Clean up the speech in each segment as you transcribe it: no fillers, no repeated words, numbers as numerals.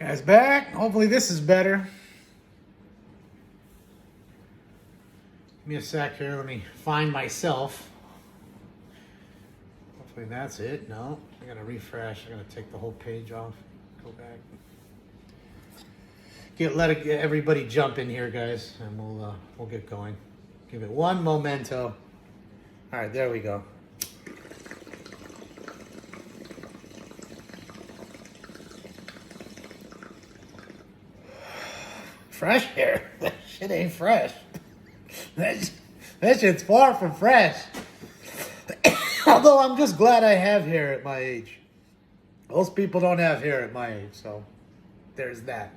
Guys, back. Hopefully this is better. Give me a sec here. Let me find myself. Hopefully that's it. No, I gotta refresh. I gotta take the whole page off. Go back. Let everybody jump in here, guys, and we'll get going. Give it one momento. All right, there we go. Fresh hair. That shit ain't fresh. That shit's far from fresh. Although I'm just glad I have hair at my age. Most people don't have hair at my age, so there's that.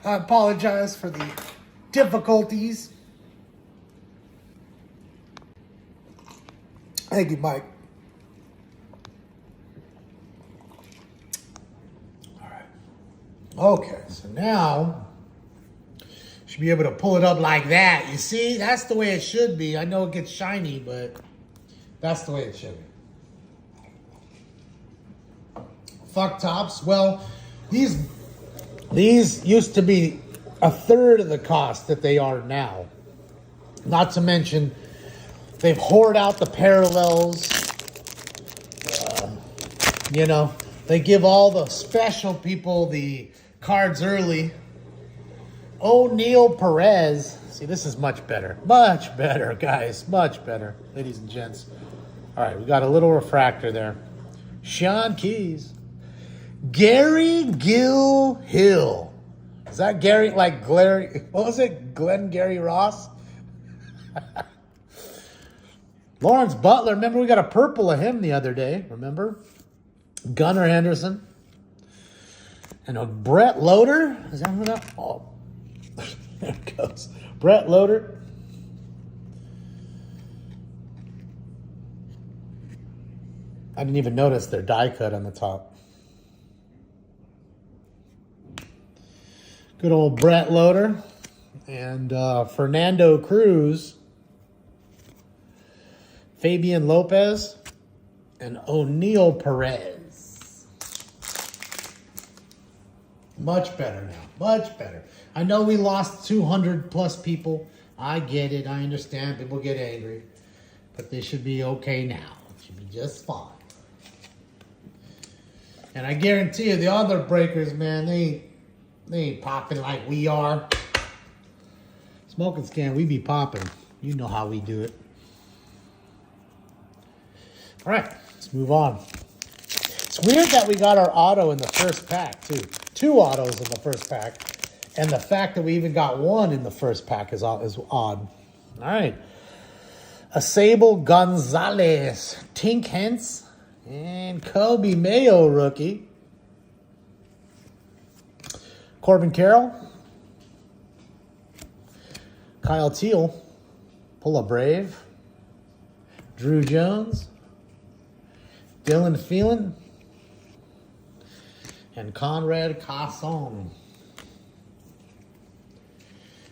I apologize for the difficulties. Thank you, Mike. All right. Okay, so now should be able to pull it up like that. You see, that's the way it should be. I know it gets shiny, but that's the way it should be. Fuck tops. Well, these used to be a third of the cost that they are now. Not to mention, they've hoard out the parallels. They give all the special people the cards early. O'Neal Perez. See, this is much better. Much better, guys. Much better, ladies and gents. All right, we got a little refractor there. Sean Keys. Gary Gill Hill. Is that Gary, like Gary, what was it? Glenn Gary Ross? Lawrence Butler. Remember, we got a purple of him the other day. Remember? Gunnar Henderson. And a Brett Loader. Is that who that? Oh, there it goes. Brett Loader. I didn't even notice their die cut on the top. Good old Brett Loader. And Fernando Cruz. Fabian Lopez. And O'Neal Perez. Much better now. Much better. I know we lost 200 plus people. I get it. I understand. People get angry. But they should be okay now. It should be just fine. And I guarantee you, the other breakers, man, they ain't popping like we are. Smoking Scan, we be popping. You know how we do it. All right, let's move on. It's weird that we got our auto in the first pack, too. 2 autos in the first pack. And the fact that we even got 1 in the first pack is odd. All right. Asable Gonzalez, Tink Hence, and Kobe Mayo rookie. Corbin Carroll. Kyle Teal. Pulla Brave. Drew Jones. Dylan Phelan. And Conrad Casson.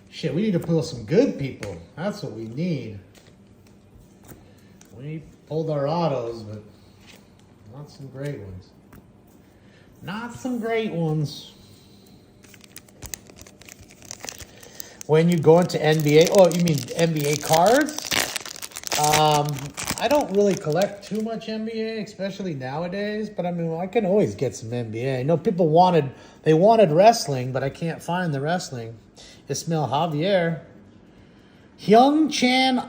Shit, we need to pull some good people. That's what we need. We pulled our autos, but not some great ones. Not some great ones. When you go into NBA, oh, you mean NBA cards? I don't really collect too much NBA, especially nowadays, but I mean, I can always get some NBA. I know people wanted wrestling, but I can't find the wrestling. Ismail Javier. Hyung Chan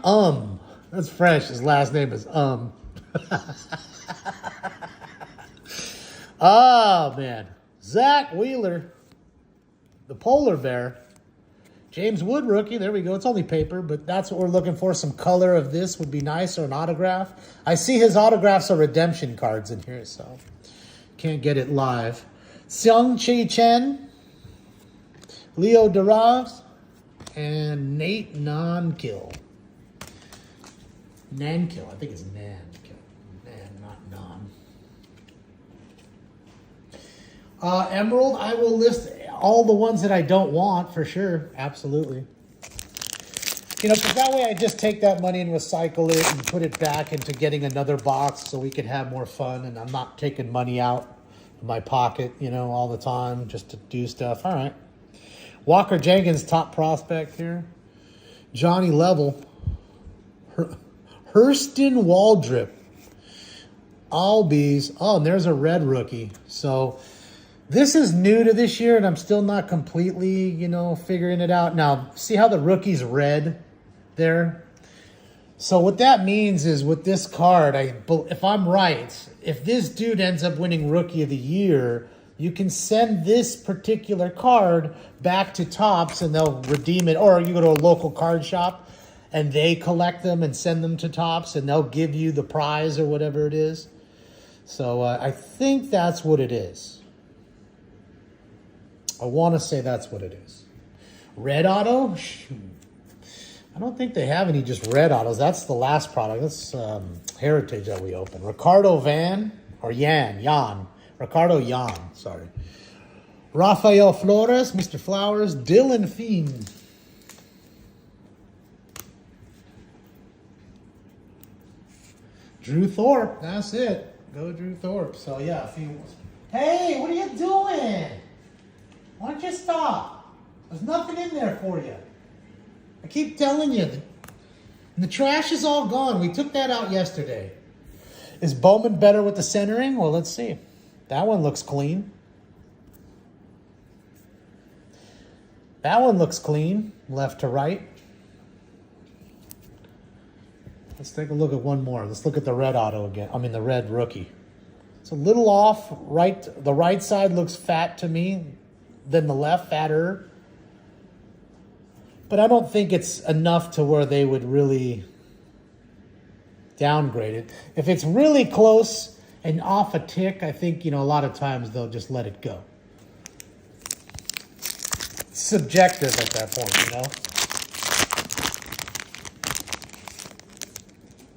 That's fresh. His last name is Oh, man. Zach Wheeler. The polar bear. James Wood rookie. There we go. It's only paper, but that's what we're looking for. Some color of this would be nice, or an autograph. I see his autographs are redemption cards in here, so can't get it live. Seung-Chi Chen, Leo Duras, and Nate Nankill. Nankill. I think it's Nankill. Not Non. Emerald, I will list all the ones that I don't want for sure. Absolutely. You know, because that way I just take that money and recycle it and put it back into getting another box so we can have more fun, and I'm not taking money out of my pocket, you know, all the time just to do stuff. All right. Walker Jenkins, top prospect here. Johnny Level. Hurston Waldrip. Albies. Oh, and there's a red rookie. So this is new to this year, and I'm still not completely, you know, figuring it out. Now, see how the rookie's red there? So what that means is with this card, if I'm right, if this dude ends up winning Rookie of the Year, you can send this particular card back to Topps and they'll redeem it. Or you go to a local card shop and they collect them and send them to Topps and they'll give you the prize or whatever it is. So I think that's what it is. I want to say that's what it is. Red auto? I don't think they have any just red autos. That's the last product. That's Heritage that we opened. Ricardo Jan. Ricardo Jan, sorry. Rafael Flores, Mr. Flowers. Dylan Fiend. Drew Thorpe, that's it. Go Drew Thorpe. So yeah, hey, what are you doing? Why don't you stop? There's nothing in there for you. I keep telling you, the trash is all gone. We took that out yesterday. Is Bowman better with the centering? Well, let's see. That one looks clean. That one looks clean, left to right. Let's take a look at one more. Let's look at the red auto again. I mean, the red rookie. It's a little off. The right side looks fat to me, then the left fatter. But I don't think it's enough to where they would really downgrade it. If it's really close and off a tick, I think, you know, a lot of times they'll just let it go. It's subjective at that point, you know?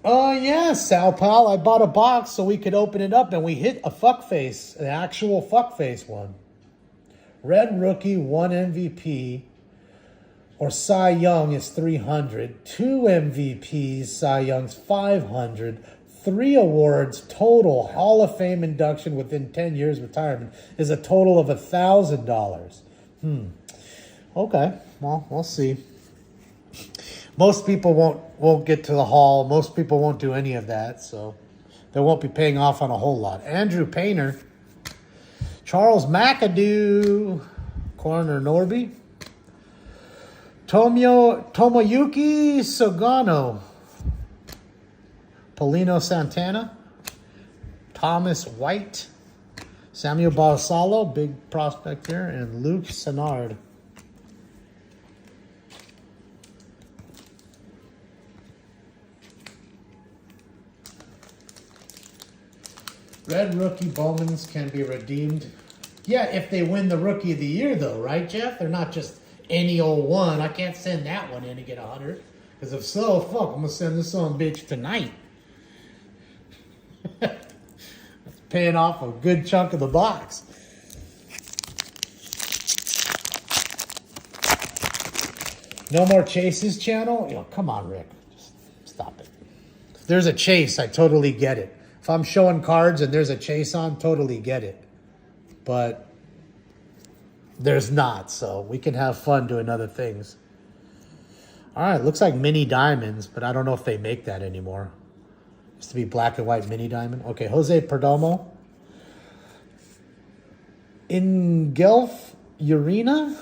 Oh, yeah, Sal Pal. I bought a box so we could open it up, and we hit a fuckface, an actual fuckface one. Red rookie, 1 MVP. Or Cy Young is 300. 2 MVPs, Cy Young's 500. 3 awards total. Hall of Fame induction within 10 years retirement is a total of $1,000. Okay, well, we'll see. Most people won't get to the Hall. Most people won't do any of that, so they won't be paying off on a whole lot. Andrew Painter. Charles McAdoo. Corner Norby. Tomoyuki Sugano. Paulino Santana. Thomas White. Samuel Balsalo, big prospect here. And Luke Sennard. Red rookie Bowmans can be redeemed. Yeah, if they win the Rookie of the Year, though, right, Jeff? They're not just any old one. I can't send that one in to get 100. Because if so, fuck, I'm going to send this on bitch tonight. That's paying off a good chunk of the box. No more Chase's channel? Yo, come on, Rick. Just stop it. If there's a Chase, I totally get it. If I'm showing cards and there's a Chase on, totally get it. But there's not, so we can have fun doing other things. All right, looks like mini diamonds, but I don't know if they make that anymore. Used to be black and white mini diamond. Okay, Jose Perdomo. Ingelf Urena.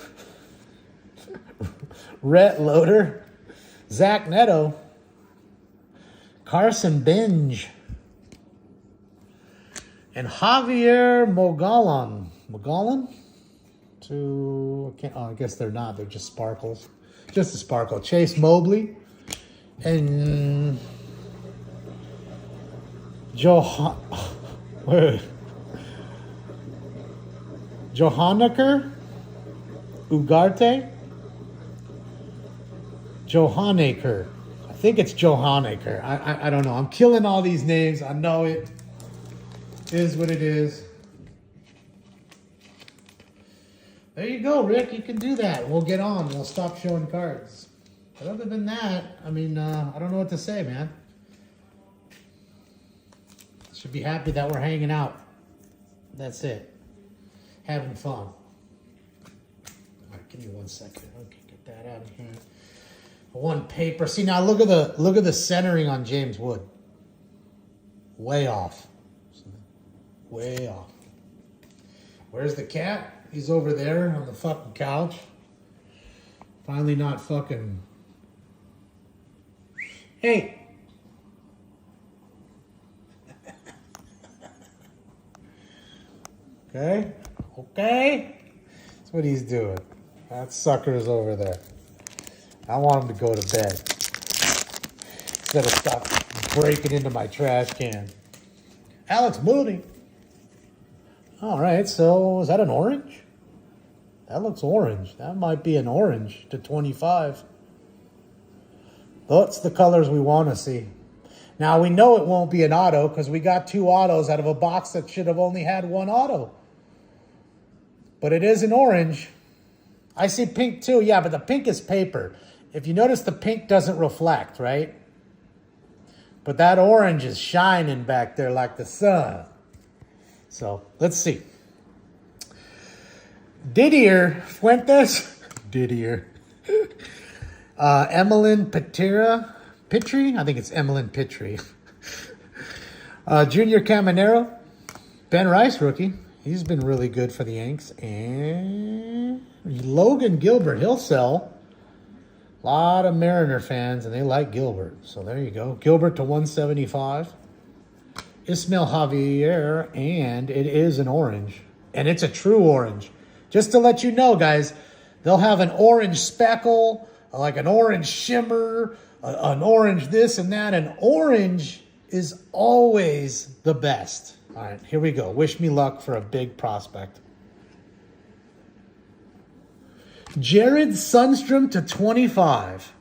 Rhett Loader. Zach Neto. Carson Binge. And Javier Mogollon. Mogollon? I guess they're not. They're just sparkles. Just a sparkle. Chase Mobley. And Johanneker. Ugarte. Johanneker. I think it's Johanneker. I don't know. I'm killing all these names. I know it. Is what it is. There you go, Rick. You can do that. We'll get on. We'll stop showing cards. But other than that, I mean, I don't know what to say, man. Should be happy that we're hanging out. That's it. Having fun. All right, give me 1 second. Okay, get that out of here. One paper. See now, look at the centering on James Wood. Way off. Way off. Where's the cat? He's over there on the fucking couch. Finally, not fucking. Hey. Okay. Okay. That's what he's doing. That sucker's over there. I want him to go to bed. Instead of stop breaking into my trash can. Alex Mooney. All right, so is that an orange? That looks orange. That might be an orange to 25. That's the colors we want to see. Now, we know it won't be an auto because we got 2 autos out of a box that should have only had 1 auto. But it is an orange. I see pink too. Yeah, but the pink is paper. If you notice, the pink doesn't reflect, right? But that orange is shining back there like the sun. So, let's see. Didier Fuentes. Didier. Emmeline Pitri. I think it's Emmeline Pitri. Junior Caminero. Ben Rice, rookie. He's been really good for the Yanks. And Logan Gilbert. He'll sell. A lot of Mariner fans, and they like Gilbert. So there you go. Gilbert to 175. Ismail Javier, and it is an orange. And it's a true orange. Just to let you know, guys, they'll have an orange speckle, like an orange shimmer, an orange this and that. And orange is always the best. All right, here we go. Wish me luck for a big prospect. Jared Sundstrom to 25.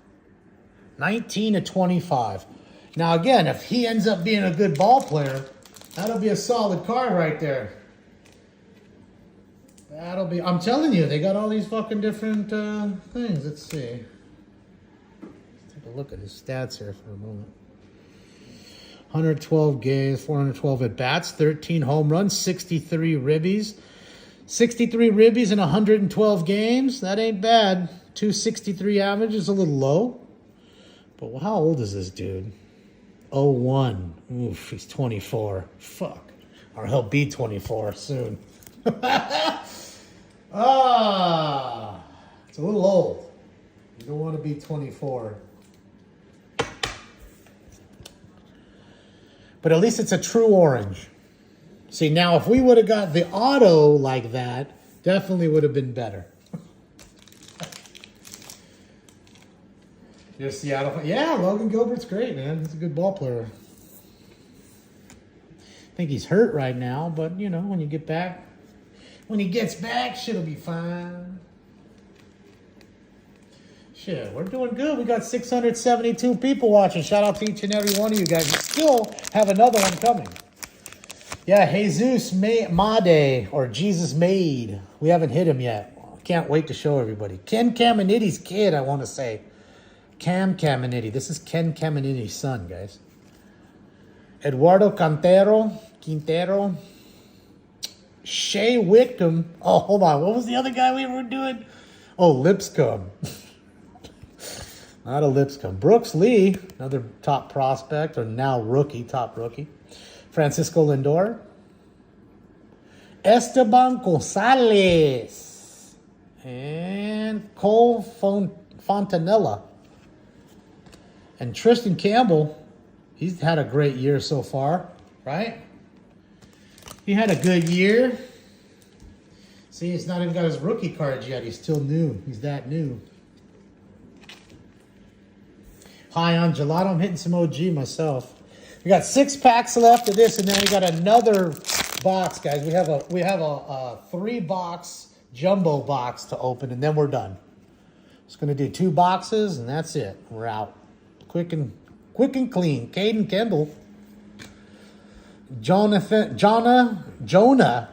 19 to 25. Now, again, if he ends up being a good ball player, that'll be a solid card right there. That'll be... I'm telling you, they got all these fucking different things. Let's see. Let's take a look at his stats here for a moment. 112 games, 412 at-bats, 13 home runs, 63 ribbies. 63 ribbies in 112 games. That ain't bad. 263 average is a little low. But how old is this dude? 01. Oof, he's 24. Fuck. Or he'll be 24 soon. It's a little old. You don't want to be 24. But at least it's a true orange. See, now if we would have got the auto like that, definitely would have been better. Your Seattle... Yeah, Logan Gilbert's great, man. He's a good ball player. I think he's hurt right now, but, you know, when you get back... When he gets back, shit'll be fine. Shit, we're doing good. We got 672 people watching. Shout out to each and every one of you guys. We still have another one coming. Yeah, Jesus Made, or Jesus Made. We haven't hit him yet. Can't wait to show everybody. Ken Caminiti's kid, I want to say. Cam Caminiti. This is Ken Caminiti's son, guys. Eduardo Quintero. Shea Whitcomb. Oh, hold on. What was the other guy we were doing? Oh, Lipscomb. Not a Lipscomb. Brooks Lee, another top prospect, or now rookie, top rookie. Francisco Lindor. Esteban Gonzalez. And Cole Fontanella. And Tristan Campbell, he's had a great year so far, right? He had a good year. See, he's not even got his rookie cards yet. He's still new. He's that new. High on gelato. I'm hitting some OG myself. We got 6 packs left of this, and then we got another box, guys. We have a 3-box jumbo box to open, and then we're done. Just gonna do 2 boxes, and that's it. We're out. Quick and clean. Caden Kendall. Jonah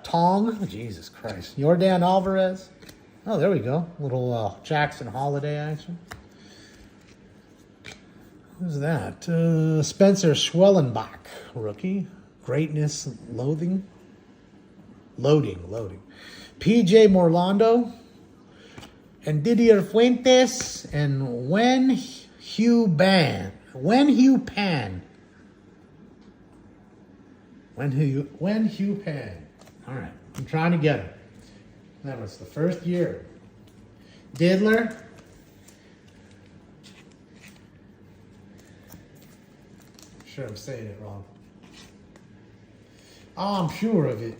Tong. Jesus Christ. Yordan Alvarez. Oh, there we go. Little Jackson Holiday action. Who's that? Spencer Schwellenbach, rookie. Greatness, loading. PJ Morlando. And Didier Fuentes. And Wen Hugh Pan. Wen Hugh Pan. All right. I'm trying to get him. That was the first year. Diddler. Sure, I'm saying it wrong. Oh, I'm sure of it.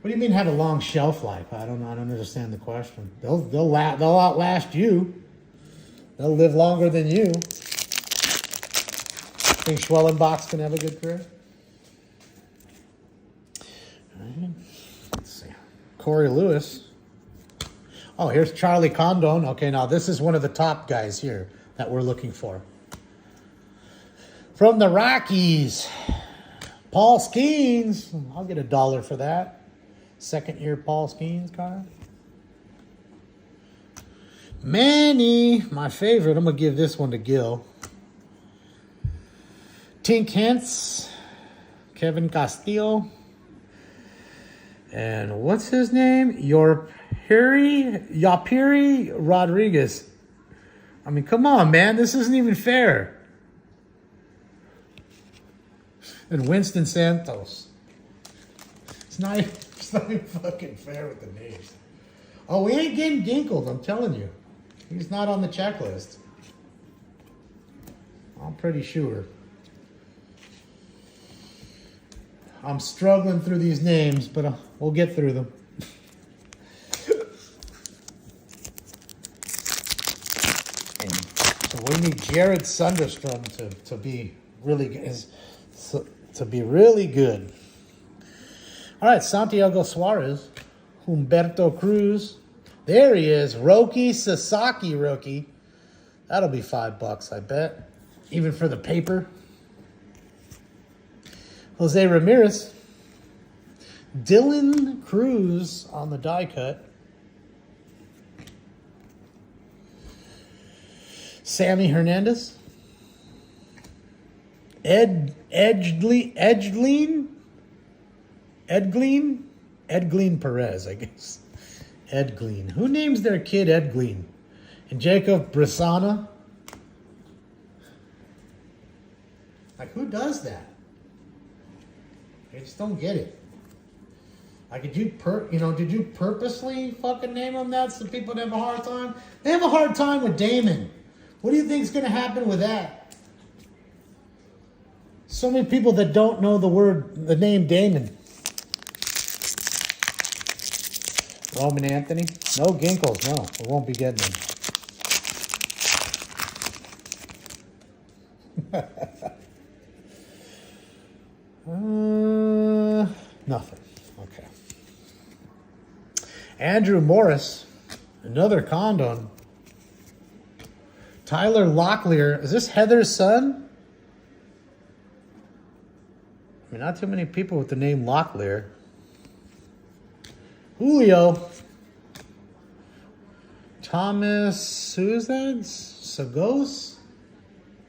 What do you mean have a long shelf life? I don't understand the question. They'll outlast you. They'll live longer than you. Think Schwellenbach's gonna have a good career? All right. Let's see. Corey Lewis. Oh, here's Charlie Condon. Okay, now this is one of the top guys here that we're looking for. From the Rockies, Paul Skeens. I'll get $1 for that. Second year Paul Skeens card. Manny, my favorite. I'm going to give this one to Gil. Tink Hentz, Kevin Castillo, and what's his name? Yapiri Rodriguez. I mean, come on, man. This isn't even fair. And Winston Santos. It's not even fucking fair with the names. Oh, we ain't getting Ginkled, I'm telling you. He's not on the checklist. I'm pretty sure. I'm struggling through these names, but we'll get through them. So we need Jared Sunderstrom to be really good. To be really good. All right, Santiago Suarez, Humberto Cruz. There he is, Roki Sasaki rookie. That'll be $5, I bet, even for the paper. Jose Ramirez, Dylan Cruz on the die cut. Sammy Hernandez. Edglin Perez, I guess. Edglin. Who names their kid Edglin? And Jacob Brissana? Like, who does that? I just don't get it. Like, did you purposely fucking name them that so people have a hard time? They have a hard time with Damon. What do you think is going to happen with that? So many people that don't know the name Damon. Roman Anthony. No Ginkles, no. We won't be getting them. Nothing. Okay. Andrew Morris. Another Condon. Tyler Locklear. Is this Heather's son? I mean, not too many people with the name Locklear. Julio. Thomas, who is that? Sagos?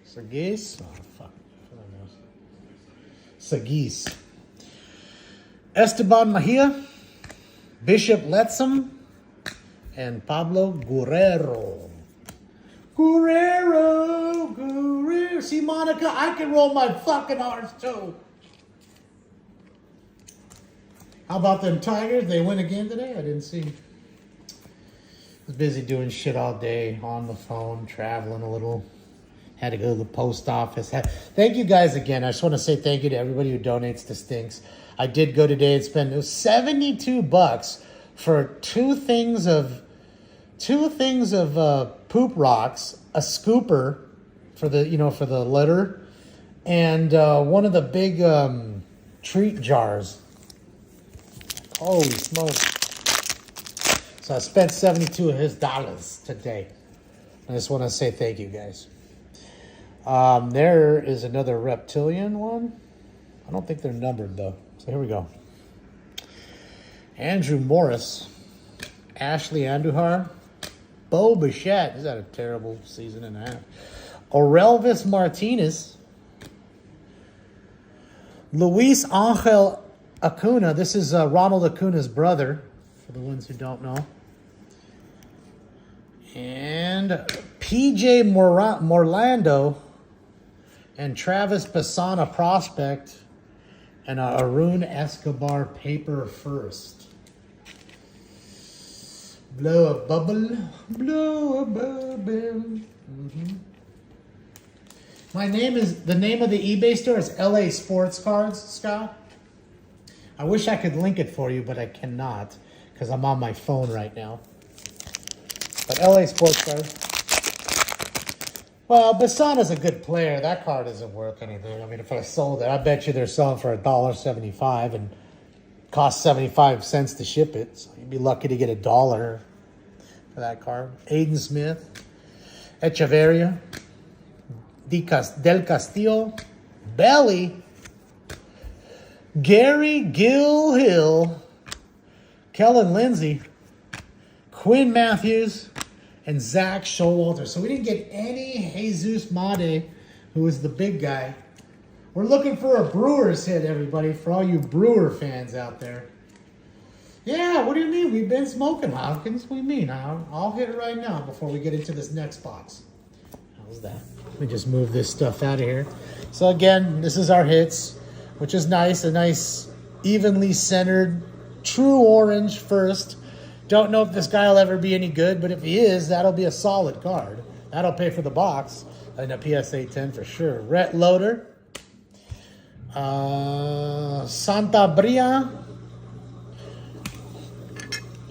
Sagis? Oh, fuck. Sagis. Esteban Mejia. Bishop Letsom. And Pablo Guerrero. Guerrero. See, Monica, I can roll my fucking R's too. How about them Tigers? They win again today? I didn't see. I was busy doing shit all day, on the phone, traveling a little. Had to go to the post office. Thank you guys again. I just want to say thank you to everybody who donates to Stinks. I did go today and spend $72 for two things of poop rocks, a scooper for the litter, and one of the big treat jars. Holy smokes. So I spent 72 of his dollars today. I just want to say thank you, guys. There is another reptilian one. I don't think they're numbered, though. So here we go. Andrew Morris. Ashley Andujar. Bo Bichette. He's had a terrible season and a half. Orelvis Martinez. Luis Angel Acuna. This is Ronald Acuna's brother, for the ones who don't know. And PJ Morlando and Travis Bassana prospect. And Arun Escobar paper first. Blow a bubble. Blow a bubble. The name of the eBay store is LA Sports Cards, Scott. I wish I could link it for you, but I cannot because I'm on my phone right now. But LA Sports Cards. Well, Bassana's a good player. That card isn't worth anything. I mean, if I sold it, I bet you they're selling for $1.75 and cost 75 cents to ship it. So you'd be lucky to get $1 for that card. Aiden Smith, Echeverria, Del Castillo, Belly, Gary Gilhill, Kellen Lindsay, Quinn Matthews, and Zach Showalter. So we didn't get any Jesus Made, who was the big guy. We're looking for a Brewers hit, everybody, for all you Brewer fans out there. Yeah, what do you mean? We've been smoking, Hopkins. What do you mean? I'll hit it right now before we get into this next box. How's that? Let me just move this stuff out of here. So again, this is our hits, which is nice. A nice, evenly centered, true orange first. Don't know if this guy will ever be any good, but if he is, that'll be a solid card. That'll pay for the box and a PSA 10 for sure. Rhett Loader, Santa Bria,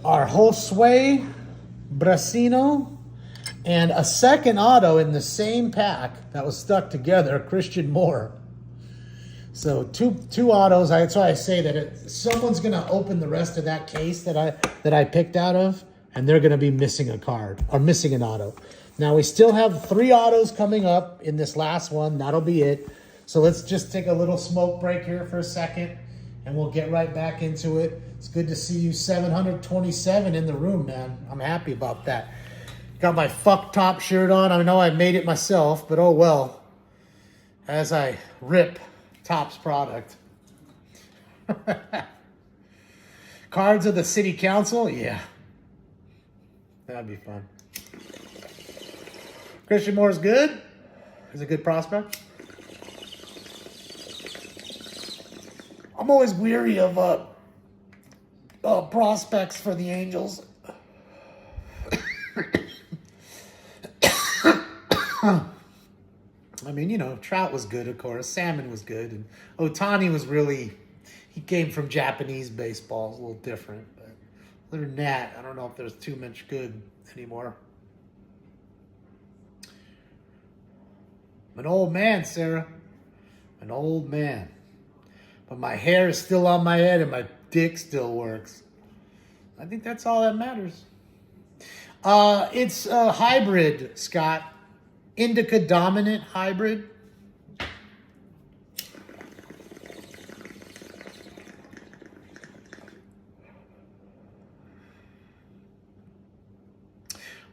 our Josue Brasino, and a second auto in the same pack that was stuck together, Christian Moore. So two autos. That's why I say that someone's going to open the rest of that case that I picked out of, and they're going to be missing a card or missing an auto. Now we still have 3 autos coming up in this last one. That'll be it. So let's just take a little smoke break here for a second, and we'll get right back into it. It's good to see you 727 in the room, man. I'm happy about that. Got my fuck top shirt on. I know I made it myself, but oh well. As I rip Topps product. Cards of the city council? Yeah. That'd be fun. Christian Moore's good. He's a good prospect. I'm always weary of prospects for the Angels. I mean, you know, Trout was good, of course. Salmon was good. And Ohtani was really, he came from Japanese baseball. It's a little different. But other than that, I don't know if there's too much good anymore. I'm an old man, Sarah. An old man. But my hair is still on my head and my dick still works. I think that's all that matters. It's a hybrid, Scott. Indica dominant hybrid.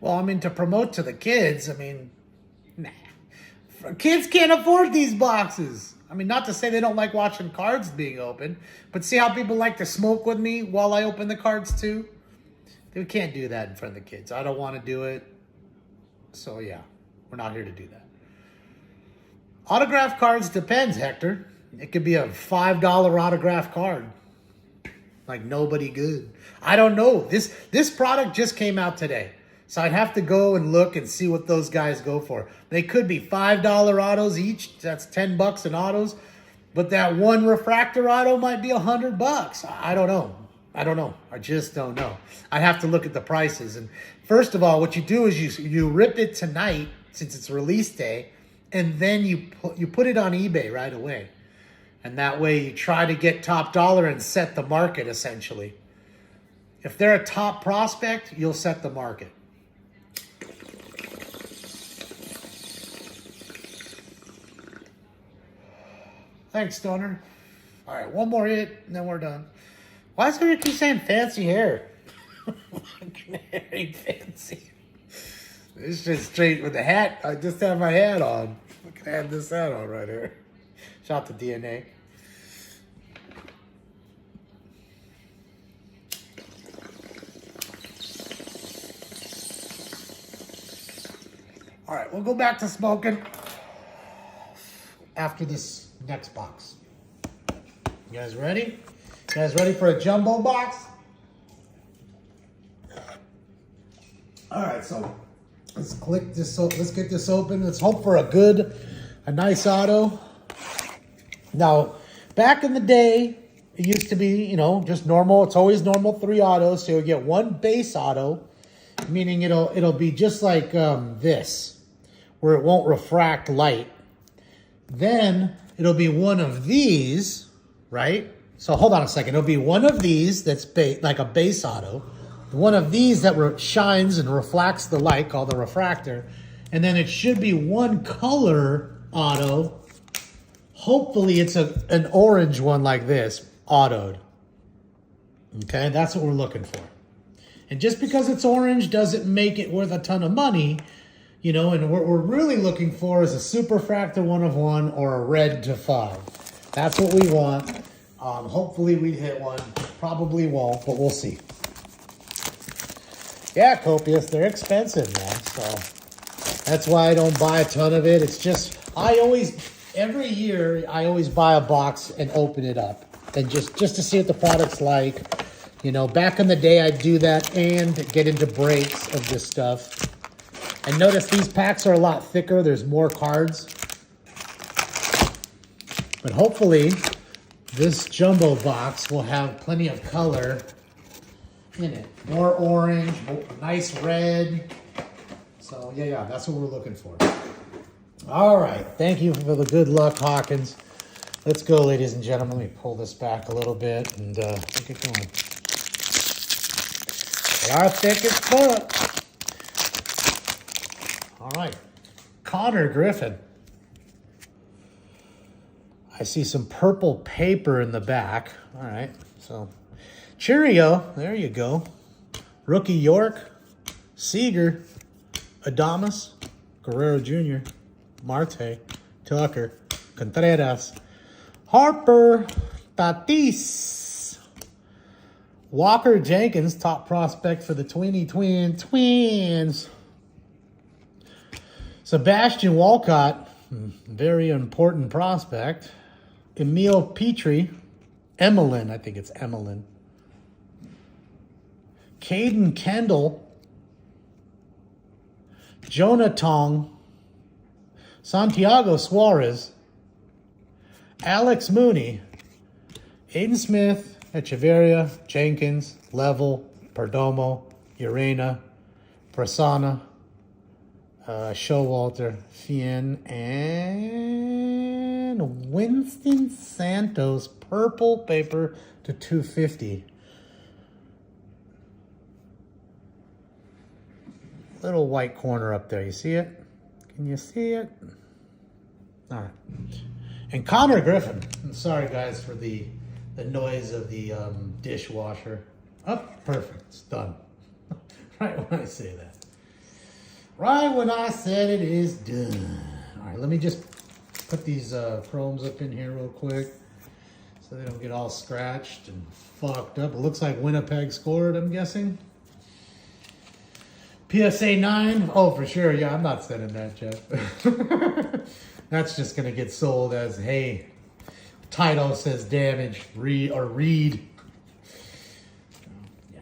Well, I mean, to promote to the kids, I mean, nah. Kids can't afford these boxes. I mean, not to say they don't like watching cards being opened, but see how people like to smoke with me while I open the cards too? They can't do that in front of the kids. I don't want to do it. So yeah. We're not here to do that. Autograph cards depends, Hector. It could be a $5 autograph card. Like nobody good. I don't know. This product just came out today. So I'd have to go and look and see what those guys go for. They could be $5 autos each. That's $10 in autos. But that one refractor auto might be $100. I don't know. I just don't know. I'd have to look at the prices. And first of all, what you do is you rip it tonight, since it's release day, and then you put it on eBay right away. And that way you try to get top dollar and set the market, essentially. If they're a top prospect, you'll set the market. Thanks, Stoner. All right, one more hit, and then we're done. Why is everybody keep saying fancy hair? Ain't fancy. It's just straight with the hat. I just have my hat on. I can have this hat on right here. Shout out to DNA. All right, we'll go back to smoking after this next box. You guys ready? You guys ready for a jumbo box? All right, so let's click this. Let's get this open. Let's hope for a nice auto. Now, back in the day, it used to be, you know, just normal. It's always normal 3 autos. So you'll get 1 base auto, meaning it'll be just like this, where it won't refract light. Then it'll be one of these, right? So hold on a second. It'll be one of these that's like a base auto. One of these that shines and reflects the light, called the refractor. And then it should be 1 color auto. Hopefully it's an orange one like this, autoed. Okay, that's what we're looking for. And just because it's orange doesn't make it worth a ton of money. You know, and what we're really looking for is a superfractor 1 of 1 or a red to 5. That's what we want. Hopefully we hit one. Probably won't, but we'll see. Yeah, Copious, they're expensive, man. So that's why I don't buy a ton of it. It's just, every year, I always buy a box and open it up. And just to see what the product's like. You know, back in the day, I'd do that and get into breaks of this stuff. And notice these packs are a lot thicker. There's more cards. But hopefully, this jumbo box will have plenty of color in it. More orange, nice red. So, yeah, that's what we're looking for. All right. Thank you for the good luck, Hawkins. Let's go, ladies and gentlemen. Let me pull this back a little bit and get it going. They are thick as fuck. All right. Connor Griffin. I see some purple paper in the back. All right. So, Cheerio. There you go. Rookie York. Seager. Adamas. Guerrero Jr. Marte. Tucker. Contreras. Harper. Tatis. Walker Jenkins, top prospect for the Twins. Sebastian Walcott, very important prospect. Emil Petrie, Emmeline, I think it's Emmeline. Caden Kendall, Jonah Tong, Santiago Suarez, Alex Mooney, Aiden Smith, Echeverria, Jenkins, Level, Perdomo, Urena, Prasanna, Showalter, Fien, and Winston Santos, purple paper to 250. Little white corner up there. You see it? Can you see it? All right. And Connor Griffin. I'm sorry, guys, for the noise of the dishwasher. Oh, perfect. It's done. Right when I say that. Right when I said it is done. All right, let me just put these chromes up in here real quick so they don't get all scratched and fucked up. It looks like Winnipeg scored, I'm guessing. PSA 9. Oh, for sure. Yeah, I'm not sending that, Jeff. That's just going to get sold as, hey, title says damage, read. Yeah.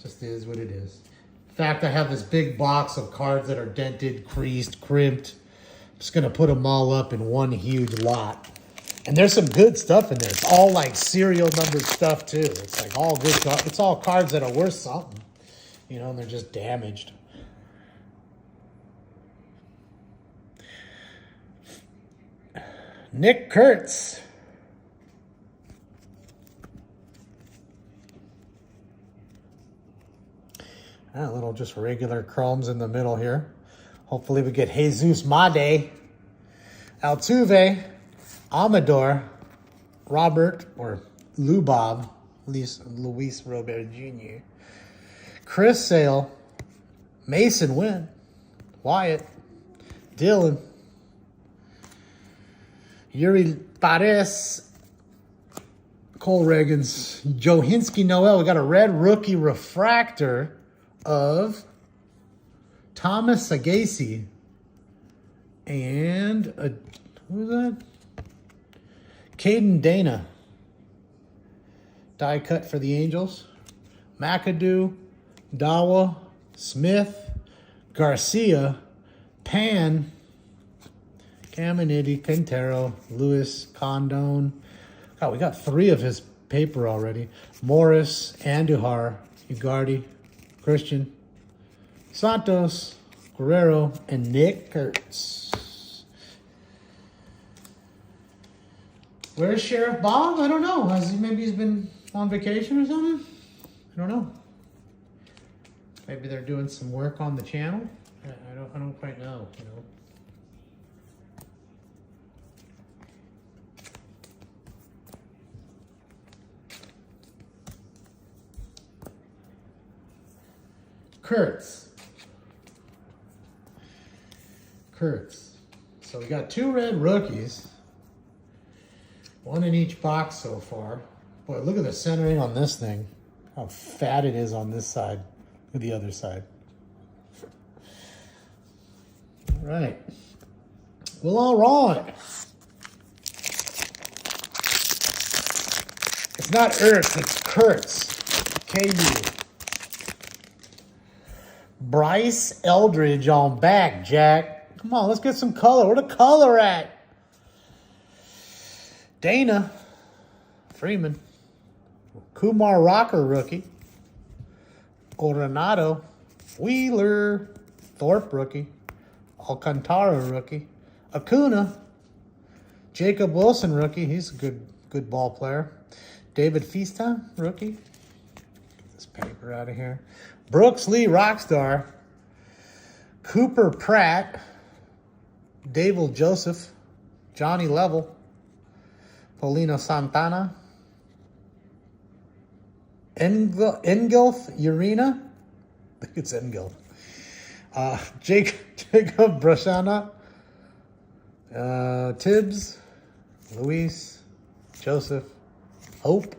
Just is what it is. In fact, I have this big box of cards that are dented, creased, crimped. I'm just going to put them all up in one huge lot. And there's some good stuff in there. It's all like serial numbered stuff, too. It's like all good cards. It's all cards that are worth something. You know, and they're just damaged. Nick Kurtz. A little just regular chromes in the middle here. Hopefully we get Jesus Made, Altuve, Amador, Robert, or Luis Robert Jr., Chris Sale, Mason Wynn. Wyatt. Dylan. Yuri Pares. Cole Reagans. Johinski Noel. We got a red rookie refractor of Thomas Sagasi. And who's that? Caden Dana. Die cut for the Angels. McAdoo, Dawa, Smith, Garcia, Pan, Caminiti, Quintero, Lewis, Condon. God, we got 3 of his paper already. Morris, Andujar, Ugarte, Christian, Santos, Guerrero, and Nick Kurtz. Where's Sheriff Bob? I don't know. Maybe he's been on vacation or something? I don't know. Maybe they're doing some work on the channel. I don't quite know, you know. Kurtz. So we got 2 red rookies. 1 in each box so far. Boy, look at the centering on this thing. How fat it is on this side. Look at the other side. All right. Well, all right. It's not Ertz, it's Kurtz. KU. Bryce Eldridge on back, Jack. Come on, let's get some color. Where the color at? Dana. Freeman. Kumar Rocker rookie. Coronado. Wheeler. Thorpe rookie. Alcantara rookie. Acuna. Jacob Wilson rookie. He's a good ball player. David Fista rookie. Get this paper out of here. Brooks Lee Rockstar. Cooper Pratt. David Joseph. Johnny Level. Paulino Santana. Engulf Urena. I think it's Engulf. Jacob Brashana. Tibbs. Luis. Joseph. Hope.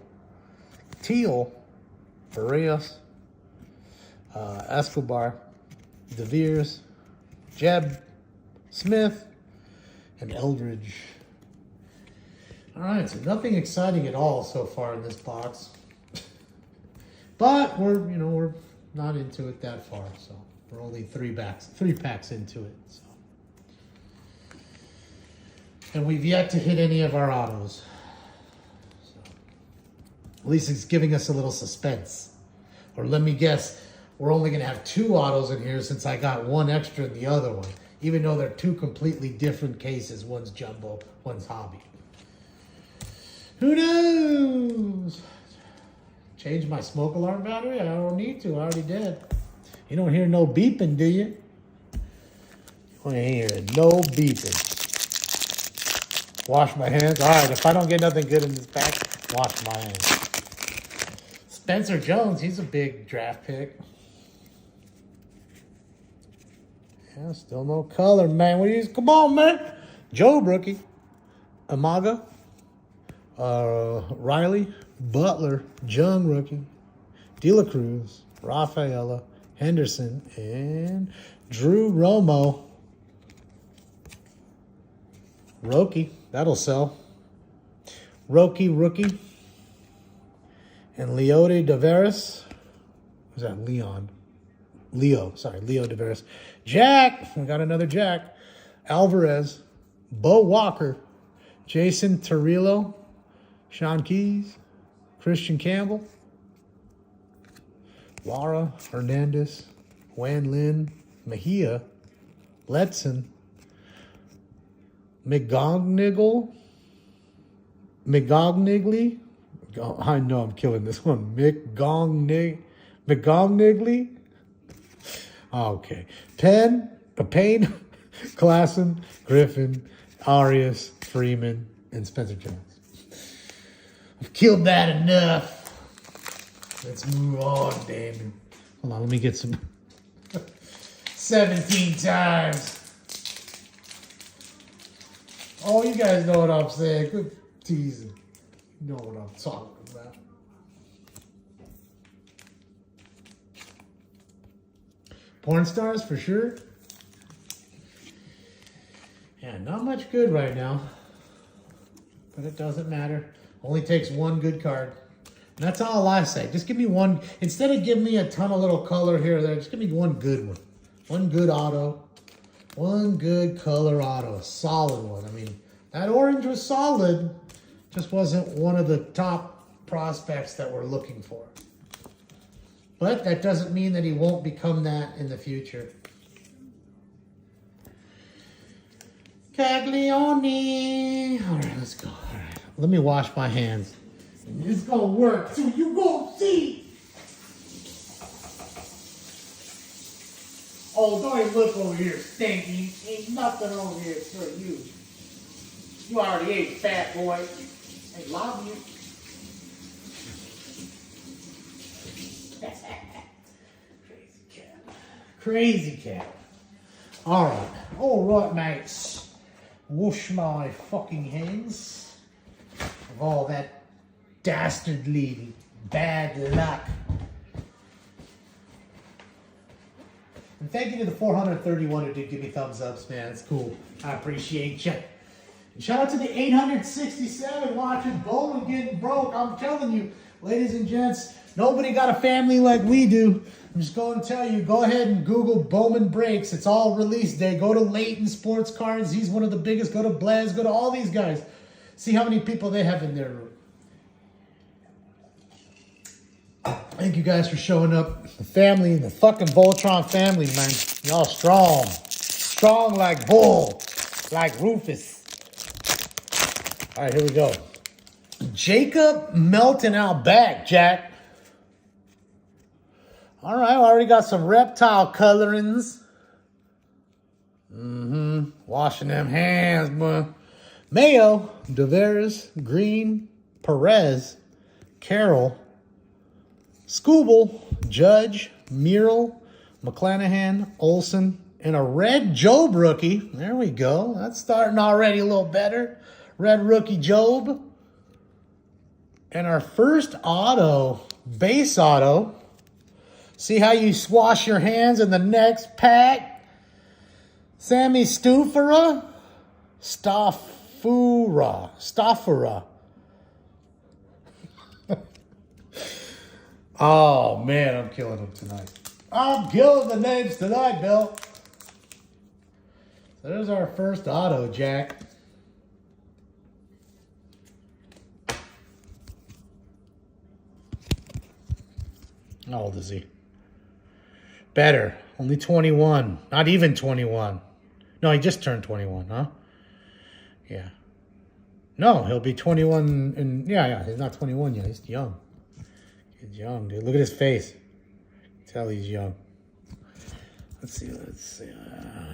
Teal. Barrios. Escobar. De Veers. Jeb. Smith. And Eldridge. All right, so nothing exciting at all so far in this box. But we're not into it that far, so we're only 3 packs into it. So. And we've yet to hit any of our autos. So. At least it's giving us a little suspense. Or let me guess, we're only going to have 2 autos in here since I got 1 extra in the other one. Even though they're 2 completely different cases. One's jumbo, one's hobby. Who knows? Change my smoke alarm battery? I don't need to. I already did. You don't hear no beeping, do you? You ain't hearing no beeping. Wash my hands. All right, if I don't get nothing good in this pack, wash my hands. Spencer Jones, he's a big draft pick. Yeah, still no color, man. What is? Come on, man. Joe rookie. Amaga. Riley. Butler. Jung rookie. De La Cruz. Rafaela. Henderson. And Drew Romo. Roki. That'll sell. Roki rookie. And Leody Taveras. Who's that? Leo Taveras. Jack. We got another Jack. Alvarez. Bo Walker. Jason Tarillo. Sean Keys. Christian Campbell. Lara Hernandez. Wan Lin. Mejia. Letson. McGonigle. I know I'm killing this one. McGonigle. Okay. Payne, Klassen, Griffin, Arias, Freeman, and Spencer Jones. I've killed that enough. Let's move on, Damon. Hold on, let me get some. 17 times. Oh, you guys know what I'm saying. Good teasing. You know what I'm talking about. Porn stars for sure. Yeah, not much good right now. But it doesn't matter. Only takes one good card. And that's all I say. Just give me one. Instead of giving me a ton of little color here or there, just give me one good one. One good auto. One good color auto. A solid one. I mean, that orange was solid. Just wasn't one of the top prospects that we're looking for. But that doesn't mean that he won't become that in the future. Caglione. All right, let's go. All right. Let me wash my hands. It's gonna work, so you won't see. Oh, don't even look over here, stinky. Ain't nothing over here for you. You already ate, fat boy. I love you. Crazy cat. Crazy cat. All right, mates. Wash my fucking hands of all that dastardly bad luck. And thank you to the 431 who did give me thumbs ups, man. It's cool. I appreciate you. And shout out to the 867 watching Bowman getting broke. I'm telling you, ladies and gents, nobody got a family like we do. I'm just going to tell you, go ahead and Google Bowman Breaks. It's all release day. Go to Leighton Sports Cards. He's one of the biggest. Go to Blaze. Go to all these guys. See how many people they have in there. Thank you guys for showing up. The family, the fucking Voltron family, man. Y'all strong. Strong like Bull. Like Rufus. All right, here we go. Jacob Melton out back, Jack. All right, I already got some reptile colorings. Washing them hands, boy. Mayo, Deveres, Green, Perez, Carroll, Scooble, Judge, Mural, McClanahan, Olson, and a red Job rookie. There we go. That's starting already a little better. Red rookie Job. And our first auto, base auto. See how you wash your hands in the next pack? Sammy Stufura? Staffura. Oh, man, I'm killing them tonight. I'm killing the names tonight, Bill. So there's our first auto, Jack. How old is he? Better. Only 21. Not even 21. No, he just turned 21, huh? Yeah. No, he'll be 21 and yeah, he's not 21 yet. He's young. He's young, dude. Look at his face. Tell he's young. Let's see.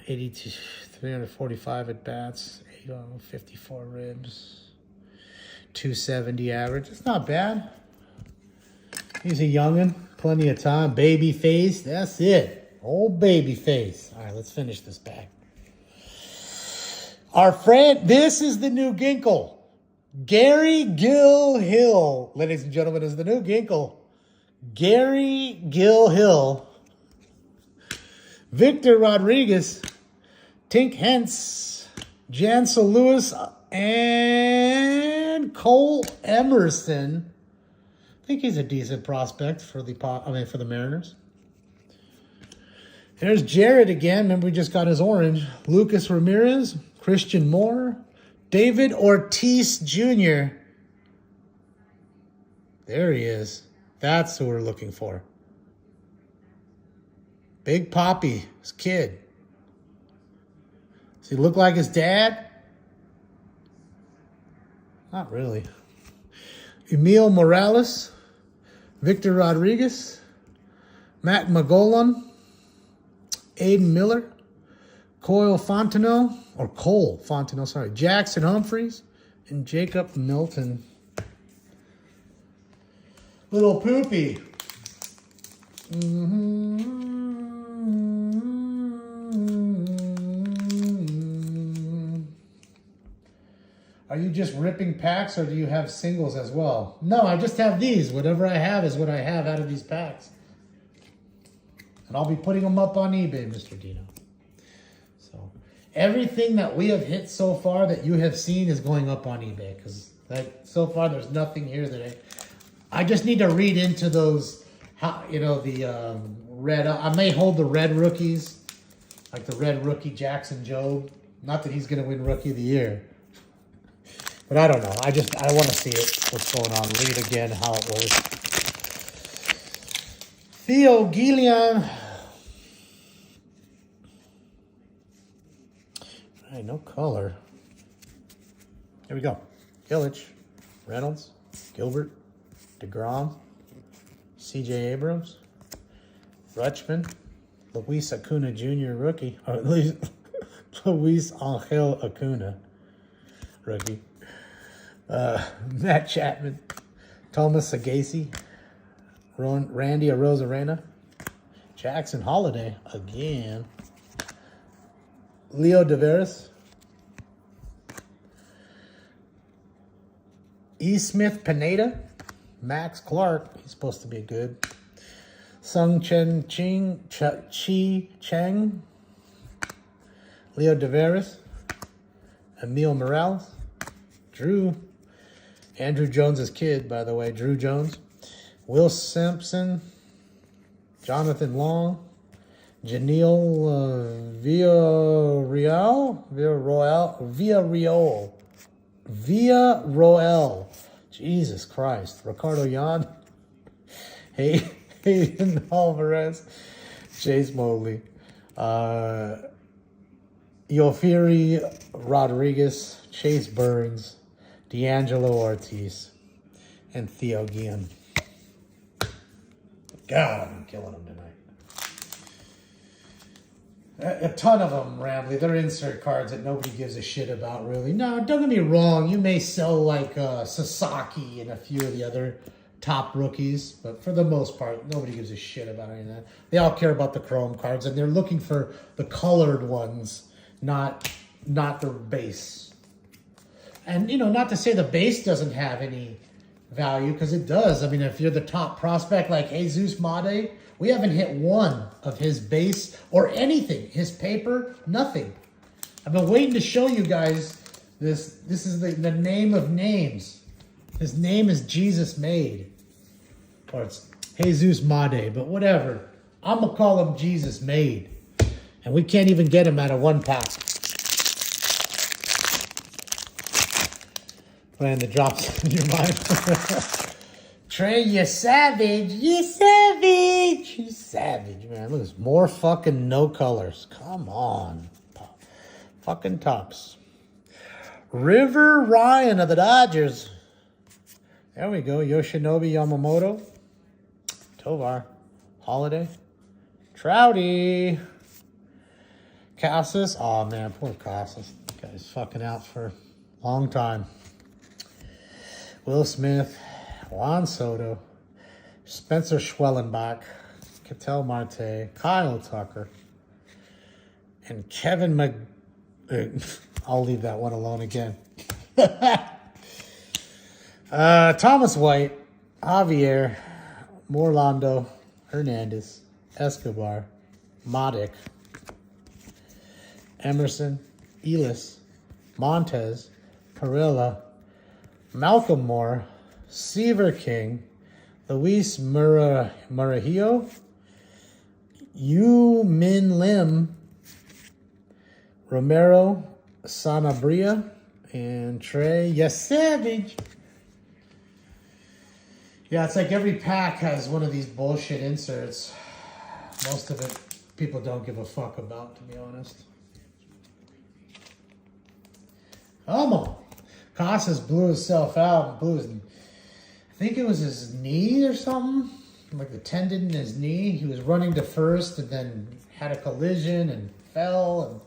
82, 345 at bats, 54 ribs, 270 average. It's not bad. He's a youngin'. Plenty of time. Baby face. That's it. Old baby face. All right, let's finish this bag. Our friend, this is the new Ginkle. Gary Gill Hill. Ladies and gentlemen, is the new Ginkle. Gary Gill Hill. Victor Rodriguez. Tink Hentz. Jansel Lewis. And Cole Emerson. I think he's a decent prospect for the Mariners. There's Jared again. Remember, we just got his orange. Lucas Ramirez, Christian Moore, David Ortiz Jr. There he is. That's who we're looking for. Big Poppy, his kid. Does he look like his dad? Not really. Emil Morales, Victor Rodriguez, Matt Magolan, Aiden Miller, Cole Fontenot, Jackson Humphreys, and Jacob Milton. Little Poopy. just ripping packs or do you have singles as well? No, I just have these. Whatever I have is what I have out of these packs. And I'll be putting them up on eBay, Mr. Dino. So everything that we have hit so far that you have seen is going up on eBay. Because so far there's nothing here that I just need to read into those, the red. I may hold the red rookies, like the red rookie Jackson Jobe. Not that he's going to win Rookie of the Year. But I don't know. I want to see it. What's going on? Read again how it was. Theo Gilliam. All right, no color. Here we go. Illich, Reynolds, Gilbert, DeGrom, C.J. Abrams, Rutschman, Luis Acuna Jr. rookie, or at least Luis Angel Acuna rookie. Matt Chapman, Thomas Sagasi, Randy Arozarena, Jackson Holiday again, Leo Deveris, E. Smith Pineda, Max Clark, he's supposed to be good, Sung Chen Ching, Chi Chang, Leo Deveris, Emil Morales, Andrew Jones's kid, by the way, Drew Jones, Will Simpson, Jonathan Long, Janelle Villarreal, Jesus Christ, Ricardo Yan, Hayden Alvarez, Chase Mobley, Yofiri Rodriguez, Chase Burns, D'Angelo Ortiz, and Theo Guillen. God, I'm killing them tonight. A ton of them, Rambley. They're insert cards that nobody gives a shit about, really. No, don't get me wrong. You may sell like Sasaki and a few of the other top rookies, but for the most part, nobody gives a shit about any of that. They all care about the chrome cards, and they're looking for the colored ones, not the base. And, not to say the base doesn't have any value, because it does. I mean, if you're the top prospect like Jesus Made, we haven't hit one of his base or anything. His paper, nothing. I've been waiting to show you guys this. This is the name of names. His name is Jesus Made. Or it's Jesus Made, but whatever. I'm going to call him Jesus Made. And we can't even get him out of one pack. Playing the drops in your mind. Trey, you savage. You savage. You savage, man. Look, there's more fucking no colors. Come on. Fucking tops. River Ryan of the Dodgers. There we go. Yoshinobu Yamamoto. Tovar. Holiday. Trouty. Casas. Oh, man. Poor Casas. This guy's fucking out for a long time. Will Smith, Juan Soto, Spencer Schwellenbach, Ketel Marte, Kyle Tucker, and Kevin I'll leave that one alone again. Thomas White, Javier, Morlando, Hernandez, Escobar, Modic, Emerson, Elis, Montez, Perilla, Malcolm Moore, Seaver King, Luis Murajillo, Yu Min Lim, Romero Sanabria, and Trey Savage. Yeah, it's like every pack has one of these bullshit inserts. Most of it people don't give a fuck about, to be honest. Come on. Casas blew himself out. I think it was his knee or something. Like the tendon in his knee. He was running to first and then had a collision and fell. And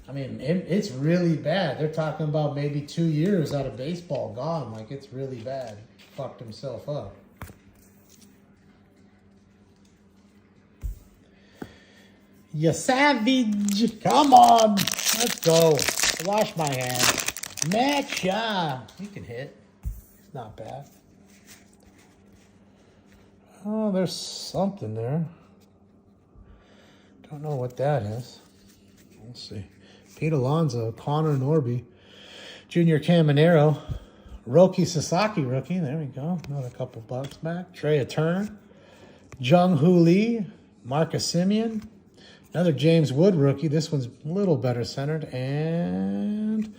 I mean, it's really bad. They're talking about maybe 2 years out of baseball gone. Like, it's really bad. Fucked himself up. You savage. Come on. Let's go. Wash my hands. Matt Shaw. He can hit. It's not bad. Oh, there's something there. Don't know what that is. We'll see. Pete Alonso, Connor Norby, Junior Caminero, Roki Sasaki rookie. There we go. Another couple bucks back. Trey Turner, Jung Hoo Lee, Marcus Simeon, another James Wood rookie. This one's a little better centered. And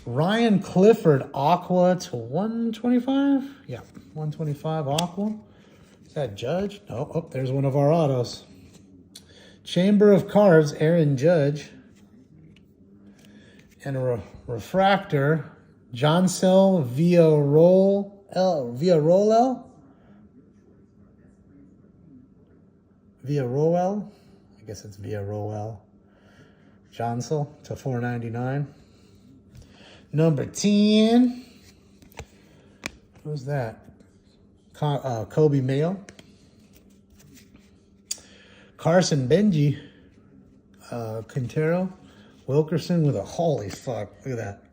Ryan Clifford, Aqua to 125. Yeah, 125 Aqua. Is that Judge? No. Oh, there's one of our autos. Chamber of Cards, Aaron Judge. And a refractor, Joncel Villarroel. I guess it's Villarroel. Joncel to 499. Number 10. Who's that? Kobe Mayo. Carson Benji. Quintero. Wilkerson with a holy fuck. Look at that.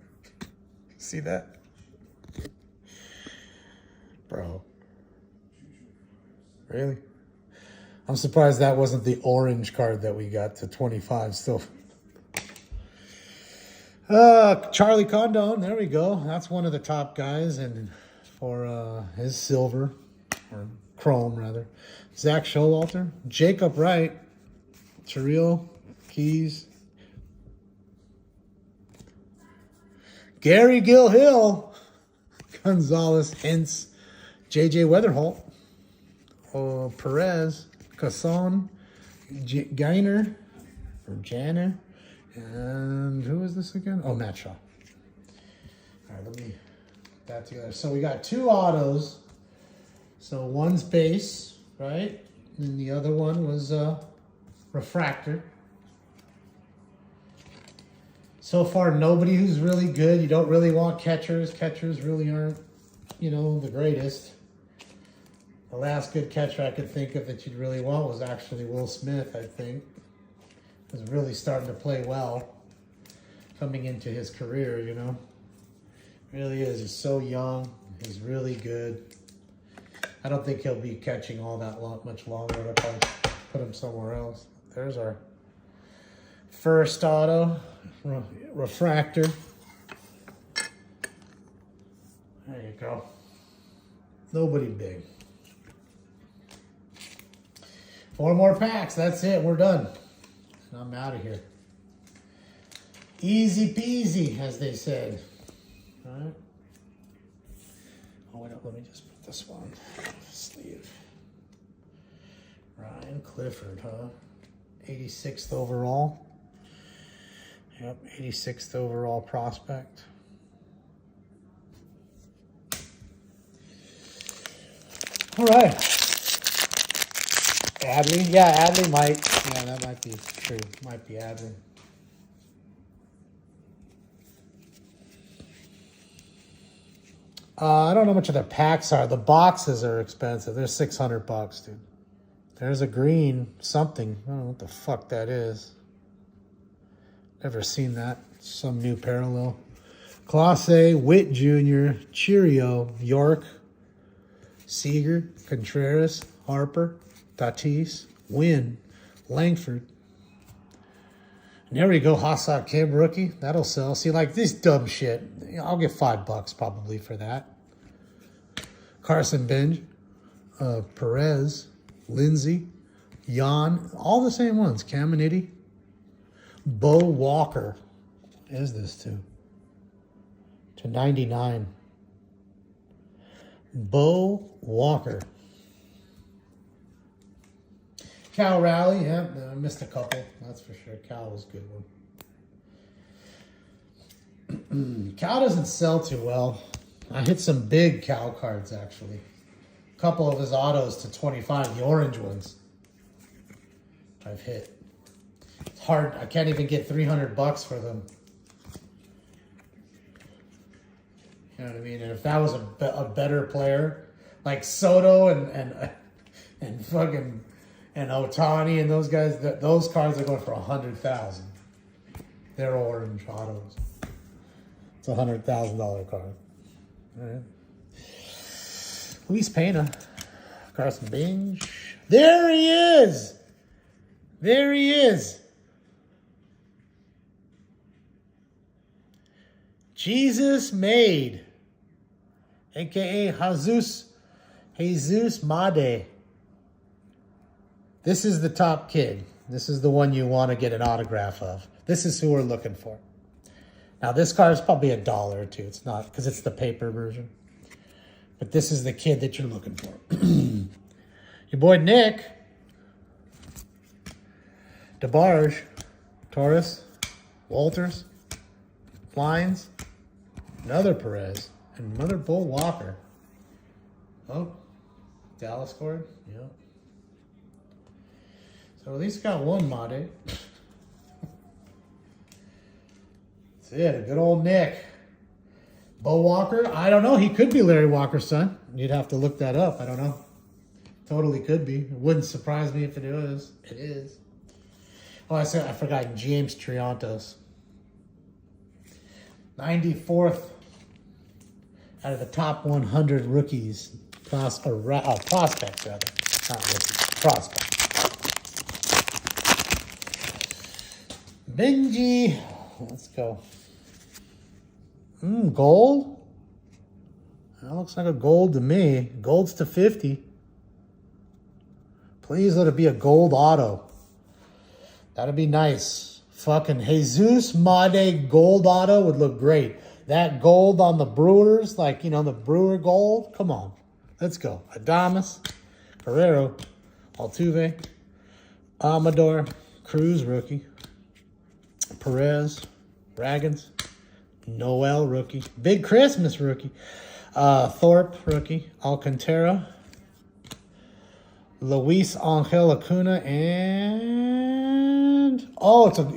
See that? Bro. Really? I'm surprised that wasn't the orange card that we got to 25 still. Charlie Condon, there we go. That's one of the top guys, and for his silver, or chrome rather. Zach Showalter, Jacob Wright, Terrell Keys, Gary Gilhill, Gonzalez Hintz, JJ Weatherholt, Perez, Casson, Gainer, or Janner, and who is this again? Oh, Matt Shaw. All right, let me put that together. So we got two autos. So one's base, right? And the other one was refractor. So far, nobody who's really good. You don't really want catchers. Catchers really aren't, you know, the greatest. The last good catcher I could think of that you'd really want was actually Will Smith, I think. Was really starting to play well coming into his career, you know. Really is. He's so young. He's really good. I don't think he'll be catching all that much longer if I put him somewhere else. There's our first auto. Refractor. There you go. Nobody big. 4 more packs. That's it. We're done. And I'm out of here. Easy peasy, as they said. All right. Oh, wait, let me just put this one. Sleeve. Ryan Clifford, huh? 86th overall. Yep, 86th overall prospect. All right. Adley? Yeah, Adley might. Yeah, that might be true. Might be Adley. I don't know how much of the packs are. The boxes are expensive. They're $600, dude. There's a green something. I don't know what the fuck that is. Never seen that. Some new parallel. Clase, Witt Jr., Cheerio, York, Seager, Contreras, Harper, Tatis, Wynn, Langford. And there we go, Hassan Kim rookie. That'll sell. See, like this dumb shit. I'll get $5 probably for that. Carson Benj, Perez, Lindsey, Jan, all the same ones. Caminiti, Bo Walker. What is this to 99? Bo Walker. Cal Rally, yeah, I missed a couple. That's for sure. Cal was a good one. Cal doesn't sell too well. I hit some big Cal cards, actually. A couple of his autos to 25, the orange ones. I've hit. It's hard. I can't even get $300 for them. You know what I mean? And if that was a better player, like Soto and fucking and Otani and those guys, those cards are going for $100,000. They're orange autos. It's a $100,000 card. All right. Luis Pena. Carson Binge. There he is. There he is. Jesus Made. A.K.A. Jesus Made. This is the top kid. This is the one you want to get an autograph of. This is who we're looking for. Now, this card is probably $1 or $2. It's not, because it's the paper version. But this is the kid that you're looking for. Your boy Nick. DeBarge. Torres. Walters. Lines. Another Perez. And another Bull Walker. Oh. Dallas scored? Yep. So at least got one Made. That's it. A good old Nick. Bo Walker? I don't know. He could be Larry Walker's son. You'd have to look that up. I don't know. Totally could be. It wouldn't surprise me if it is. It is. Oh, I forgot James Triantos. 94th out of the top 100 rookies. Prospects, rather. Not rookies. Prospects. Benji. Let's go. Gold? That looks like a gold to me. Gold's to 50. Please let it be a gold auto. That'd be nice. Fucking Jesus Made gold auto would look great. That gold on the Brewers, like, you know, the Brewer gold. Come on. Let's go. Adames, Guerrero, Altuve, Amador, Cruz rookie, Perez, Dragons, Noel rookie, Big Christmas rookie, Thorpe rookie, Alcantara, Luis Angel Acuna, and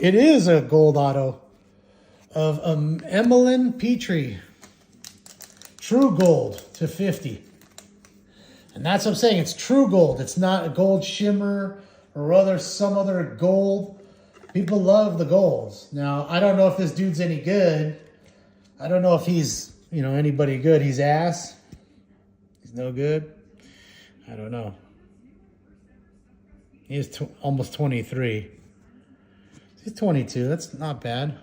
it is a gold auto of Emmeline Petrie, true gold to 50. And that's what I'm saying. It's true gold. It's not a gold shimmer or some other gold. People love the golds. Now, I don't know if this dude's any good. I don't know if he's, anybody good. He's ass. He's no good. I don't know. He is almost 23. He's 22. That's not bad.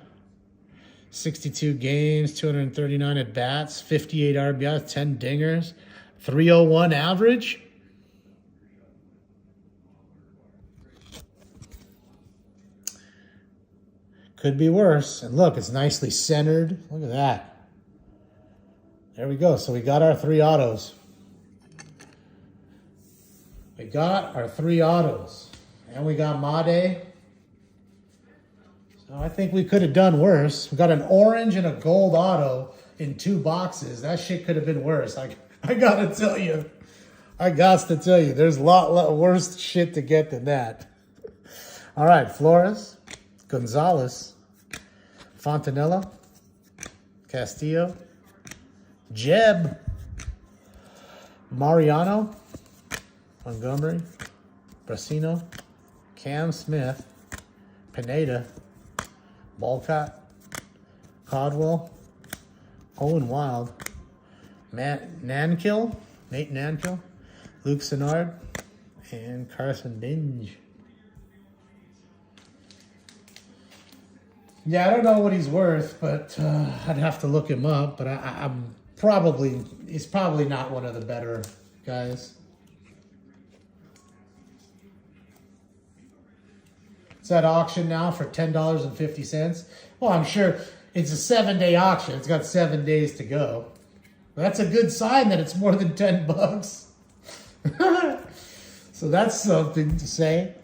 62 games, 239 at bats, 58 RBIs, 10 dingers, 301 average. Could be worse. And look, it's nicely centered. Look at that. There we go. So we got our 3 autos. We got our 3 autos. And we got Made. So I think we could have done worse. We got an orange and a gold auto in 2 boxes. That shit could have been worse. I gotta tell you. There's a lot worse shit to get than that. All right, Flores, Gonzalez, Fontanella, Castillo, Jeb, Mariano, Montgomery, Brasino, Cam Smith, Pineda, Balcott, Caldwell, Owen Wild, Nate Nankill, Luke Sennard, and Carson Binge. Yeah, I don't know what he's worth, but I'd have to look him up. But he's probably not one of the better guys. It's at auction now for $10.50. Well, I'm sure it's a 7-day auction. It's got 7 days to go. That's a good sign that it's more than $10. So that's something to say.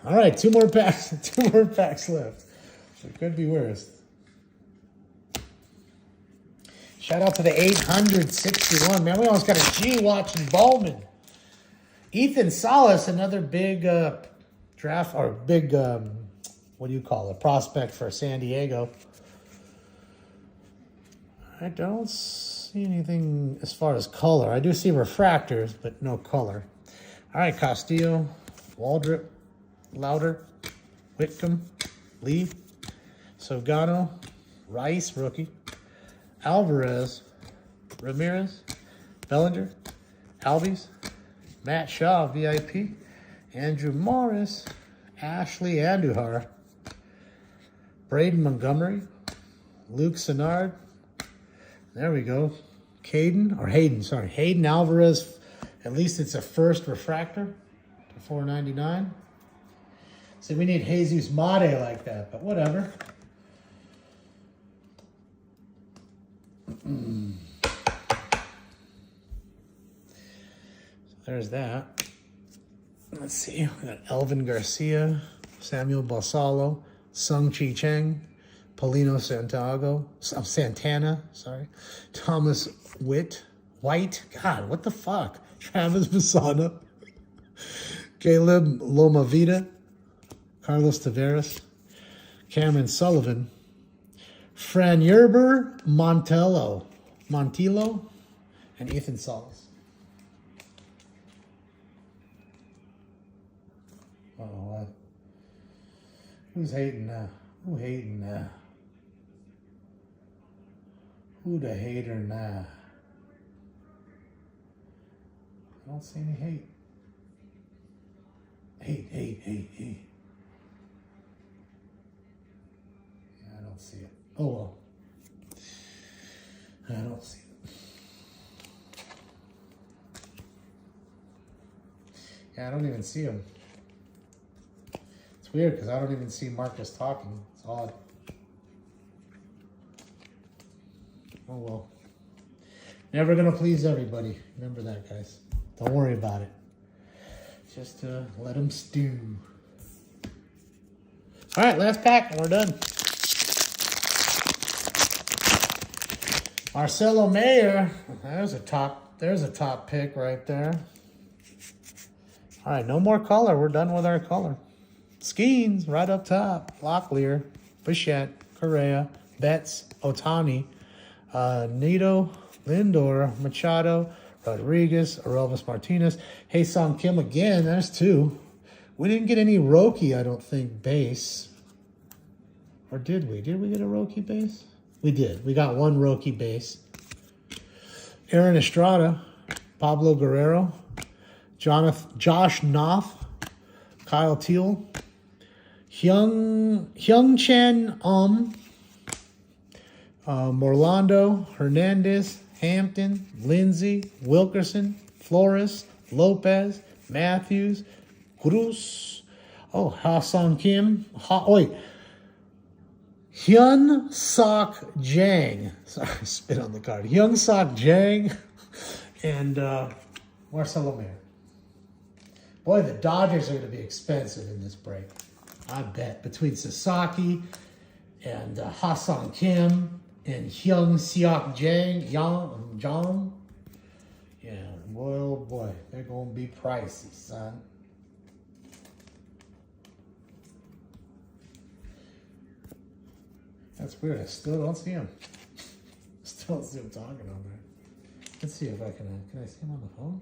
All right, 2 more packs. 2 more packs left. It could be worse. Shout out to the 861. Man, we almost got a G watching Bowman. Ethan Salas, another big draft or big prospect for San Diego. I don't see anything as far as color. I do see refractors, but no color. All right, Castillo, Waldrop, Lauder, Whitcomb, Lee, Sogano, Rice, rookie. Alvarez, Ramirez, Bellinger, Albies, Matt Shaw, VIP, Andrew Morris, Ashley Andujar, Braden Montgomery, Luke Sennard. There we go. Hayden Alvarez. At least it's a first refractor for $4.99. See, we need Jesus Mate like that, but whatever. So there's that. Let's see. We got Elvin Garcia, Samuel Balsalo, Sung Chi Cheng, Paulino Santana, Thomas White. God, what the fuck? Travis Masana, Caleb Lomavita, Carlos Taveras, Cameron Sullivan, Fran Yerber, Montillo, and Ethan Salas. Oh, what? Who's hating now? Who hating now? Who the hater now? I don't see any hate. Hate. Yeah, I don't see it. Oh, well. I don't see it. Yeah, I don't even see him. It's weird because I don't even see Marcus talking. It's odd. Oh, well. Never going to please everybody. Remember that, guys. Don't worry about it. Just let them stew. All right, last pack and we're done. Marcelo Mayer. There's a top pick right there. All right, no more color. We're done with our color. Skeens right up top. Locklear, Bichette, Correa, Betts, Otani, Nito, Lindor, Machado, Rodriguez, Aurelvis Martinez, Hae-Sung Kim again. There's two. We didn't get any Roki, I don't think, base. Or did we? Did we get a Roki base? We did. We got one Roki base. Aaron Estrada, Pablo Guerrero, Josh Knopf, Kyle Teal, Hyung Chen Morlando, Hernandez, Hampton, Lindsay, Wilkerson, Flores, Lopez, Matthews, Cruz, Ha-Sung Kim, Hyun Sok Jang. Sorry, I spit on the card. Hyun Sok Jang and Marcelo Mayer. Boy, the Dodgers are going to be expensive in this break. I bet. Between Sasaki and Ha-Sung Kim and Hyun Seok Jang. Yeah, boy, oh boy. They're going to be pricey, son. That's weird. I still don't see him. Still don't see him talking on there. Let's see if I can I see him on the phone?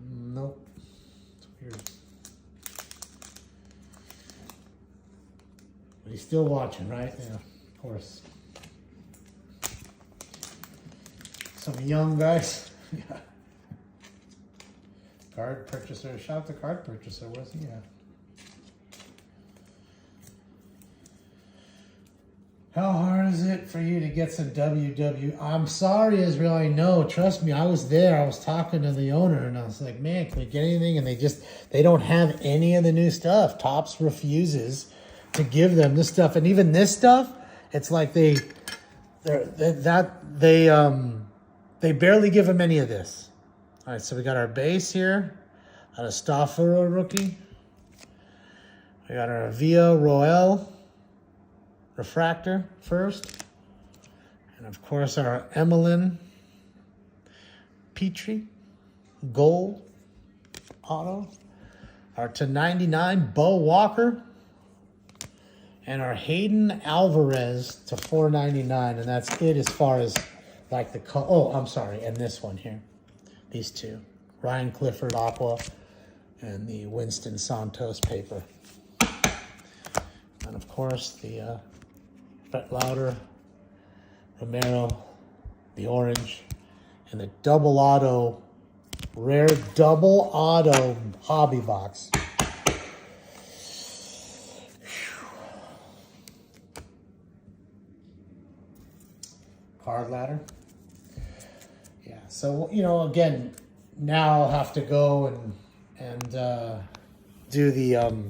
Nope. It's weird. But he's still watching, right? Yeah, of course. Some young guys. Yeah. Card purchaser. Shout out to card purchaser. Where's he at? How hard is it for you to get some WW? I'm sorry, Israel. I know. Trust me, I was there. I was talking to the owner, and I was like, man, can we get anything? And they don't have any of the new stuff. Topps refuses to give them this stuff. And even this stuff, it's like they barely give them any of this. All right, so we got our base here. Got a Stafford rookie. We got our Via Roel refractor first. And of course our Emmeline Petrie gold auto. Our /99 Bo Walker. And our Hayden Alvarez to $4.99. And that's it as far as like the color. Oh, I'm sorry. And this one here. These two. Ryan Clifford Aqua and the Winston Santos paper. And of course, the Fret Louder, Romero, the orange, and the double auto, rare double auto hobby box. Card ladder. Yeah, so, you know, again, now I'll have to go and do the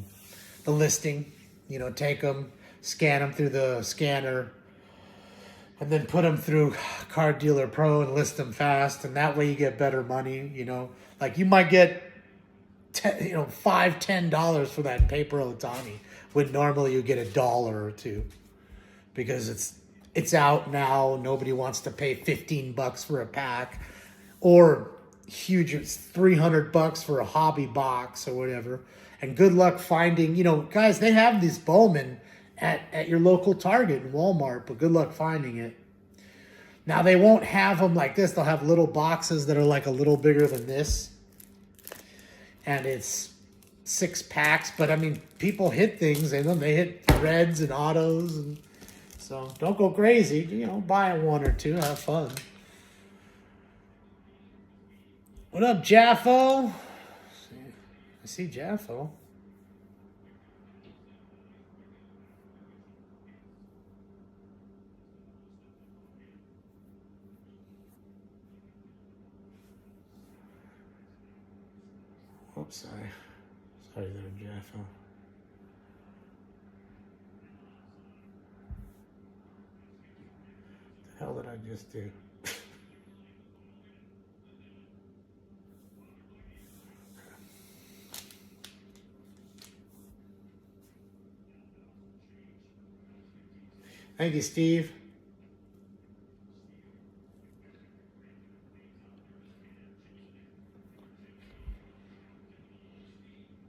listing, you know, take them, scan them through the scanner, and then put them through Card Dealer Pro and list them fast, and that way you get better money, you know. Like you might get, $5-10 for that paper Otani, when normally you get $1 or $2, because it's out now. Nobody wants to pay $15 for a pack, or huge, it's $300 for a hobby box or whatever. And good luck finding, you know, guys, they have these Bowman at your local Target and Walmart, but good luck finding it. Now, they won't have them like this. They'll have little boxes that are like a little bigger than this. And it's 6 packs. But, I mean, people hit things in them. They hit reds and autos. And so don't go crazy. You know, buy 1 or 2. Have fun. What up, Jaffo? I see Jaffo. Oops, sorry. Sorry there, Jaffo. What the hell did I just do? Thank you, Steve.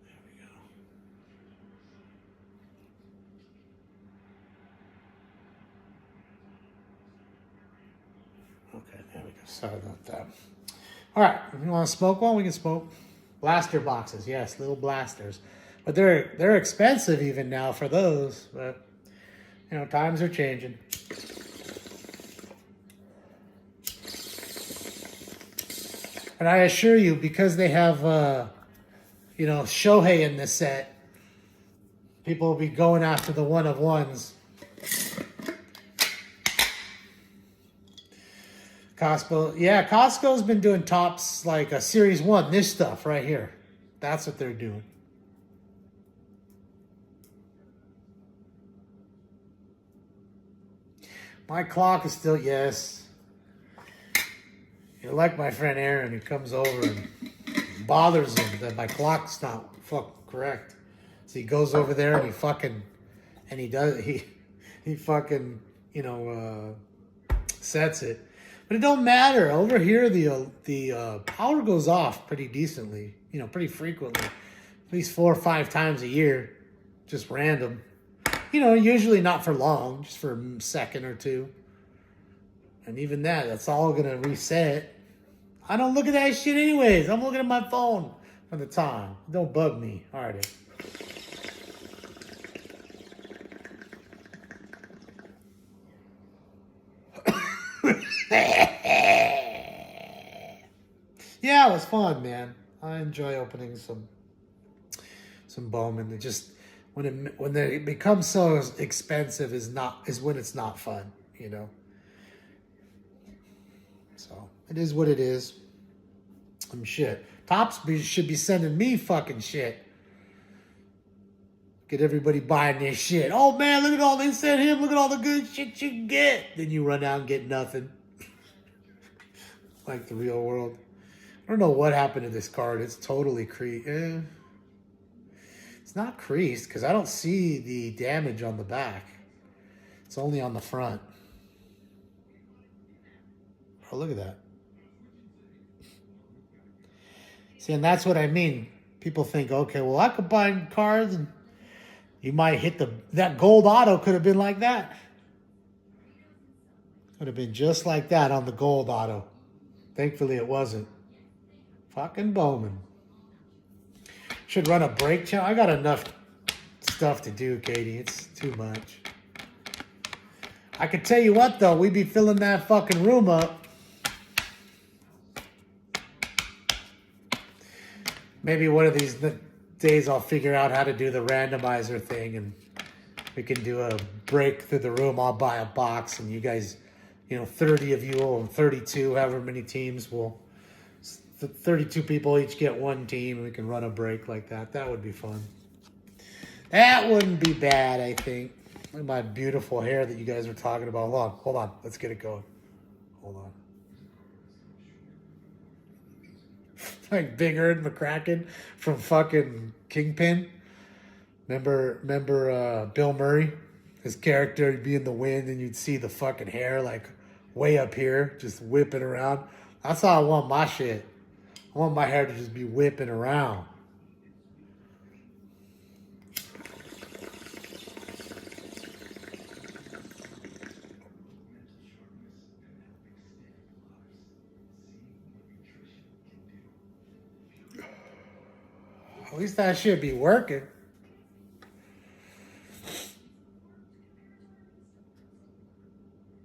There we go. Okay, there we go. Sorry about that. All right, you want to smoke one? We can smoke. Blaster boxes, yes, little blasters. But they're expensive even now for those, but you know, times are changing. And I assure you, because they have, Shohei in this set, people will be going after the one-of-ones. Costco's been doing tops like a Series 1, this stuff right here. That's what they're doing. My clock is still, yes. You're like my friend Aaron, who comes over and bothers him that my clock's not fucking correct. So he goes over there and he fucking sets it. But it don't matter. Over here, the power goes off pretty decently, pretty frequently. At least 4 or 5 times a year. Just random. Usually not for long, just for a second or two. And even that's all going to reset. I don't look at that shit anyways. I'm looking at my phone for the time. Don't bug me. All right. Yeah, it was fun, man. I enjoy opening some Bowman. It just when they become so expensive is when it's not fun, So it is what it is. Shit. Topps should be sending me fucking shit. Get everybody buying their shit. Oh man, look at all they sent him. Look at all the good shit you can get. Then you run out and get nothing. Like the real world. I don't know what happened to this card. It's totally creased. It's not creased because I don't see the damage on the back. It's only on the front. Oh, look at that. See, and that's what I mean. People think, okay, well, I could buy cards and you might hit that gold auto could have been like that. Could have been just like that on the gold auto. Thankfully, it wasn't. Fucking Bowman. Should run a break channel. I got enough stuff to do, Katie. It's too much. I can tell you what, though. We be filling that fucking room up. Maybe one of these days I'll figure out how to do the randomizer thing and we can do a break through the room. I'll buy a box and you guys, 30 of you or 32, however many teams will, 32 people each get one team and we can run a break like that. That would be fun. That wouldn't be bad, I think. Look at my beautiful hair that you guys were talking about. Hold on. Let's get it going. Hold on. Like Big Erd McCracken from fucking Kingpin. Remember Bill Murray? His character would be in the wind and you'd see the fucking hair like way up here, just whipping around. That's how I want my shit. I want my hair to just be whipping around. At least that should be working.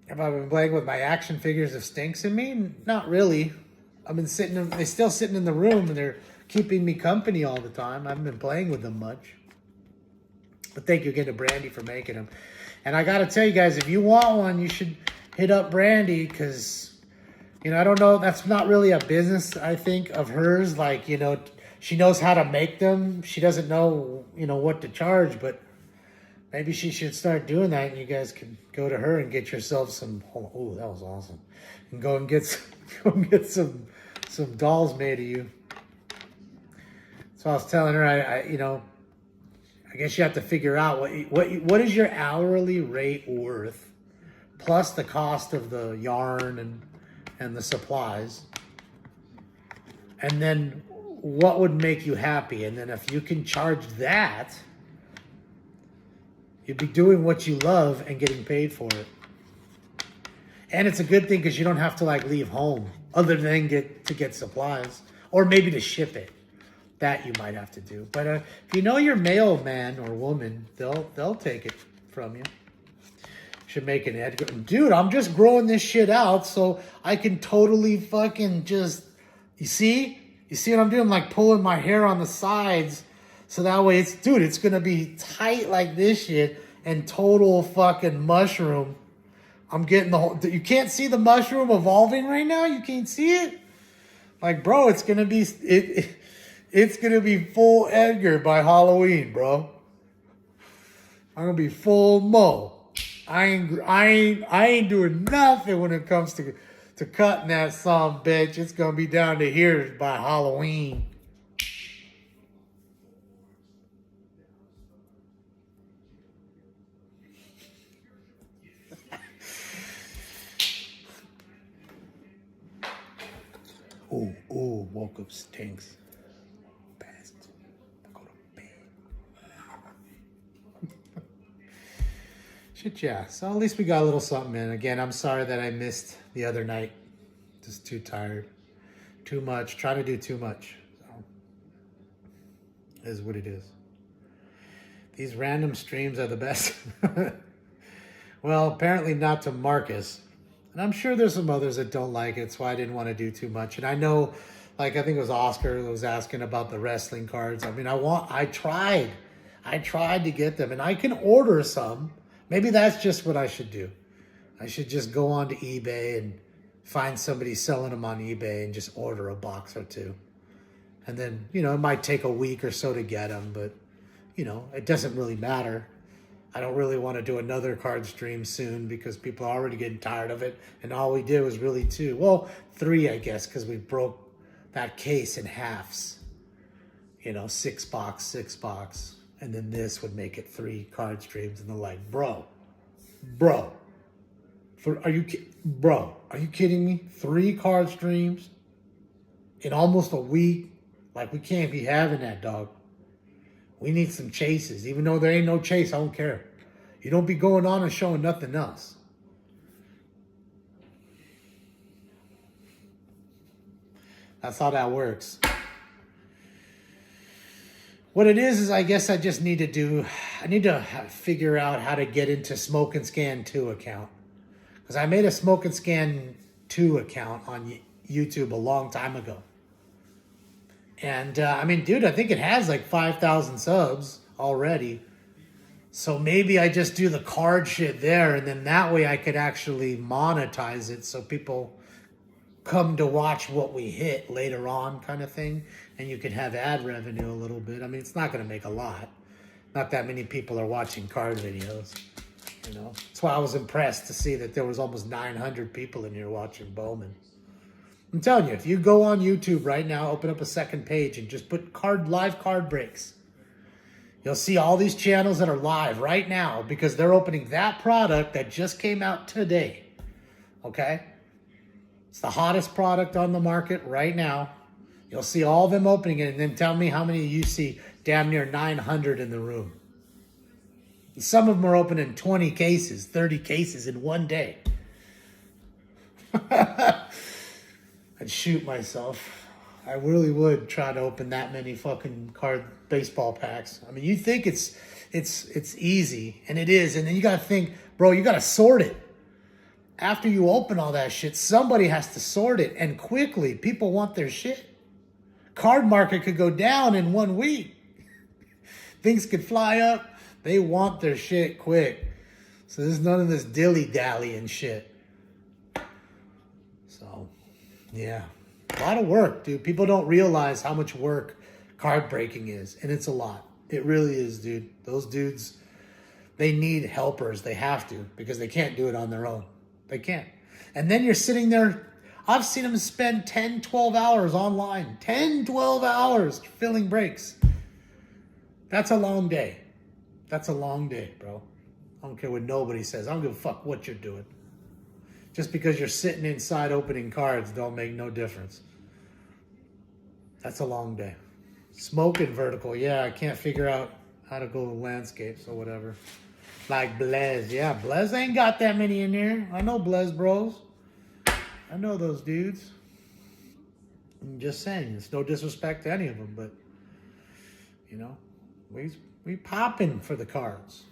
Have I been playing with my action figures of Stinks in me? Not really. I've been they're still sitting in the room and they're keeping me company all the time. I haven't been playing with them much. But thank you again to Brandy for making them. And I got to tell you guys, if you want one, you should hit up Brandy because, I don't know. That's not really a business, I think, of hers. Like, she knows how to make them. She doesn't know, what to charge, but maybe she should start doing that and you guys can go to her and get yourself some, oh, that was awesome. And go and get some dolls made of you. So I was telling her, I guess you have to figure out what is your hourly rate worth plus the cost of the yarn and the supplies. And then what would make you happy? And then if you can charge that, you'd be doing what you love and getting paid for it. And it's a good thing because you don't have to leave home other than get supplies or maybe to ship it. That you might have to do. But if you know your mailman or woman, they'll take it from you. Should make an ad. Dude, I'm just growing this shit out so I can totally fucking just, you see what I'm doing? Like pulling my hair on the sides so that way it's going to be tight like this shit and total fucking mushroom. I'm getting the whole, you can't see the mushroom evolving right now? You can't see it? Like, bro, it's going to be, it's going to be full Edgar by Halloween, bro. I'm going to be full Mo. I ain't doing nothing when it comes to cutting that son bitch. It's going to be down to here by Halloween. Ooh, woke up Stinks. Best. Go to bed. Shit, yeah. So at least we got a little something in. Again, I'm sorry that I missed the other night. Just too tired. Too much. Trying to do too much. So, it is what it is. These random streams are the best. Well, apparently not to Marcus. And I'm sure there's some others that don't like it, so I didn't want to do too much. And I know, I think it was Oscar who was asking about the wrestling cards. I mean, I tried to get them, and I can order some. Maybe that's just what I should do. I should just go on to eBay and find somebody selling them on eBay and just order a box or two. And then, it might take a week or so to get them, but, it doesn't really matter. I don't really want to do another card stream soon because people are already getting tired of it. And all we did was really 2. Well, 3, I guess, because we broke that case in halves. 6 box. And then this would make it 3 card streams. And they're like, bro. Are you kidding me? 3 card streams in almost a week? Like, we can't be having that, dog. We need some chases. Even though there ain't no chase, I don't care. You don't be going on and showing nothing else. That's how that works. What it is I guess I just need to figure out how to get into Smoke and Scan 2 account. Because I made a Smoke and Scan 2 account on YouTube a long time ago. And, I mean, dude, I think it has like 5,000 subs already. So maybe I just do the card shit there, and then that way I could actually monetize it so people come to watch what we hit later on kind of thing. And you could have ad revenue a little bit. I mean, it's not going to make a lot. Not that many people are watching card videos. You know, that's why I was impressed to see that there was almost 900 people in here watching Bowman. I'm telling you, if you go on YouTube right now, open up a second page and just put live card breaks, you'll see all these channels that are live right now because they're opening that product that just came out today. Okay? It's the hottest product on the market right now. You'll see all of them opening it, and then tell me how many you see. Damn near 900 in the room. Some of them are opening 20 cases, 30 cases in one day. I'd shoot myself. I really would try to open that many fucking card baseball packs. I mean, you think it's easy, and it is, and then you gotta think, bro, you gotta sort it. After you open all that shit, somebody has to sort it, and quickly. People want their shit. Card market could go down in 1 week. Things could fly up. They want their shit quick. So there's none of this dilly-dally and shit. So, yeah. A lot of work, dude. People don't realize how much work card breaking is. And it's a lot. It really is, dude. Those dudes, they need helpers. They have to. Because they can't do it on their own. They can't. And then you're sitting there. I've seen them spend 10, 12 hours online. 10, 12 hours filling breaks. That's a long day. That's a long day, bro. I don't care what nobody says. I don't give a fuck what you're doing. Just because you're sitting inside opening cards don't make no difference. That's a long day. Smoking vertical. Yeah, I can't figure out how to go to landscapes or whatever. Like Blez. Yeah, Blez ain't got that many in there. I know Blez bros. I know those dudes. I'm just saying. It's no disrespect to any of them, but, you know, we popping for the cards.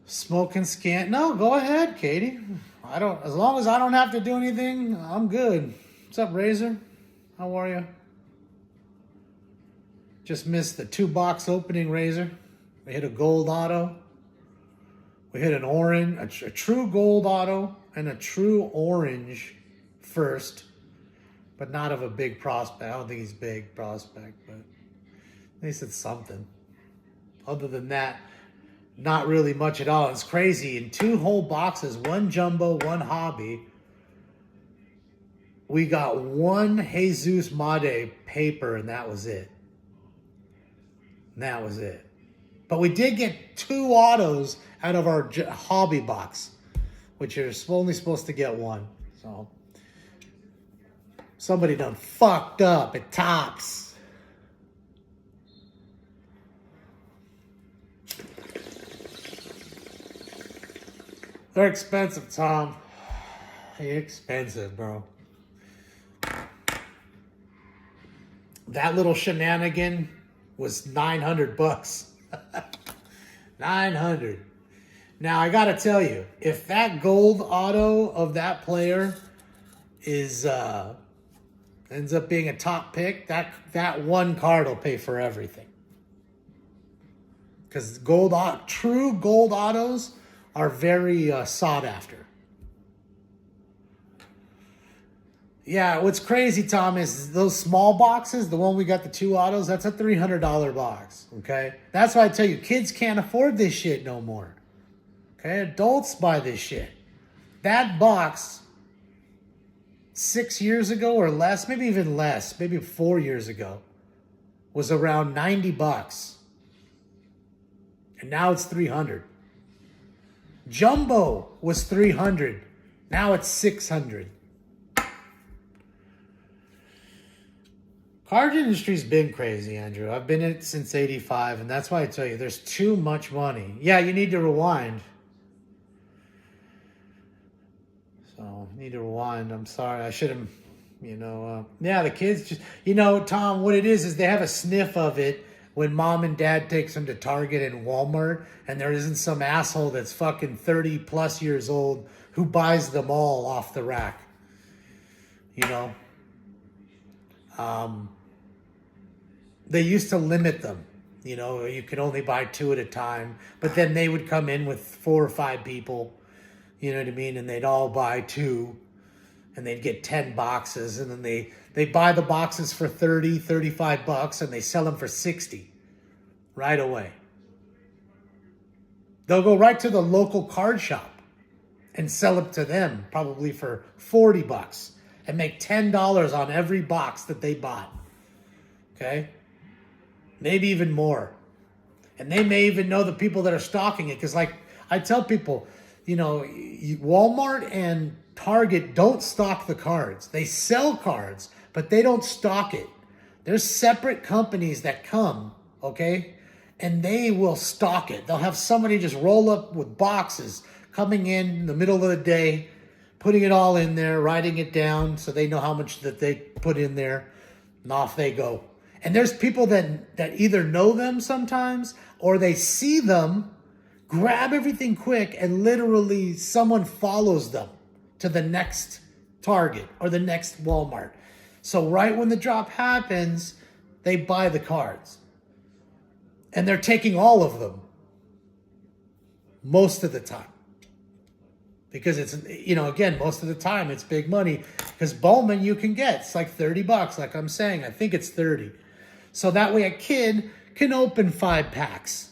Smoke and Scan. No, go ahead, Katie. As long as I don't have to do anything, I'm good. What's up, Razor? How are you? Just missed the 2-box opening, Razor. We hit a gold auto. We hit an orange, a true gold auto, and a true orange first, but not of a big prospect. I don't think he's big prospect, but at least it's something. Other than that, not really much at all. It's crazy. In 2 whole boxes, 1 jumbo, 1 hobby, we got 1 Jesus Made paper, and that was it. And that was it. But we did get 2 autos out of our hobby box, which you're only supposed to get 1. So somebody done fucked up at Tops. They're expensive, Tom. They're expensive, bro. That little shenanigan was $900. 900. Now I gotta tell you, if that gold auto of that player is ends up being a top pick, that 1 card will pay for everything. Because true gold autos are very sought after. Yeah, what's crazy, Tom, is those small boxes, the one we got the 2 autos, that's a $300 box, okay? That's why I tell you, kids can't afford this shit no more. Okay, adults buy this shit. That box 6 years ago or less, maybe even less, maybe 4 years ago, was around $90. And now it's $300. Jumbo was $300. Now it's $600. Card industry's been crazy, Andrew. I've been in it since '85, and that's why I tell you, there's too much money. Yeah, you need to rewind. So, you need to rewind. I'm sorry. I should have Yeah, the kids just, Tom, what it is they have a sniff of it when mom and dad takes them to Target and Walmart, and there isn't some asshole that's fucking 30 plus years old who buys them all off the rack. They used to limit them. You could only buy 2 at a time, but then they would come in with 4 or 5 people, you know what I mean? And they'd all buy 2 and they'd get 10 boxes, and then they buy the boxes for 30, 35 bucks and they sell them for 60 right away. They'll go right to the local card shop and sell it to them probably for 40 bucks and make $10 on every box that they bought. Okay? Maybe even more. And they may even know the people that are stocking it. Because like I tell people, Walmart and Target don't stock the cards. They sell cards, but they don't stock it. There's separate companies that come, okay? And they will stock it. They'll have somebody just roll up with boxes coming in the middle of the day, putting it all in there, writing it down so they know how much that they put in there, and off they go. And there's people that either know them sometimes or they see them, grab everything quick, and literally someone follows them to the next Target or the next Walmart. So right when the drop happens, they buy the cards. And they're taking all of them most of the time. Because it's, again, most of the time it's big money. Because Bowman you can get, it's like 30 bucks, like I'm saying. I think it's 30. So that way a kid can open 5 packs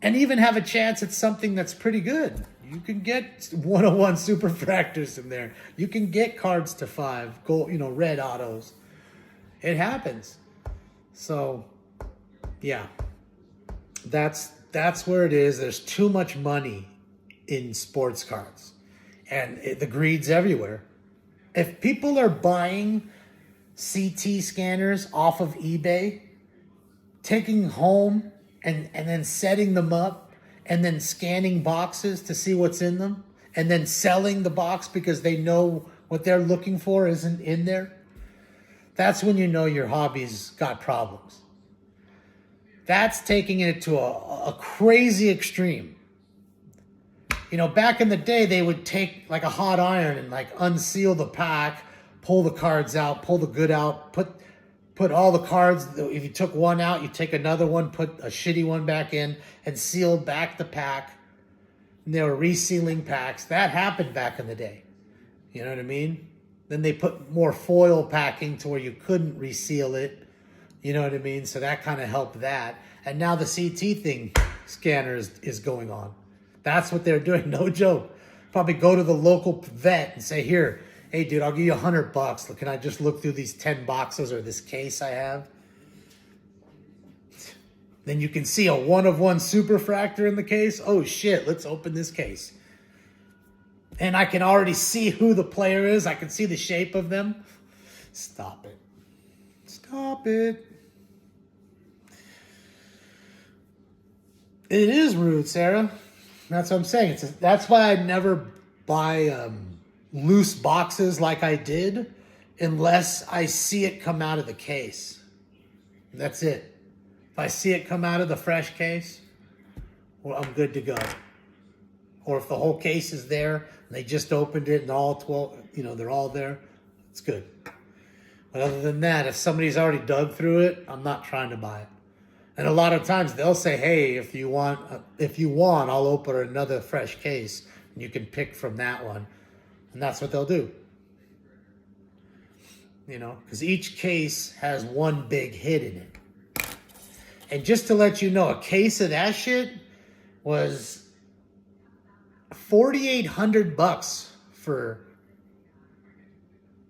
and even have a chance at something that's pretty good. You can get 101 superfractors in there. You can get cards to 5, gold, red autos. It happens. So, yeah. That's where it is. There's too much money in sports cards. And the greed's everywhere. If people are buying CT scanners off of eBay, taking home and then setting them up and then scanning boxes to see what's in them and then selling the box because they know what they're looking for isn't in there, that's when you know your hobby's got problems. That's taking it to a crazy extreme. Back in the day, they would take like a hot iron and like unseal the pack, pull the cards out, pull the good out, put all the cards. If you took one out, you take another one, put a shitty one back in, and seal back the pack. And they were resealing packs. That happened back in the day. You know what I mean? Then they put more foil packing to where you couldn't reseal it. You know what I mean? So that kind of helped that. And now the CT scanner is going on. That's what they're doing. No joke. Probably go to the local vet and say, here, hey, dude, I'll give you $100. Can I just look through these 10 boxes or this case I have? Then you can see a 1-of-1 superfractor in the case. Oh, shit, let's open this case. And I can already see who the player is. I can see the shape of them. Stop it. Stop it. It is rude, Sarah. That's what I'm saying. That's why I never buy loose boxes like I did unless I see it come out of the case. That's it. If I see it come out of the fresh case, well, I'm good to go. Or if the whole case is there and they just opened it and all 12, they're all there, it's good. But other than that, if somebody's already dug through it, I'm not trying to buy it. And a lot of times they'll say, hey, if you want, I'll open another fresh case and you can pick from that one. And that's what they'll do. Because each case has one big hit in it. And just to let you know, a case of that shit was $4,800 for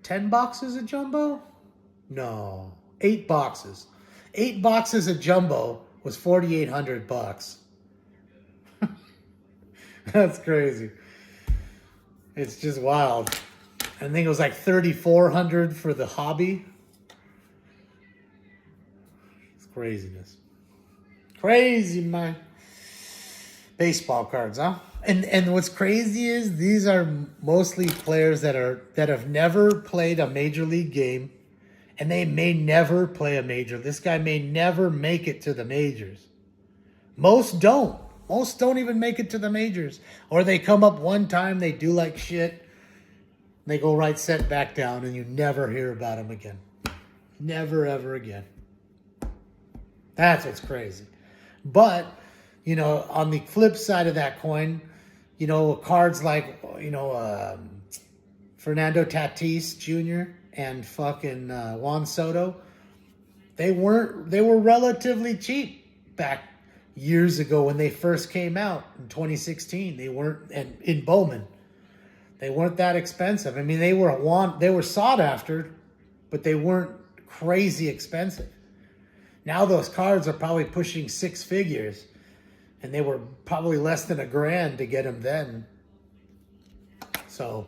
10 boxes of jumbo? No, 8 boxes. 8 boxes of jumbo was $4,800. That's crazy. It's just wild. I think it was like $3,400 for the hobby. It's craziness. Crazy, man. Baseball cards, huh? And what's crazy is these are mostly players that have never played a major league game, and they may never play a major. This guy may never make it to the majors. Most don't. Most don't even make it to the majors. Or they come up one time, they do like shit, they go right set back down, and you never hear about them again. Never, ever again. That's what's crazy. But, you know, on the flip side of that coin, you know, cards like, you know, Fernando Tatis Jr. and fucking Juan Soto, they were relatively cheap back years ago when they first came out in 2016. They weren't, and in Bowman, they weren't that expensive. I mean, they were sought after, but they weren't crazy expensive. Now those cards are probably pushing six figures, and they were probably less than $1,000 to get them then. So,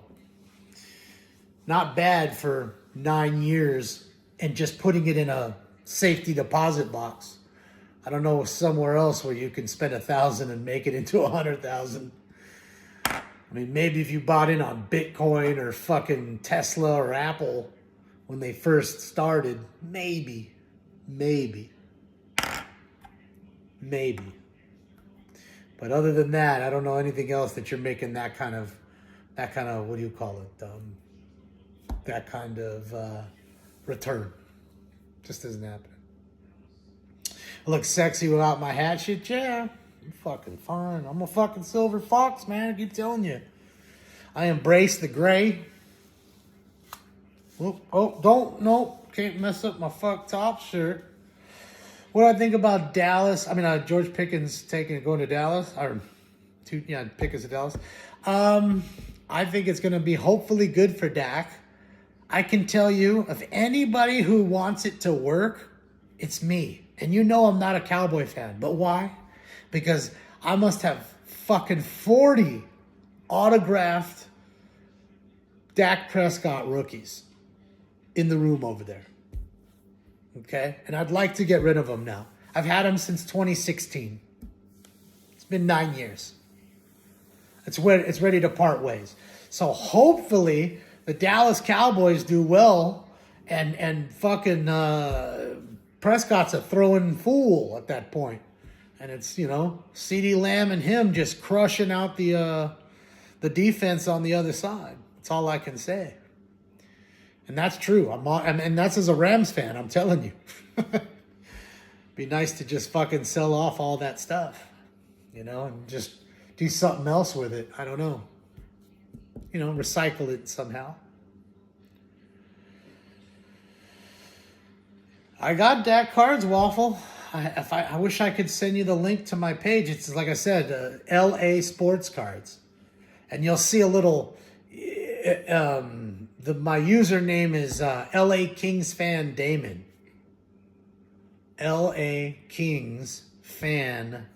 not bad for 9 years and just putting it in a safety deposit box. I don't know somewhere else where you can spend $1,000 and make it into $100,000. I mean, maybe if you bought in on Bitcoin or fucking Tesla or Apple when they first started, maybe. But other than that, I don't know anything else that you're making that kind of, what do you call it? That kind of return. Just isn't happening. I look sexy without my hat shit. Yeah, I'm fucking fine. I'm a fucking silver fox, man. I keep telling you. I embrace the gray. Can't mess up my fuck top shirt. What do I think about Dallas? I mean, George Pickens going to Dallas, Pickens to Dallas. I think it's going to be hopefully good for Dak. I can tell you, if anybody who wants it to work, it's me. And you know I'm not a Cowboy fan. But why? Because I must have fucking 40 autographed Dak Prescott rookies in the room over there. Okay? And I'd like to get rid of them now. I've had them since 2016. It's been 9 years. It's ready to part ways. So hopefully the Dallas Cowboys do well, and fucking Prescott's a throwing fool at that point. And it's, you know, CeeDee Lamb and him just crushing out the defense on the other side. That's all I can say. And that's true. And that's as a Rams fan, I'm telling you. Be nice to just fucking sell off all that stuff, you know, and just do something else with it. I don't know. You know, recycle it somehow. I got Dak cards, Waffle. I wish I could send you the link to my page. It's like I said, LA Sports Cards. And you'll see a little... my username is LA Kings Fan Damon. LA Kings Fan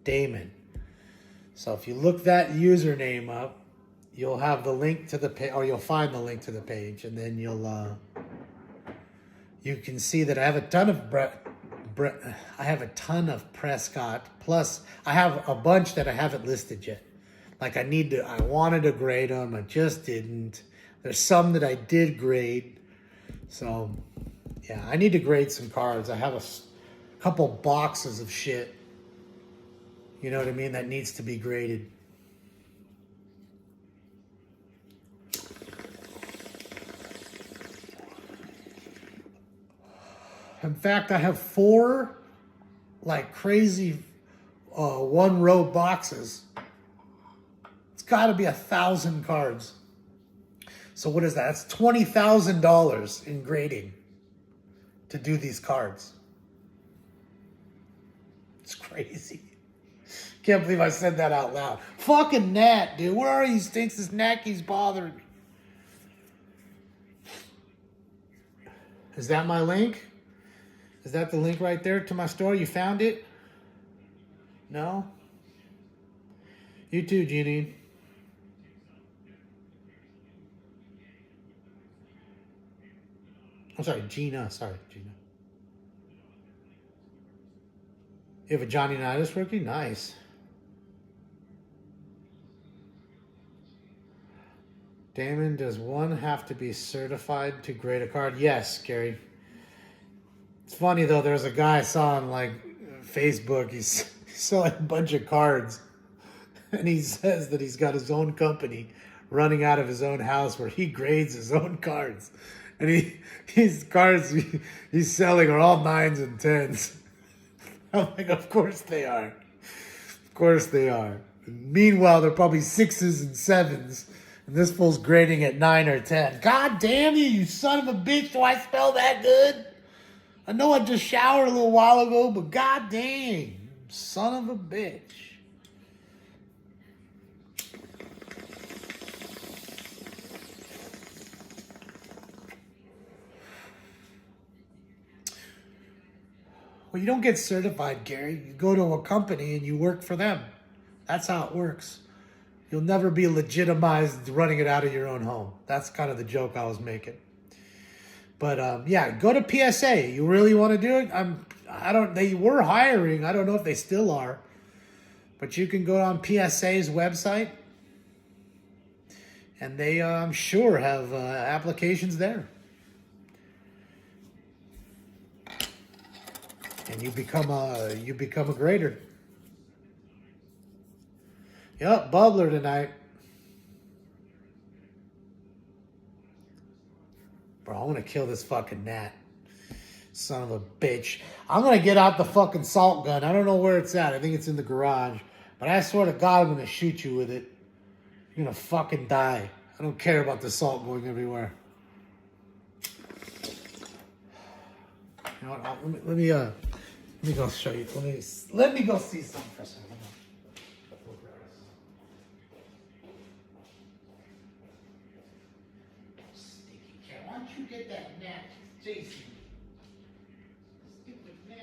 Damon. So if you look that username up, you'll have the link to the page, or you'll find the link to the page, and then you can see that I have a ton of Prescott. Plus, I have a bunch that I haven't listed yet. Like I wanted to grade them, I just didn't. There's some that I did grade. So, yeah, I need to grade some cards. I have a couple boxes of shit. You know what I mean? That needs to be graded. In fact, I have 4 like crazy one row boxes. It's got to be 1,000 cards. So what is that? That's $20,000 in grading to do these cards. It's crazy. Can't believe I said that out loud. Fucking Nat, dude. Where are you? Stinks. This Natky's bothering me. Is that my link? Is that the link right there to my store? You found it? No? You too, Jeannie. I'm sorry, Gina. Sorry, Gina. You have a Johnny Unitas rookie? Nice. Damon, does one have to be certified to grade a card? Yes, Gary. It's funny though, there's a guy I saw on like Facebook, he's selling a bunch of cards. And he says that he's got his own company running out of his own house where he grades his own cards. And his cards he's selling are all 9s and 10s. I'm like, of course they are. Of course they are. And meanwhile, they're probably 6s and 7s. And this fool's grading at 9 or 10. God damn you, you son of a bitch. Do I spell that good? I know I just showered a little while ago, but god dang, son of a bitch. Well, you don't get certified, Gary. You go to a company and you work for them. That's how it works. You'll never be legitimized running it out of your own home. That's kind of the joke I was making. But yeah, go to PSA. You really want to do it? They were hiring. I don't know if they still are. But you can go on PSA's website. And they, I'm sure, have applications there. And you become a grader. Yep, bubbler tonight. Bro, I'm gonna kill this fucking gnat. Son of a bitch. I'm gonna get out the fucking salt gun. I don't know where it's at. I think it's in the garage. But I swear to God, I'm gonna shoot you with it. You're gonna fucking die. I don't care about the salt going everywhere. You know what? Let me go show you. Let me go see something for a second. Sticky cat. Why don't you get that gnat, Jason? Stupid gnat.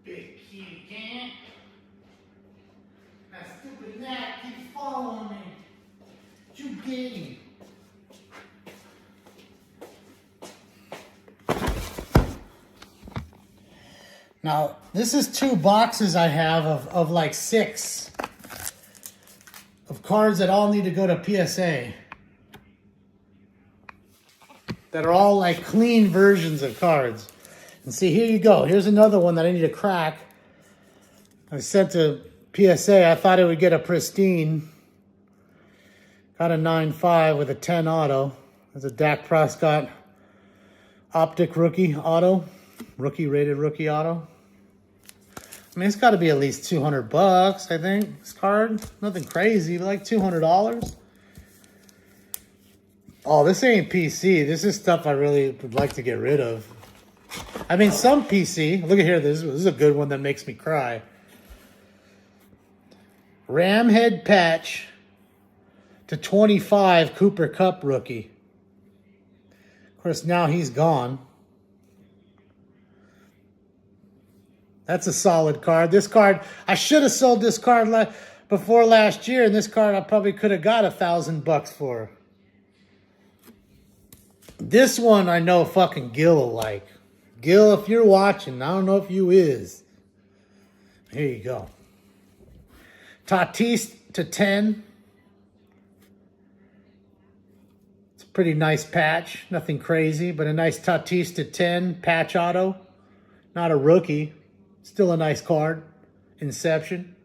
Big kitty cat. That stupid gnat keeps following me. What you getting? Now, this is 2 boxes I have of like 6 of cards that all need to go to PSA. That are all like clean versions of cards. And see, here you go. Here's another one that I need to crack. I sent to PSA. I thought it would get a pristine. Got a 9.5 with a 10 auto. There's a Dak Prescott Optic rookie auto. Rated rookie auto. I mean, it's got to be at least $200, I think, this card. Nothing crazy, but like $200. Oh, this ain't PC. This is stuff I really would like to get rid of. I mean, some PC. Look at here. This is a good one that makes me cry. Ram head patch to 25 Cooper Kupp rookie. Of course, now he's gone. That's a solid card. This card, I should have sold this card before last year, and this card I probably could have got $1,000 for. This one I know fucking Gil will like. Gil, if you're watching, I don't know if you is. Here you go. Tatis to 10. It's a pretty nice patch. Nothing crazy, but a nice Tatis to 10 patch auto. Not a rookie. Still a nice card. Inception.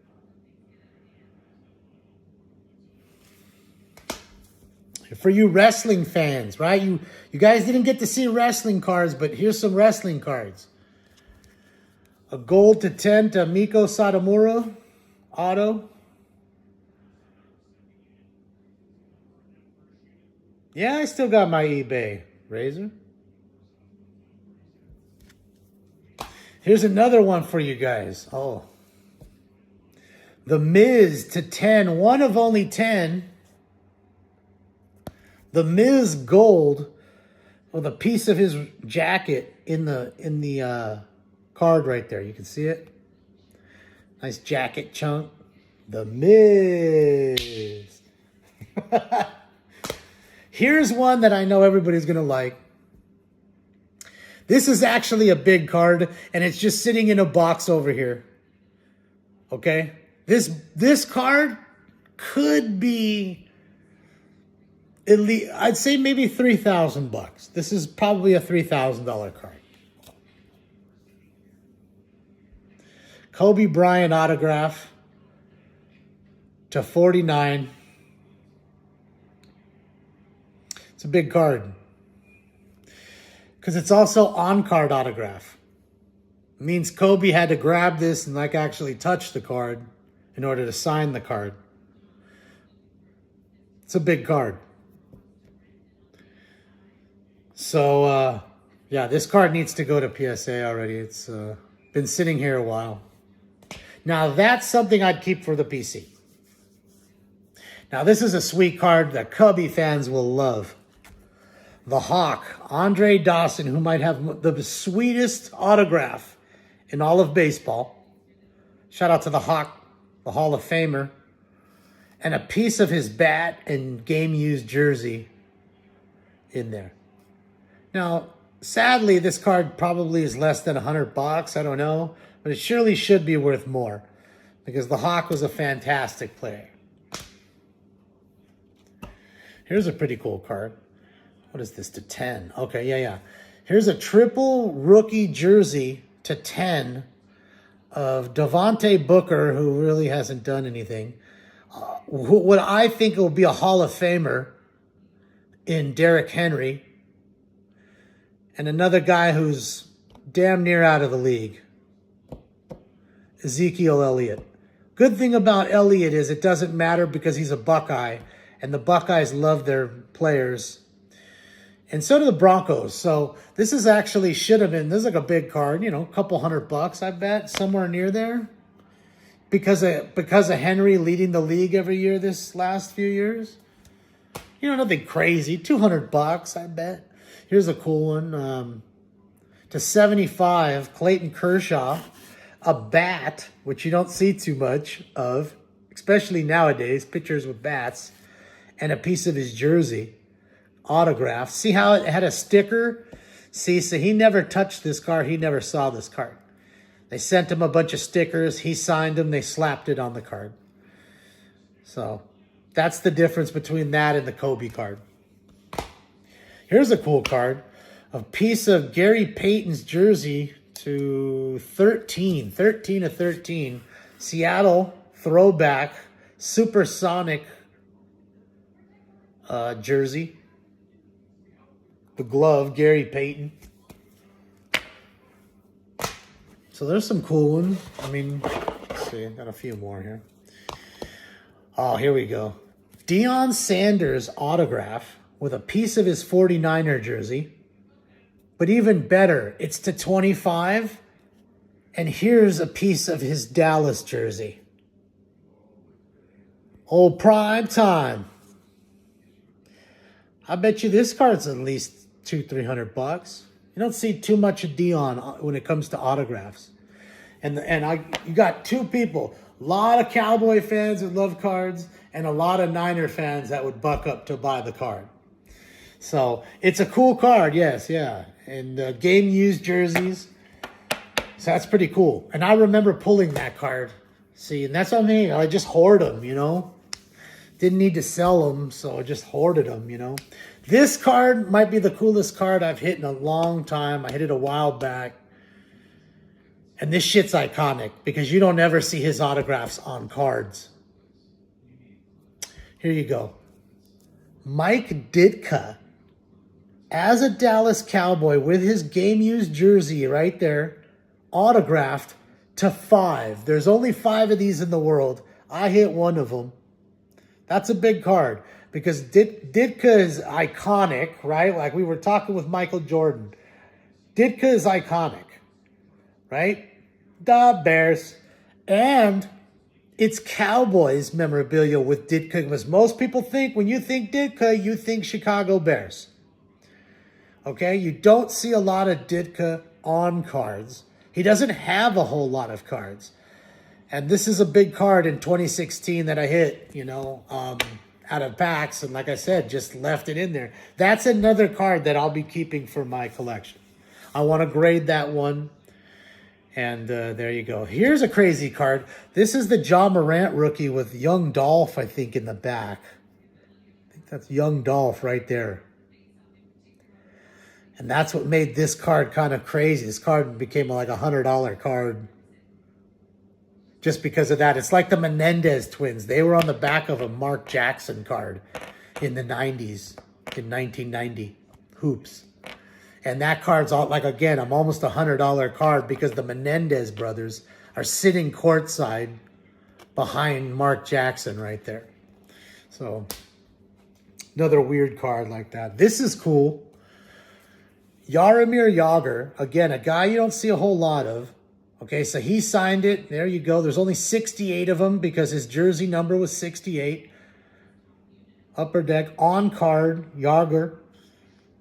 For you wrestling fans, right? You guys didn't get to see wrestling cards, but here's some wrestling cards. A gold to 10 to Miko Satomura. Auto. Yeah, I still got my eBay Razor. Here's another one for you guys. Oh. The Miz to 10. One of only 10. The Miz gold with a piece of his jacket in the card right there. You can see it. Nice jacket chunk. The Miz. Here's one that I know everybody's going to like. This is actually a big card, and it's just sitting in a box over here. Okay? This card could be, at least, I'd say maybe $3,000. This is probably a $3,000 card. Kobe Bryant autograph to 49. It's a big card. Because it's also on-card autograph. It means Kobe had to grab this and like actually touch the card in order to sign the card. It's a big card. So, yeah, this card needs to go to PSA already. It's been sitting here a while. Now, that's something I'd keep for the PC. Now, this is a sweet card that Cubby fans will love. The Hawk, Andre Dawson, who might have the sweetest autograph in all of baseball. Shout out to the Hawk, the Hall of Famer. And a piece of his bat and game-used jersey in there. Now, sadly, this card probably is less than $100. I don't know. But it surely should be worth more. Because the Hawk was a fantastic player. Here's a pretty cool card. What is this, to 10? Okay, yeah. Here's a triple rookie jersey to 10 of Devontae Booker, who really hasn't done anything. What I think will be a Hall of Famer in Derrick Henry. And another guy who's damn near out of the league, Ezekiel Elliott. Good thing about Elliott is it doesn't matter because he's a Buckeye. And the Buckeyes love their players. And so do the Broncos. So this is actually should have been, this is like a big card, you know, a couple $100, I bet, somewhere near there. Because of Henry leading the league every year this last few years. You know, nothing crazy. $200, I bet. Here's a cool one. To 75, Clayton Kershaw. A bat, which you don't see too much of, especially nowadays, pitchers with bats. And a piece of his jersey. Autograph. See how it had a sticker? See, so he never touched this card. He never saw this card. They sent him a bunch of stickers. He signed them. They slapped it on the card. So that's the difference between that and the Kobe card. Here's a cool card. A piece of Gary Payton's jersey to 13. 13 of 13. Seattle throwback supersonic jersey. The glove, Gary Payton. So there's some cool ones. I mean, let's see, got a few more here. Oh, here we go. Deion Sanders autograph with a piece of his 49er jersey. But even better, it's to 25. And here's a piece of his Dallas jersey. Old prime time. I bet you this card's at least $200-300. You don't see too much of Deion when it comes to autographs. And you got two people, a lot of Cowboy fans that love cards and a lot of Niner fans that would buck up to buy the card. So it's a cool card, yes, yeah. And game-used jerseys. So that's pretty cool. And I remember pulling that card. See, and that's what I mean. I just hoard them, you know. Didn't need to sell them, so I just hoarded them, you know. This card might be the coolest card I've hit in a long time. I hit it a while back. And this shit's iconic because you don't ever see his autographs on cards. Here you go. Mike Ditka as a Dallas Cowboy with his game-used jersey right there, autographed to 5. There's only 5 of these in the world. I hit one of them. That's a big card because Ditka is iconic, right? Like we were talking with Michael Jordan. Ditka is iconic, right? The Bears. And it's Cowboys memorabilia with Ditka, because most people think when you think Ditka, you think Chicago Bears. Okay? You don't see a lot of Ditka on cards. He doesn't have a whole lot of cards. And this is a big card in 2016 that I hit, out of packs. And like I said, just left it in there. That's another card that I'll be keeping for my collection. I want to grade that one. And there you go. Here's a crazy card. This is the John Morant rookie with Young Dolph, I think, in the back. I think that's Young Dolph right there. And that's what made this card kind of crazy. This card became like a $100 card. Just because of that. It's like the Menendez twins. They were on the back of a Mark Jackson card in the 90s, in 1990. Hoops. And that card's all, like, again, I'm almost $100 card because the Menendez brothers are sitting courtside behind Mark Jackson right there. So, another weird card like that. This is cool. Jaromir Jagr, again, a guy you don't see a whole lot of. Okay, so he signed it. There you go. There's only 68 of them because his jersey number was 68. Upper deck, on card, Jagr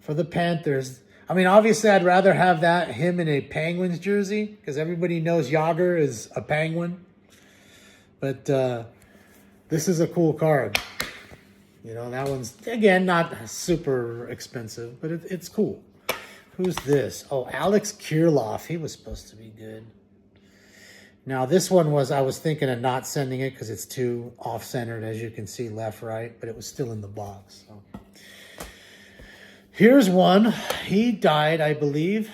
for the Panthers. I mean, obviously, I'd rather have him in a Penguins jersey because everybody knows Jagr is a Penguin. But this is a cool card. That one's, again, not super expensive, but it's cool. Who's this? Oh, Alex Kirilloff. He was supposed to be good. Now, this one I was thinking of not sending it because it's too off-centered, as you can see, left, right, but it was still in the box. So. Here's one. He died, I believe.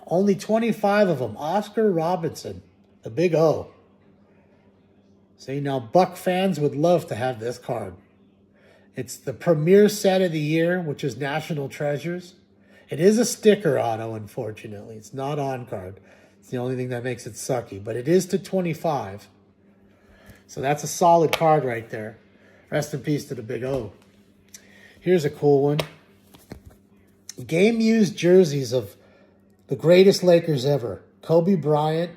Only 25 of them. Oscar Robertson, the big O. See, now Buck fans would love to have this card. It's the premier set of the year, which is National Treasures. It is a sticker auto, unfortunately. It's not on card. It's the only thing that makes it sucky. But it is to 25. So that's a solid card right there. Rest in peace to the big O. Here's a cool one. Game-used jerseys of the greatest Lakers ever. Kobe Bryant,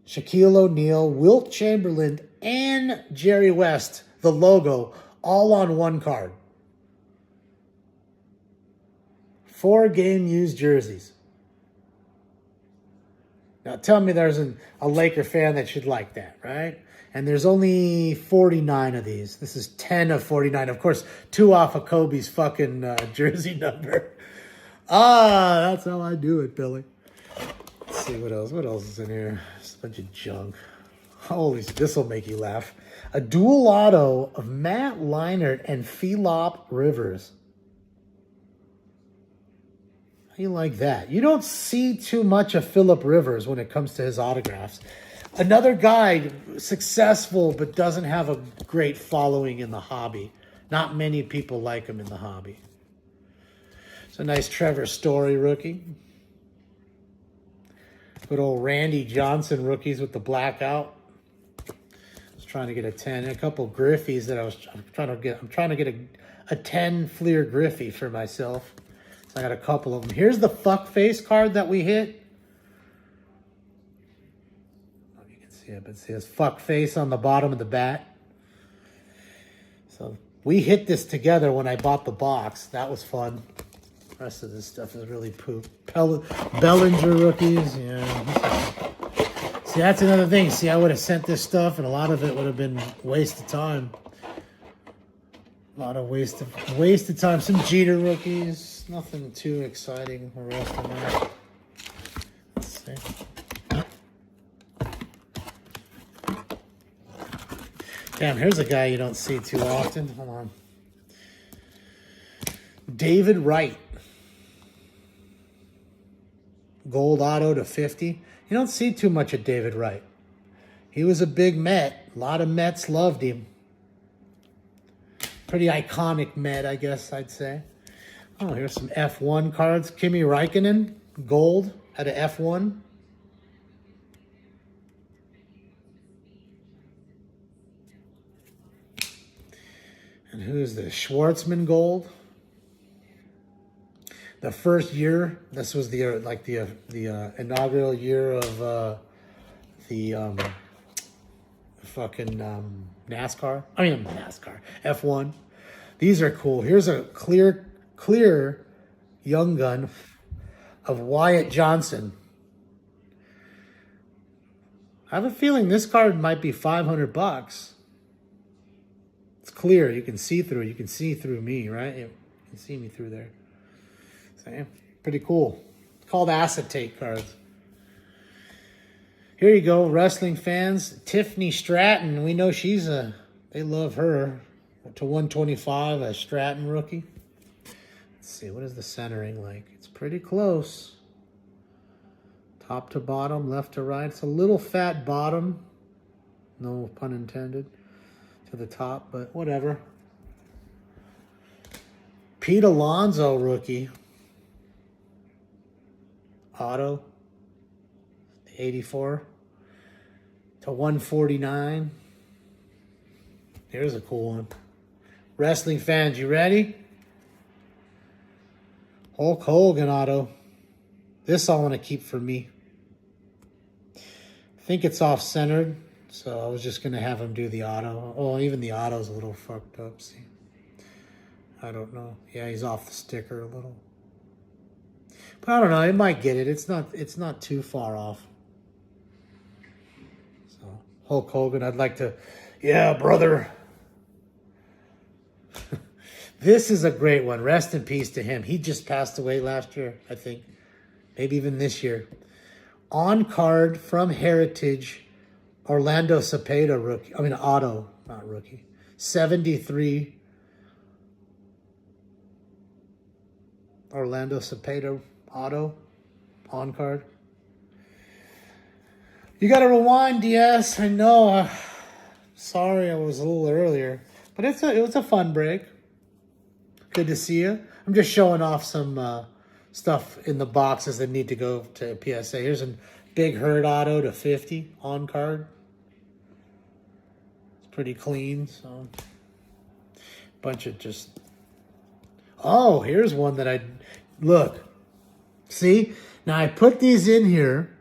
Shaquille O'Neal, Wilt Chamberlain, and Jerry West. The logo, all on one card. 4 game-used jerseys. Now, tell me there's a Laker fan that should like that, right? And there's only 49 of these. This is 10 of 49. Of course, 2 off of Kobe's fucking jersey number. That's how I do it, Billy. Let's see what else. What else is in here? Just a bunch of junk. Holy, this will make you laugh. A dual auto of Matt Leinart and Philip Rivers. How do you like that? You don't see too much of Philip Rivers when it comes to his autographs. Another guy, successful, but doesn't have a great following in the hobby. Not many people like him in the hobby. It's a nice Trevor Story rookie. Good old Randy Johnson rookies with the blackout. I was trying to get a 10. A couple Griffies that I'm trying to get a 10 Fleer Griffey for myself. So I got a couple of them. Here's the fuck face card that we hit. Oh, you can see it, but it says fuck face on the bottom of the bat. So we hit this together when I bought the box. That was fun. The rest of this stuff is really poop. Bellinger rookies, yeah. See, that's another thing. See, I would have sent this stuff, and a lot of it would have been waste of time. A lot of waste of time. Some Jeter rookies. Nothing too exciting or else than that. Let's see. Damn, here's a guy you don't see too often. Hold on. David Wright. Gold auto to 50. You don't see too much of David Wright. He was a big Met. A lot of Mets loved him. Pretty iconic Met, I guess I'd say. Oh, here's some F1 cards. Kimi Räikkönen, gold at a F1. And who's this? Schwartzman gold. The first year, this was the inaugural year of the fucking NASCAR. I mean NASCAR, F1. These are cool. Here's a clear young gun of Wyatt Johnson. I have a feeling this card might be $500. It's clear. You can see through it. You can see through me, right? You can see me through there. So, pretty cool. It's called acetate cards. Here you go, wrestling fans. Tiffany Stratton. We know they love her. To 125, a Stratton rookie. Let's see, what is the centering like? It's pretty close. Top to bottom, left to right. It's a little fat bottom. No pun intended. To the top, but whatever. Pete Alonso rookie. Auto. 84. To 149. Here's a cool one. Wrestling fans, you ready? Hulk Hogan auto. This I want to keep for me. I think it's off-centered, so I was just going to have him do the auto. Oh, even the auto's a little fucked up. See? I don't know. Yeah, he's off the sticker a little. But I don't know. It might get it. It's not too far off. So, Hulk Hogan, I'd like to... Yeah, brother. This is a great one. Rest in peace to him. He just passed away last year, I think. Maybe even this year. On card from Heritage, Orlando Cepeda rookie. I mean, auto, not rookie. 73. Orlando Cepeda auto. On card. You got to rewind, DS. I know. Sorry I was a little earlier. But it was a fun break. Good to see you. I'm just showing off some stuff in the boxes that need to go to PSA. Here's a big Herd auto to 50 on card. It's pretty clean. So, bunch of just... Oh, here's one that look. See? Now I put these in here.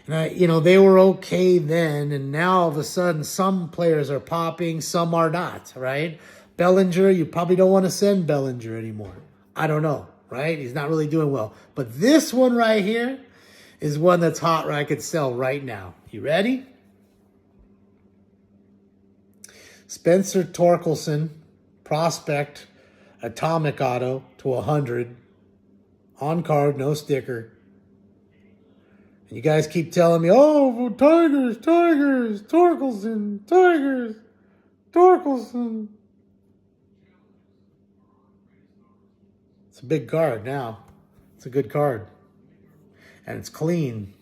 And they were okay then, and now all of a sudden some players are popping, some are not, right? Bellinger, you probably don't want to send Bellinger anymore. I don't know, right? He's not really doing well. But this one right here is one that's hot where I could sell right now. You ready? Spencer Torkelson, prospect, atomic auto to 100. On card, no sticker. And you guys keep telling me, oh, Tigers, Torkelson, Tigers, Torkelson. It's a big card now. It's a good card. And it's clean.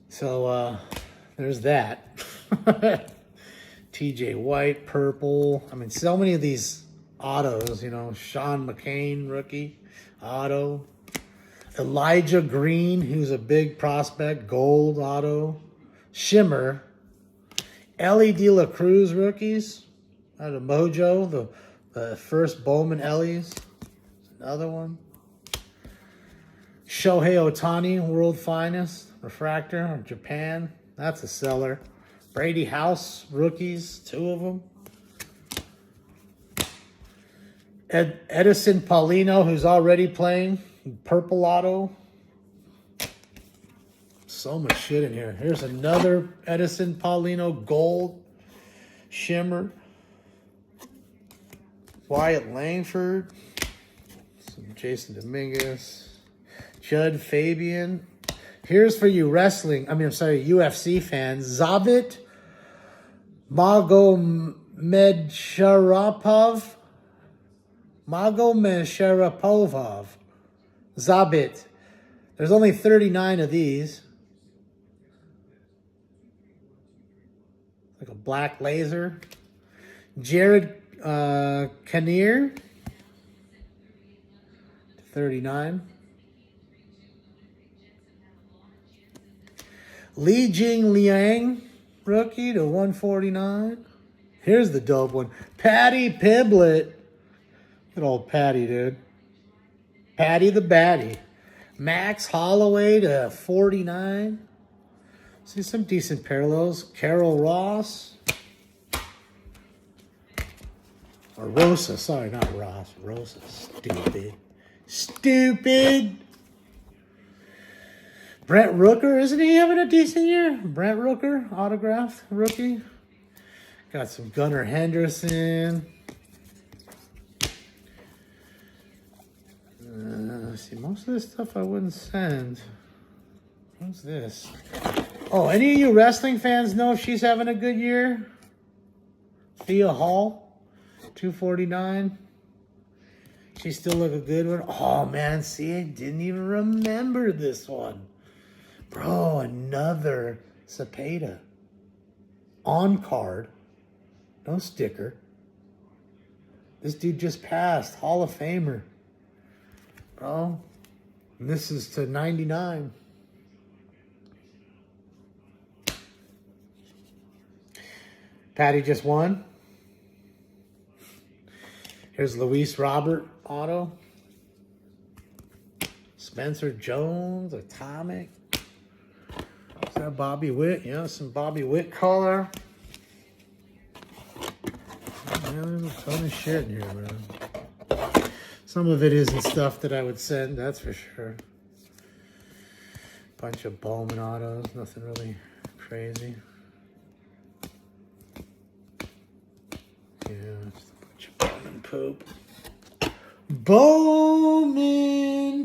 So, there's that. TJ White, purple. I mean, so many of these autos, Sean McCain, rookie, auto. Elijah Green, who's a big prospect, gold auto. Shimmer. Ellie De La Cruz rookies out of Mojo, the first Bowman Ellies. Another one. Shohei Ohtani, world finest, refractor of Japan. That's a seller. Brady House rookies, 2 of them. Edison Paulino, who's already playing. Purple auto. So much shit in here. Here's another Edison Paulino gold. Shimmer. Wyatt Langford. Some Jason Dominguez. Judd Fabian. Here's for you UFC fans. Zavit Magomedsharapovov. Zabit. There's only 39 of these. Like a black laser. Jared Kinnear. 39. Li Jing Liang, rookie to 149. Here's the dope one. Patty Piblet. Look at old Patty, dude. Patty the Batty. Max Holloway to 49. See some decent parallels. Carol Ross. Or Rosa. Sorry, not Ross. Rosa. Stupid. Stupid. Brent Rooker. Isn't he having a decent year? Brent Rooker. Autographed rookie. Got some Gunnar Henderson. See, most of this stuff I wouldn't send. What's this? Oh, any of you wrestling fans know if she's having a good year? Thea Hall, 249. She still look a good one. Oh, man, see, I didn't even remember this one. Bro, another Cepeda. On card. No sticker. This dude just passed. Hall of Famer. Bro. And this is to 99. Patty just won. Here's Luis Robert auto. Spencer Jones, Atomic. Is that Bobby Witt? Yeah, some Bobby Witt color. Man, there's a ton of shit in here, man. Some of it isn't stuff that I would send, that's for sure. Bunch of Bowman autos, nothing really crazy. Yeah, just a bunch of Bowman poop. Bowman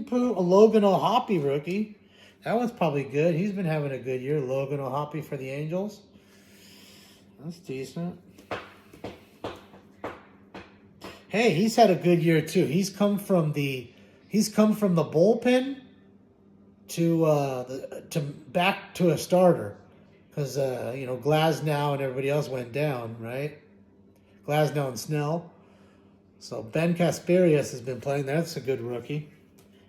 poop. A Logan O'Hoppe rookie. That one's probably good. He's been having a good year. Logan O'Hoppe for the Angels. That's decent. Hey, he's had a good year too. He's come from the bullpen to back to a starter because Glasnow and everybody else went down, right? Glasnow and Snell. So Ben Kasperius has been playing. That's a good rookie.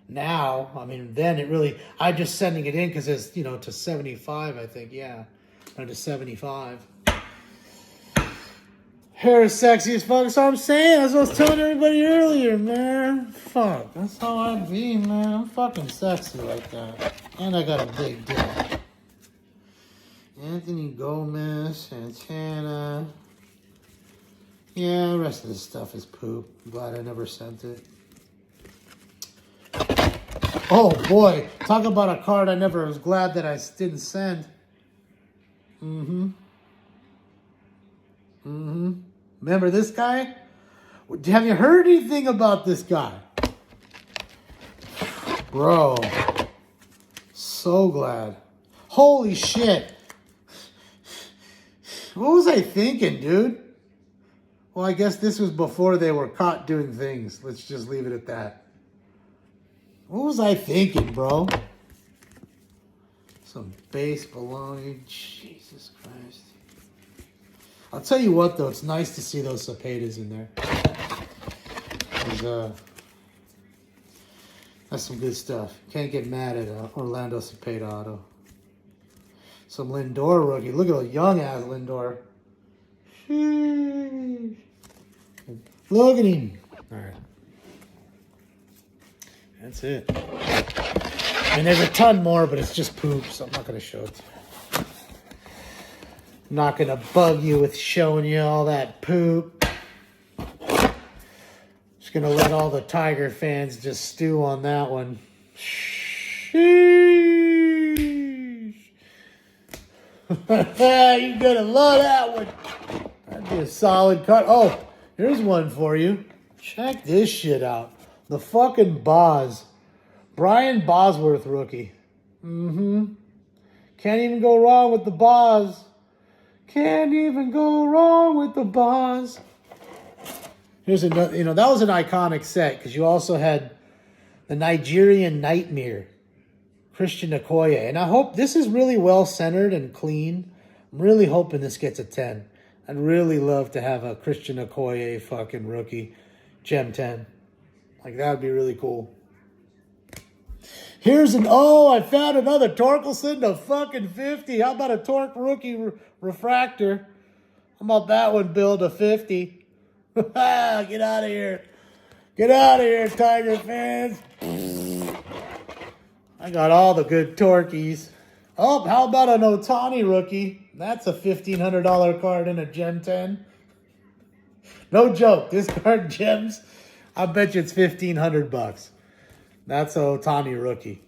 Now, I mean, then it really, I'm just sending it in because it's, to 75, I think. Yeah, to 75. Hair is sexy as fuck. That's what I'm saying. That's what I was telling everybody earlier, man. Fuck, that's how I be, man. I'm fucking sexy like that. And I got a big dick. Anthony Gomez, Santana. Yeah, the rest of this stuff is poop. I'm glad I never sent it. Oh, boy. Talk about a card I never was glad that I didn't send. Remember this guy? Have you heard anything about this guy? Bro. So glad. Holy shit. What was I thinking, dude? Well, I guess this was before they were caught doing things. Let's just leave it at that. What was I thinking, bro? Some base baloney. Jesus Christ. I'll tell you what, though. It's nice to see those Cepedas in there. That's some good stuff. Can't get mad at Orlando Cepeda auto. Some Lindor rookie. Look at a young-ass Lindor. Sheesh. Look at him. All right. That's it. I mean, there's a ton more, but it's just poop, so I'm not going to show it to you. I'm not going to bug you with showing you all that poop. Just going to let all the Tiger fans just stew on that one. Sheesh. You're going to love that one. That'd be a solid cut. Oh, here's one for you. Check this shit out. The fucking Boz. Brian Bosworth rookie. Can't even go wrong with the Boz. Can't even go wrong with the Boz. Here's another, that was an iconic set because you also had The Nigerian Nightmare. Christian Okoye. And I hope this is really well centered and clean. I'm really hoping this gets a 10. I'd really love to have a Christian Okoye fucking rookie. Gem 10. Like, that would be really cool. Here's I found another Torkelson to fucking 50. How about a Torque rookie refractor? How about that one, Bill, to 50? Get out of here. Get out of here, Tiger fans. I got all the good Torquies. Oh, how about an Ohtani rookie? That's a $1,500 card in a Gem 10. No joke. This card gems, I bet you it's $1,500. That's a Ohtani rookie.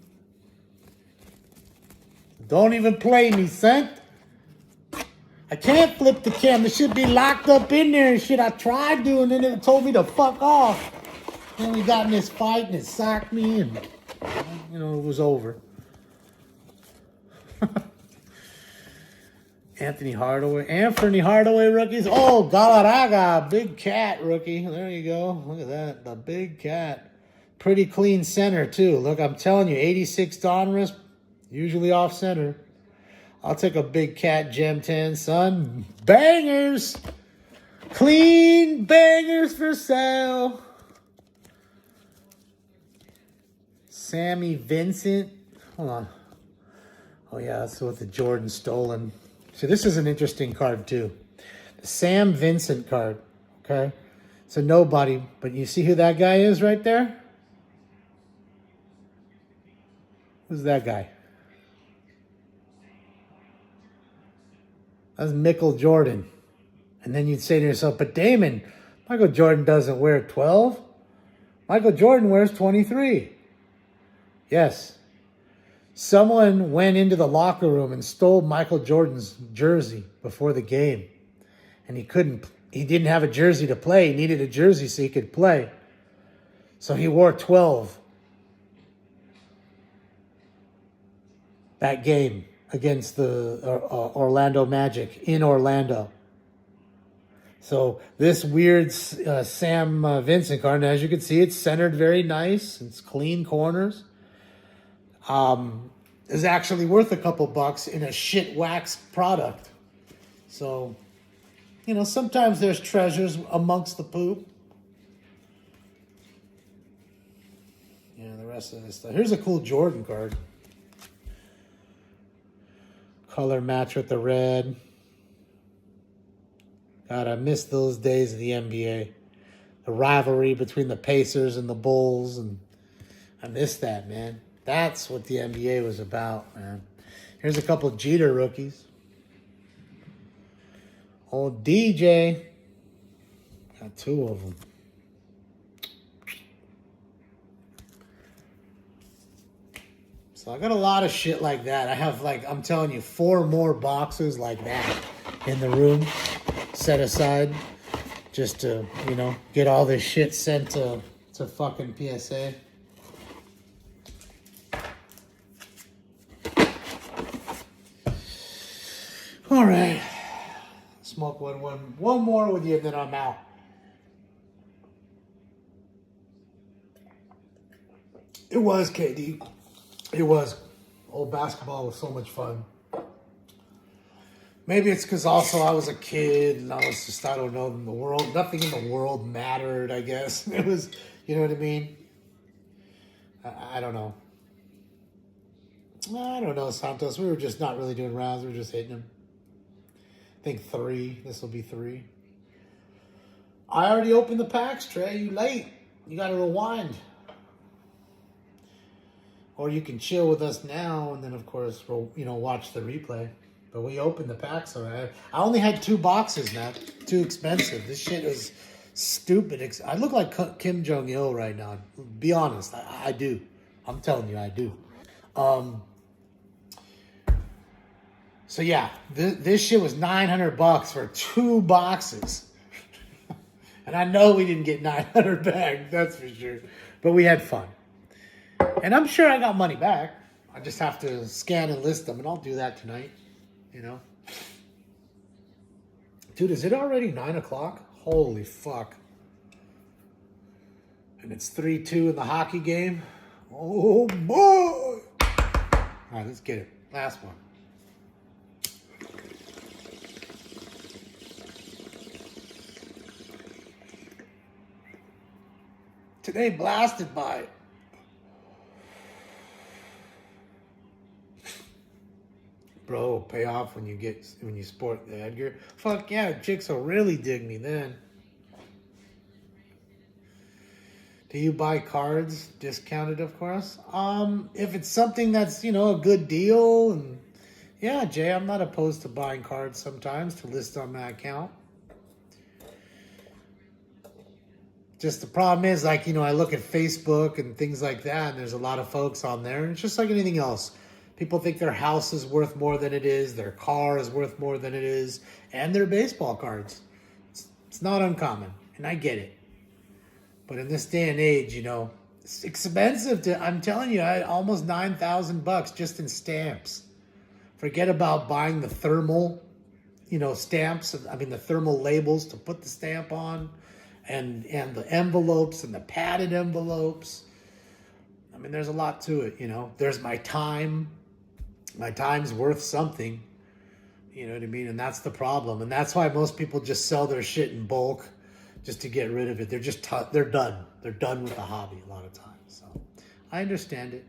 Don't even play me, Sent. I can't flip the camera. It should be locked up in there and shit. I tried doing it and it told me to fuck off. Then we got in this fight and it socked me and, you know, it was over. Anthony Hardaway rookies. Oh, Galarraga, big cat rookie. There you go. Look at that. The big cat. Pretty clean center, too. Look, I'm telling you, 86 Donruss, usually off center. I'll take a big cat Gem 10, son. Bangers. Clean bangers for sale. Sammy Vincent. Hold on. Oh, yeah, that's with the Jordan stolen. So this is an interesting card, too. The Sam Vincent card, okay? It's a nobody, but you see who that guy is right there? Who's that guy? That's Michael Jordan. And then you'd say to yourself, but Damon, Michael Jordan doesn't wear 12. Michael Jordan wears 23. Yes. Someone went into the locker room and stole Michael Jordan's jersey before the game. And he didn't have a jersey to play. He needed a jersey so he could play. So he wore 12. That game against the Orlando Magic in Orlando. So this weird Sam Vincent card, as you can see, it's centered very nice. It's clean corners. Is actually worth a couple bucks in a shit wax product. So, you know, sometimes there's treasures amongst the poop. Yeah, the rest of this stuff. Here's a cool Jordan card. Color match with the red. God, I miss those days of the NBA. The rivalry between the Pacers and the Bulls. And I miss that, man. That's what the NBA was about, man. Here's a couple Jeter rookies. Old DJ. Got two of them. So I got a lot of shit like that. I have, like, I'm telling you, 4 more boxes like that in the room set aside just to, you know, get all this shit sent to fucking PSA. All right. Smoke one more with you and then I'm out. It was, KD. It was. Old basketball was so much fun. Maybe it's because also I was a kid and I was just, I don't know, in the world. Nothing in the world mattered, I guess. It was, you know what I mean? I don't know. I don't know, Santos. We were just not really doing rounds. We were just hitting them. I think 3. This will be 3. I already opened the packs, Trey. You late. You got to rewind. Or you can chill with us now and then, of course, we'll, you know, watch the replay. But we opened the packs already. I only had 2 boxes, man. Too expensive. This shit is stupid. I look like Kim Jong-il right now. Be honest. I do. I'm telling you, I do. So, yeah. This shit was $900 for 2 boxes. And I know we didn't get 900 back. That's for sure. But we had fun. And I'm sure I got money back. I just have to scan and list them, and I'll do that tonight, you know. Dude, is it already 9 o'clock? Holy fuck. And it's 3-2 in the hockey game. Oh boy! All right, let's get it. Last one. Today blasted by. Bro, pay off when you sport the Edgar. Fuck yeah, chicks will really dig me then. Do you buy cards discounted, of course? If it's something that's, a good deal, and yeah, Jay, I'm not opposed to buying cards sometimes to list on my account. Just the problem is, I look at Facebook and things like that, and there's a lot of folks on there, and it's just like anything else. People think their house is worth more than it is, their car is worth more than it is, and their baseball cards. It's not uncommon, and I get it. But in this day and age, it's expensive I'm telling you, almost $9,000 just in stamps. Forget about buying the thermal, stamps. The thermal labels to put the stamp on, and the envelopes and the padded envelopes. There's a lot to it, There's my time. My time's worth something. You know what I mean? And that's the problem. And that's why most people just sell their shit in bulk just to get rid of it. They're just they're done. They're done with the hobby a lot of times. So I understand it.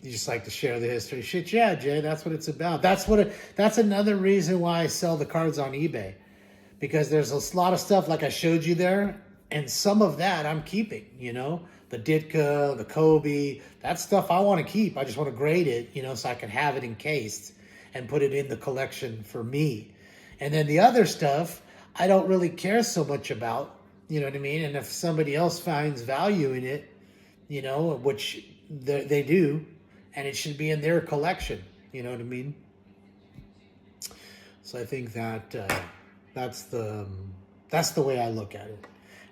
You just like to share the history. Shit, yeah, Jay, that's what it's about. That's another reason why I sell the cards on eBay. Because there's a lot of stuff like I showed you there, and some of that I'm keeping, The Ditka, the Kobe, that stuff I want to keep. I just want to grade it, so I can have it encased and put it in the collection for me. And then the other stuff, I don't really care so much about, you know what I mean? And if somebody else finds value in it, which they do, and it should be in their collection, you know what I mean? So I think that that's the way I look at it.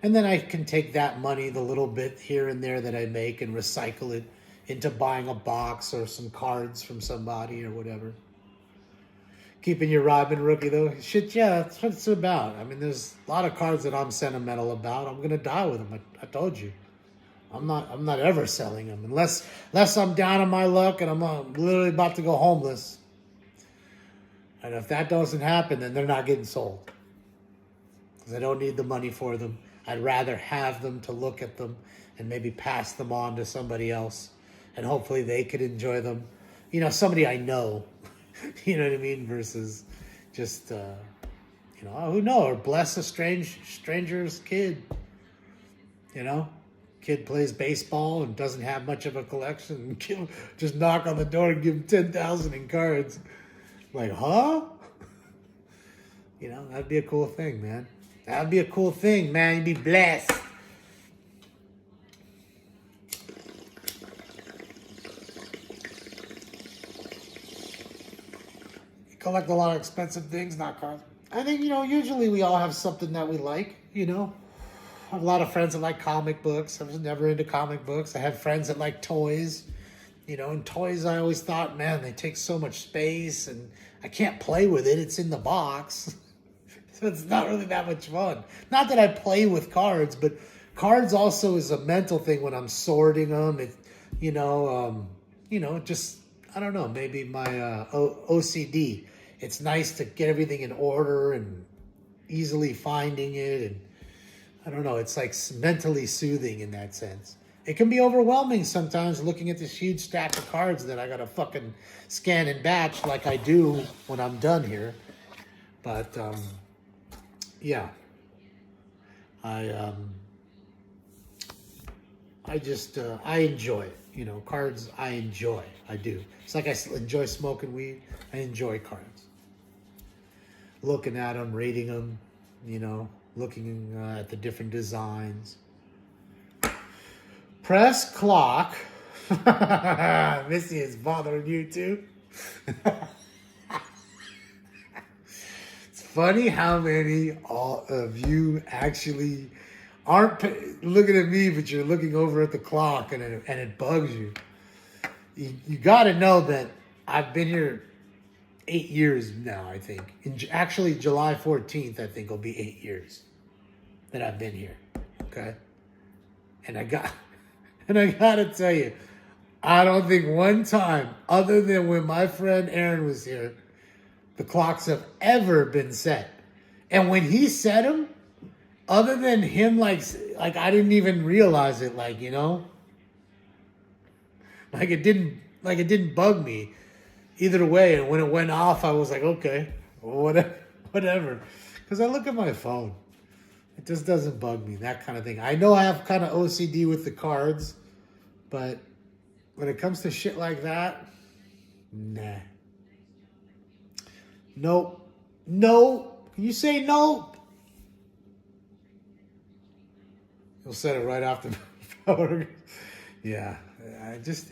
And then I can take that money, the little bit here and there that I make, and recycle it into buying a box or some cards from somebody or whatever. Keeping your Robin rookie, though. Shit, yeah, that's what it's about. There's a lot of cards that I'm sentimental about. I'm going to die with them. I told you. I'm not ever selling them. Unless I'm down on my luck and I'm literally about to go homeless. And if that doesn't happen, then they're not getting sold. Because I don't need the money for them. I'd rather have them to look at them and maybe pass them on to somebody else. And hopefully they could enjoy them. Somebody I know. You know what I mean? Versus just, who knows? Or bless a stranger's kid. Kid plays baseball and doesn't have much of a collection. And just knock on the door and give him 10,000 in cards. Like, huh? That'd be a cool thing, man. That'd be a cool thing, man. You'd be blessed. Collect a lot of expensive things, not cards. I think, usually we all have something that we like, I have a lot of friends that like comic books. I was never into comic books. I have friends that like toys, and toys I always thought, man, they take so much space and I can't play with it. It's in the box. So it's not really that much fun. Not that I play with cards, but cards also is a mental thing when I'm sorting them. It, just, I don't know, maybe my OCD. It's nice to get everything in order and easily finding it. And I don't know, it's like mentally soothing in that sense. It can be overwhelming sometimes looking at this huge stack of cards that I got to fucking scan and batch like I do when I'm done here. But, yeah. I enjoy it. Cards I enjoy. I do. It's like I enjoy smoking weed. I enjoy cards. Looking at them, rating them, looking at the different designs. Press clock. Missy is bothering you too. It's funny how many all of you actually aren't looking at me, but you're looking over at the clock, and it bugs you. You got to know that I've been here 8 years now, I think. Actually, July 14th, I think, will be 8 years that I've been here. Okay? And I got, and I gotta tell you, I don't think one time, other than when my friend Aaron was here, the clocks have ever been set. And when he set them, other than him, like I didn't even realize it, like it didn't bug me either way. And when it went off, I was like, okay, whatever. Because I look at my phone. It just doesn't bug me, that kind of thing. I know I have kind of OCD with the cards, but when it comes to shit like that, nah. Nope. No. Can you say no? You'll set it right off the power. Yeah. I just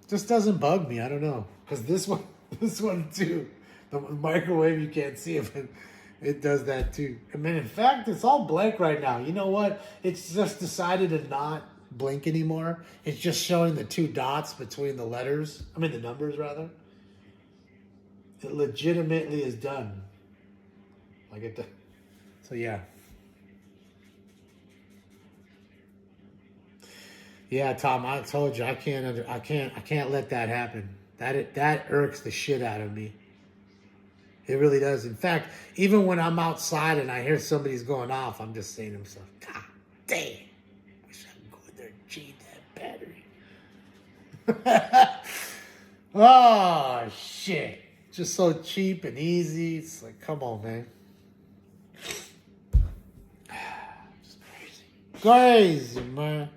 doesn't bug me. I don't know. Because this one too. The microwave, you can't see it, but it does that too. I mean, in fact, it's all blank right now. You know what? It's just decided to not blink anymore. It's just showing the 2 dots between the letters. I mean, the numbers, rather. It legitimately is done. Like it does. So, yeah. Yeah, Tom, I told you I can't let that happen. That irks the shit out of me. It really does. In fact, even when I'm outside and I hear somebody's going off, I'm just saying to myself, God damn, wish I could go in there and change that battery. Oh, shit. Just so cheap and easy. It's like, come on, man. Just crazy. Crazy, man.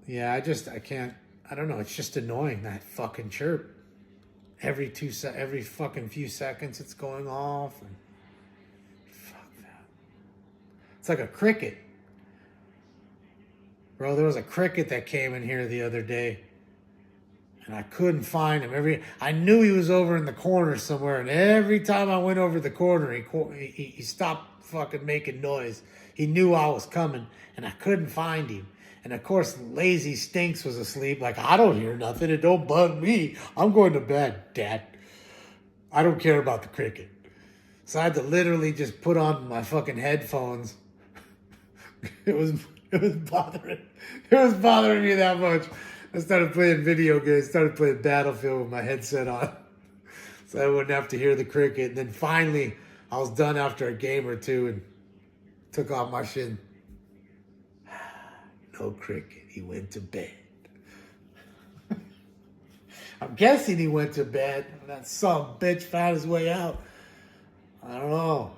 Yeah, I can't. I don't know. It's just annoying, that fucking chirp. Every fucking few seconds, it's going off. And fuck that. It's like a cricket. Bro, there was a cricket that came in here the other day. And I couldn't find him. I knew he was over in the corner somewhere. And every time I went over the corner, he stopped fucking making noise. He knew I was coming. And I couldn't find him. And of course, Lazy Stinks was asleep. Like, I don't hear nothing. It don't bug me. I'm going to bed, Dad. I don't care about the cricket. So I had to literally just put on my fucking headphones. It was bothering me that much. I started playing video games. Started playing Battlefield with my headset on, so I wouldn't have to hear the cricket. And then finally, I was done after a game or two and took off my shit. No cricket. He went to bed. I'm guessing he went to bed. That some bitch found his way out. I don't know.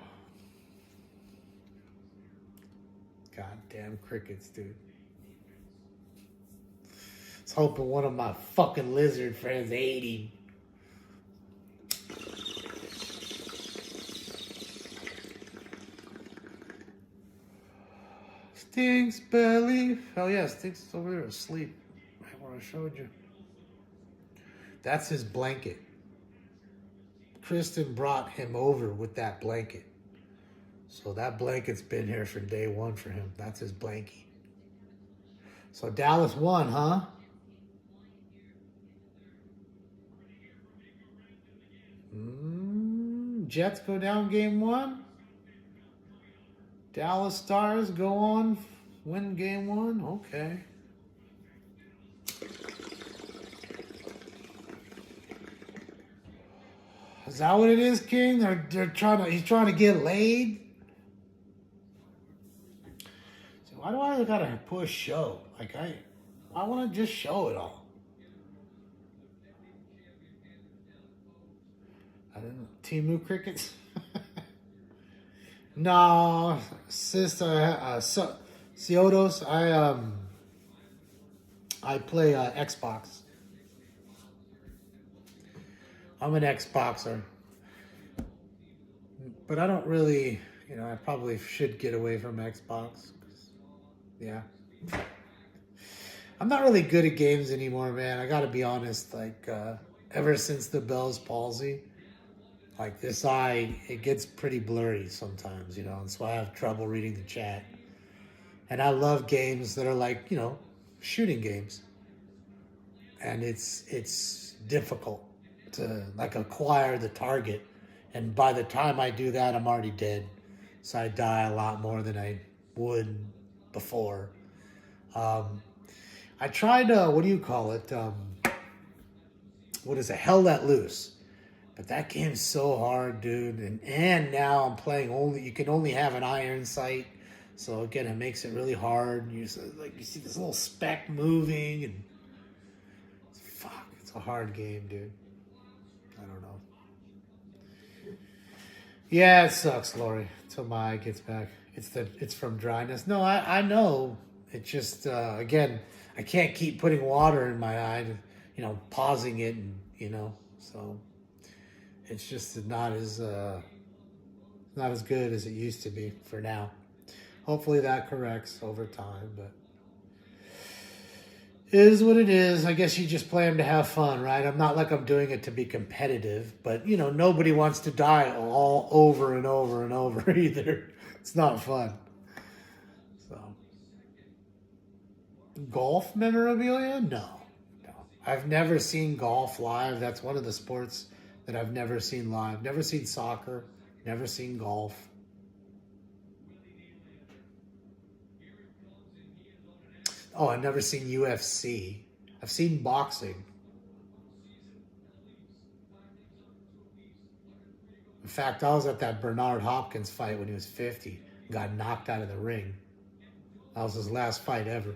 Goddamn crickets, dude. I was hoping one of my fucking lizard friends ate him. Stinks belly. Oh yeah, Stinks is over there asleep. Right where I showed you. That's his blanket. Kristen brought him over with that blanket. So that blanket's been here from day one for him. That's his blankie. So Dallas won, huh? Jets go down game 1. Dallas Stars go on, win game 1. Okay. Is that what it is, King? He's trying to get laid? So why do I gotta push show? Like I want to just show it all. I don't know. Timu Crickets? No, sister, Ciotos. I play Xbox. I'm an Xboxer, but I don't really, I probably should get away from Xbox. Yeah, I'm not really good at games anymore, man. I gotta be honest. Like, ever since the Bell's palsy, like this eye, it gets pretty blurry sometimes, and so I have trouble reading the chat. And I love games that are like, shooting games. And it's difficult to like acquire the target. And by the time I do that, I'm already dead. so I die a lot more than I would before. I tried, what do you call it? What is it? Hell Let Loose. But that game's so hard, dude. And now I'm playing you can only have an iron sight. So again, it makes it really hard. You see this little speck moving, and fuck, it's a hard game, dude. I don't know. Yeah, it sucks, Lori, till my eye gets back. It's from dryness. No, I know. It just again, I can't keep putting water in my eye, pausing it, and so it's just not as good as it used to be for now. Hopefully that corrects over time, but it is what it is. I guess you just play them to have fun, right? I'm not like I'm doing it to be competitive, but nobody wants to die all over and over and over either. It's not fun. So, golf memorabilia? No. I've never seen golf live. That's one of the sports that I've never seen live. Never seen soccer. Never seen golf. Oh, I've never seen UFC. I've seen boxing. In fact, I was at that Bernard Hopkins fight when he was 50. Got knocked out of the ring. That was his last fight ever.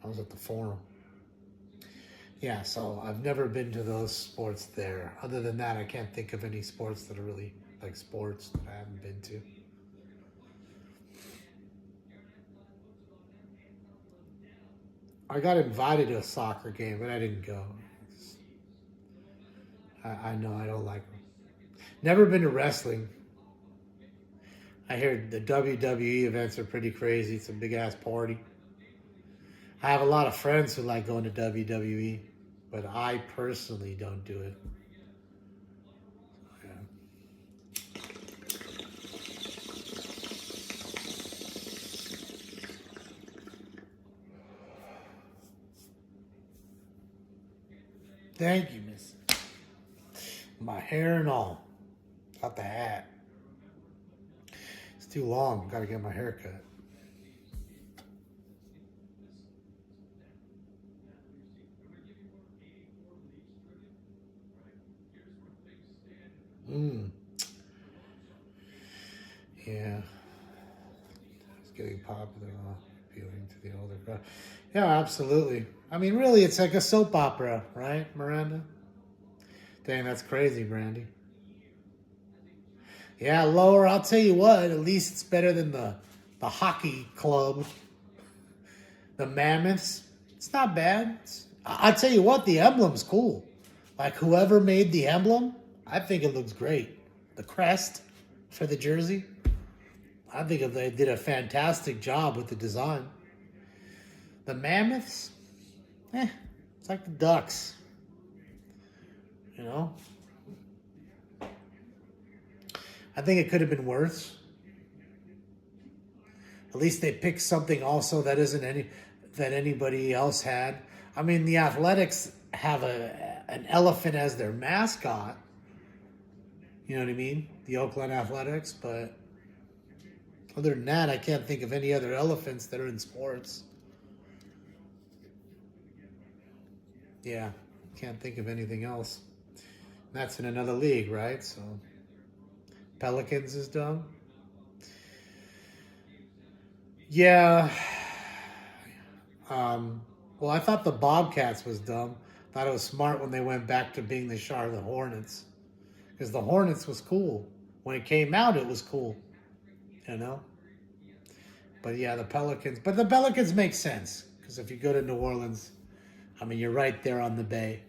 I was at the Forum. Yeah, so I've never been to those sports there. Other than that, I can't think of any sports that are really like sports that I haven't been to. I got invited to a soccer game, but I didn't go. I know I don't like them. Never been to wrestling. I hear the WWE events are pretty crazy. It's a big-ass party. I have a lot of friends who like going to WWE, but I personally don't do it. Yeah. Thank you, miss. My hair and all. Got the hat. It's too long. Got to get my hair cut. Yeah. It's getting popular, appealing to the older crowd. Yeah, absolutely. I mean, really, it's like a soap opera, right, Miranda? Dang, that's crazy, Brandy. Yeah, lower. I'll tell you what. At least it's better than the hockey club, the Mammoths. It's not bad. I'll tell you what. The emblem's cool. Like whoever made the emblem, I think it looks great. The crest for the jersey. I think they did a fantastic job with the design. The Mammoths, it's like the Ducks. I think it could have been worse. At least they picked something also that isn't that anybody else had. I mean, the Athletics have an elephant as their mascot. You know what I mean? The Oakland Athletics, but other than that, I can't think of any other elephants that are in sports. Yeah, can't think of anything else. That's in another league, right? So, Pelicans is dumb. Yeah. Well, I thought the Bobcats was dumb. Thought it was smart when they went back to being the Charlotte Hornets. Because the Hornets was cool. When it came out, it was cool. But yeah, the Pelicans. But the Pelicans make sense. Because if you go to New Orleans, I mean, you're right there on the bay.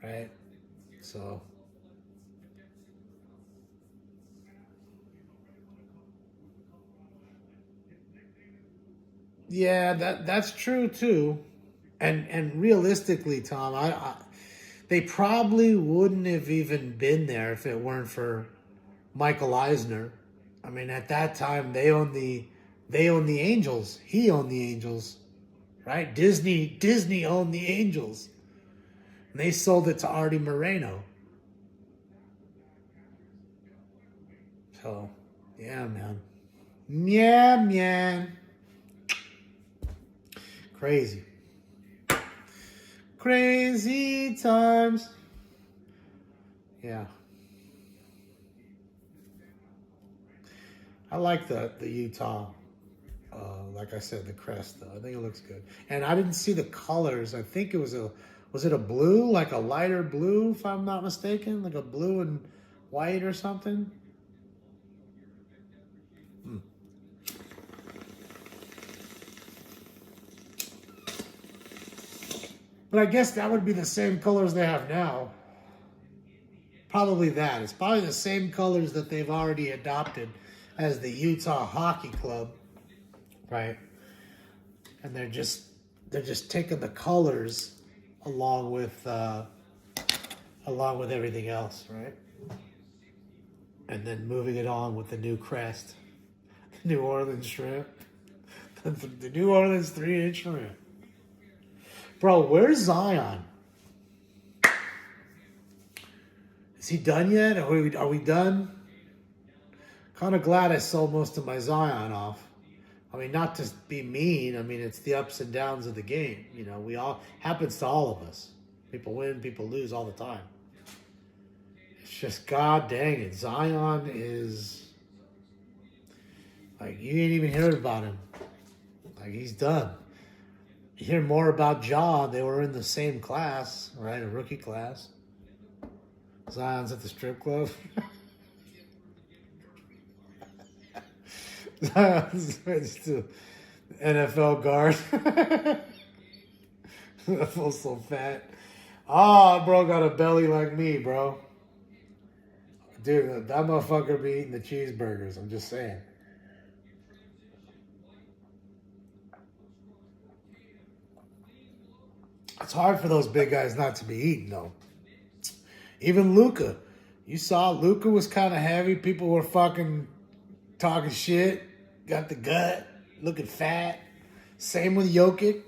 Right? So. Yeah, that's true too. And realistically, Tom, they probably wouldn't have even been there if it weren't for Michael Eisner. I mean, at that time they owned the Angels. He owned the Angels, right? Disney owned the Angels. And they sold it to Artie Moreno. So, Yeah, man. Yeah, man. Crazy. Crazy times. Yeah. I like the Utah. Like I said, the crest though. I think it looks good. And I didn't see the colors. I think it was a blue, like a lighter blue, if I'm not mistaken, like a blue and white or something. Hmm. But I guess that would be the same colors they have now. Probably that. It's probably the same colors that they've already adopted as the Utah Hockey Club, right? And they're just taking the colors along with everything else, right? And then moving it on with the new crest, the New Orleans shrimp, the New Orleans 3-inch shrimp. Bro, where's Zion? Is he done yet? Are we done? Kind of glad I sold most of my Zion off. I mean, not to be mean. I mean, it's the ups and downs of the game. You know, happens to all of us. People win, people lose all the time. It's just, God dang it. Zion is, like, you ain't even heard about him. Like, he's done. You hear more about Ja. They were in the same class, right? A rookie class. Zion's at the strip club. Zion's the NFL guard. I feel so fat. Ah, bro got a belly like me, bro. Dude, that motherfucker be eating the cheeseburgers. I'm just saying. It's hard for those big guys not to be eating, though. Even Luka. You saw Luka was kind of heavy. People were fucking talking shit. Got the gut. Looking fat. Same with Jokic.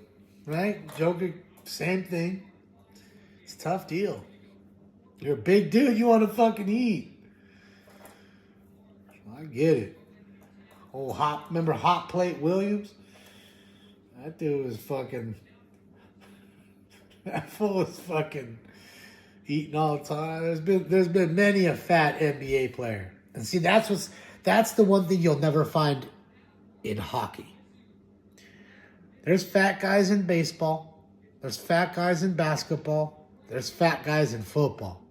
Right? Jokic, same thing. It's a tough deal. You're a big dude. You want to fucking eat. I get it. Remember Hot Plate Williams? That dude was fucking... That fool was fucking eating all the time. There's been many a fat NBA player. And see, that's the one thing you'll never find in hockey. There's fat guys in baseball. There's fat guys in basketball. There's fat guys in football.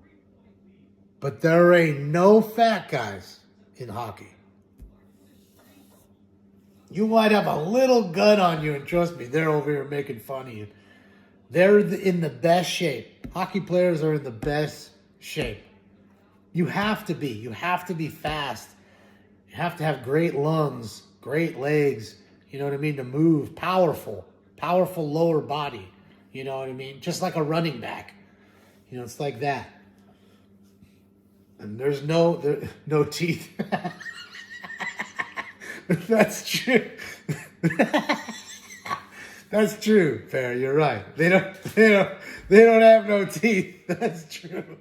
But there ain't no fat guys in hockey. You might have a little gut on you, and trust me, they're over here making fun of you. They're in the best shape. Hockey players are in the best shape. You have to be. You have to be fast. You have to have great lungs, great legs, you know what I mean, to move. Powerful lower body, you know what I mean? Just like a running back. You know, it's like that. And there's no teeth. That's true. That's true, Fair. You're right. They don't have no teeth. That's true.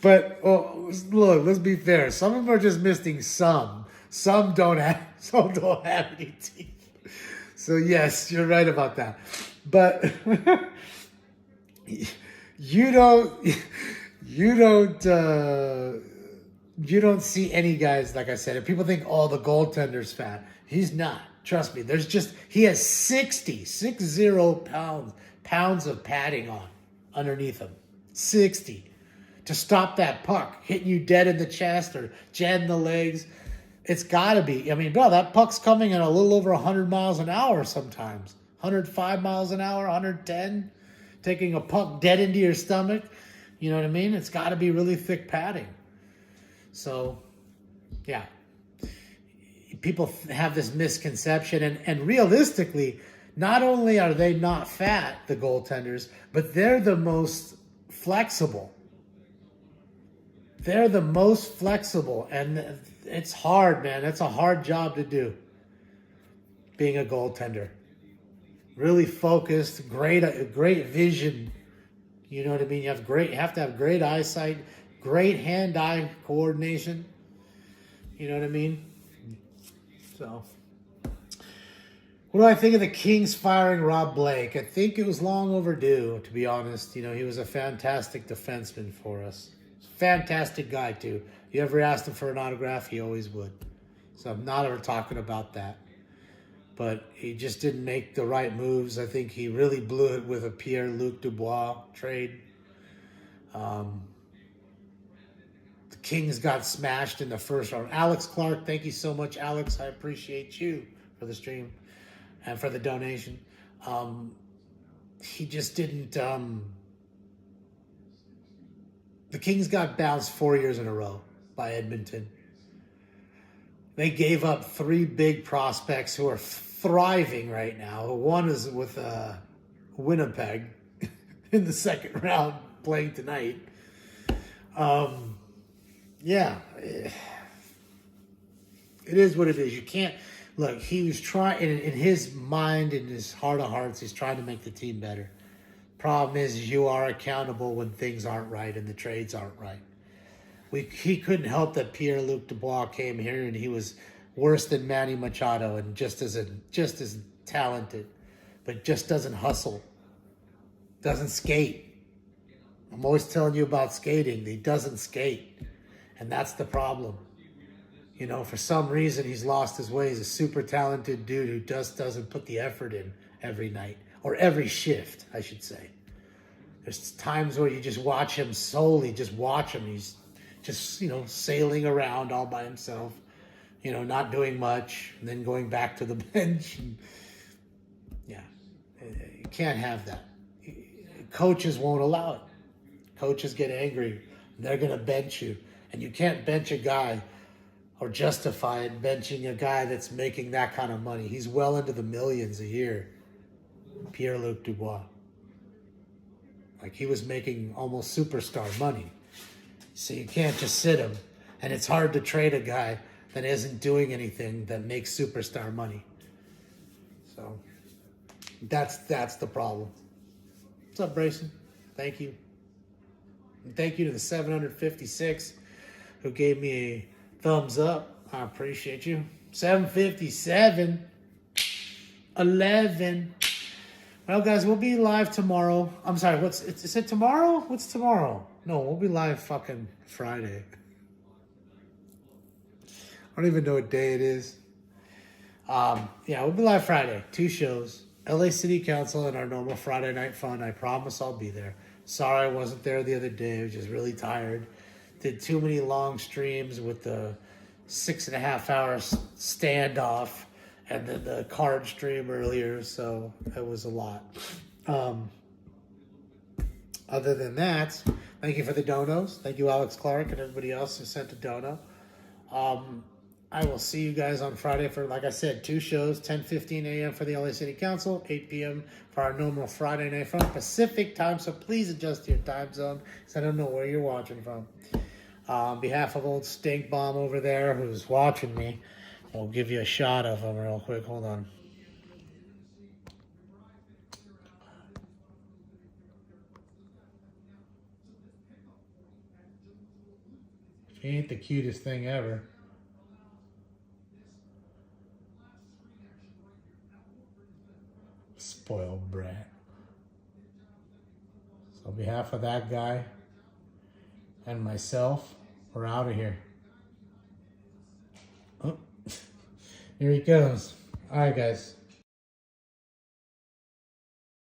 But look, let's be fair. Some of them are just missing some. Some don't have any teeth. So yes, you're right about that. But you don't see any guys, like I said, if people think, oh, the goaltender's fat. He's not. Trust me. He has 60 pounds of padding on underneath him. 60. To stop that puck hitting you dead in the chest or dead in the legs. It's got to be. I mean, bro, that puck's coming at a little over 100 miles an hour sometimes. 105 miles an hour, 110. Taking a puck dead into your stomach. You know what I mean? It's got to be really thick padding. So, yeah. People have this misconception. And realistically, not only are they not fat, the goaltenders, but they're the most flexible. They're the most flexible. And it's hard, man. It's a hard job to do, being a goaltender. Really focused, great vision. You know what I mean? You have to have great eyesight, great hand-eye coordination. You know what I mean? So, what do I think of the Kings firing Rob Blake? I think it was long overdue, to be honest. You know, he was a fantastic defenseman for us. Fantastic guy, too. You ever asked him for an autograph, he always would. So I'm not ever talking about that. But he just didn't make the right moves. I think he really blew it with a Pierre-Luc Dubois trade. The Kings got smashed in the first round. Alex Clark, thank you so much, Alex. I appreciate you for the stream and for the donation. He just didn't... the Kings got bounced 4 years in a row by Edmonton. They gave up 3 big prospects who are thriving right now. One is with Winnipeg in the second round playing tonight. Yeah, it is what it is. You can't, look, he was trying, in his mind, in his heart of hearts, he's trying to make the team better. Problem is, you are accountable when things aren't right and the trades aren't right. He couldn't help that Pierre-Luc Dubois came here and he was worse than Manny Machado and just as talented, but just doesn't hustle, doesn't skate. I'm always telling you about skating. He doesn't skate, and that's the problem. You know, for some reason, he's lost his way. He's a super talented dude who just doesn't put the effort in every night, or every shift, I should say. There's times where you just watch him solely, just watch him. He's just, you know, sailing around all by himself, you know, not doing much, and then going back to the bench. And, yeah, you can't have that. Coaches won't allow it. Coaches get angry. They're going to bench you. And you can't bench a guy or justify it benching a guy that's making that kind of money. He's well into the millions a year, Pierre-Luc Dubois. Like, he was making almost superstar money. So you can't just sit him. And it's hard to trade a guy that isn't doing anything that makes superstar money. So that's the problem. What's up, Brayson? Thank you. And thank you to the 756 who gave me a thumbs up. I appreciate you. 757. 11. Well, guys, we'll be live tomorrow. I'm sorry, is it tomorrow? What's tomorrow? No, we'll be live fucking Friday. I don't even know what day it is. Yeah, we'll be live Friday. 2 shows. LA City Council and our normal Friday night fun. I promise I'll be there. Sorry I wasn't there the other day. I was just really tired. Did too many long streams with the 6.5 hour standoff and then the card stream earlier, so it was a lot. Other than that, thank you for the donos. Thank you, Alex Clark, and everybody else who sent a dono. I will see you guys on Friday for, like I said, 2 shows, 10:15 a.m. for the LA City Council, 8 p.m. for our normal Friday night fun, Pacific time, so please adjust your time zone, because I don't know where you're watching from. On behalf of old Stink Bomb over there who's watching me, we'll give you a shot of him real quick. Hold on. He ain't the cutest thing ever. Spoiled brat. So on behalf of that guy and myself, we're out of here. Oh, here he goes. All right, guys.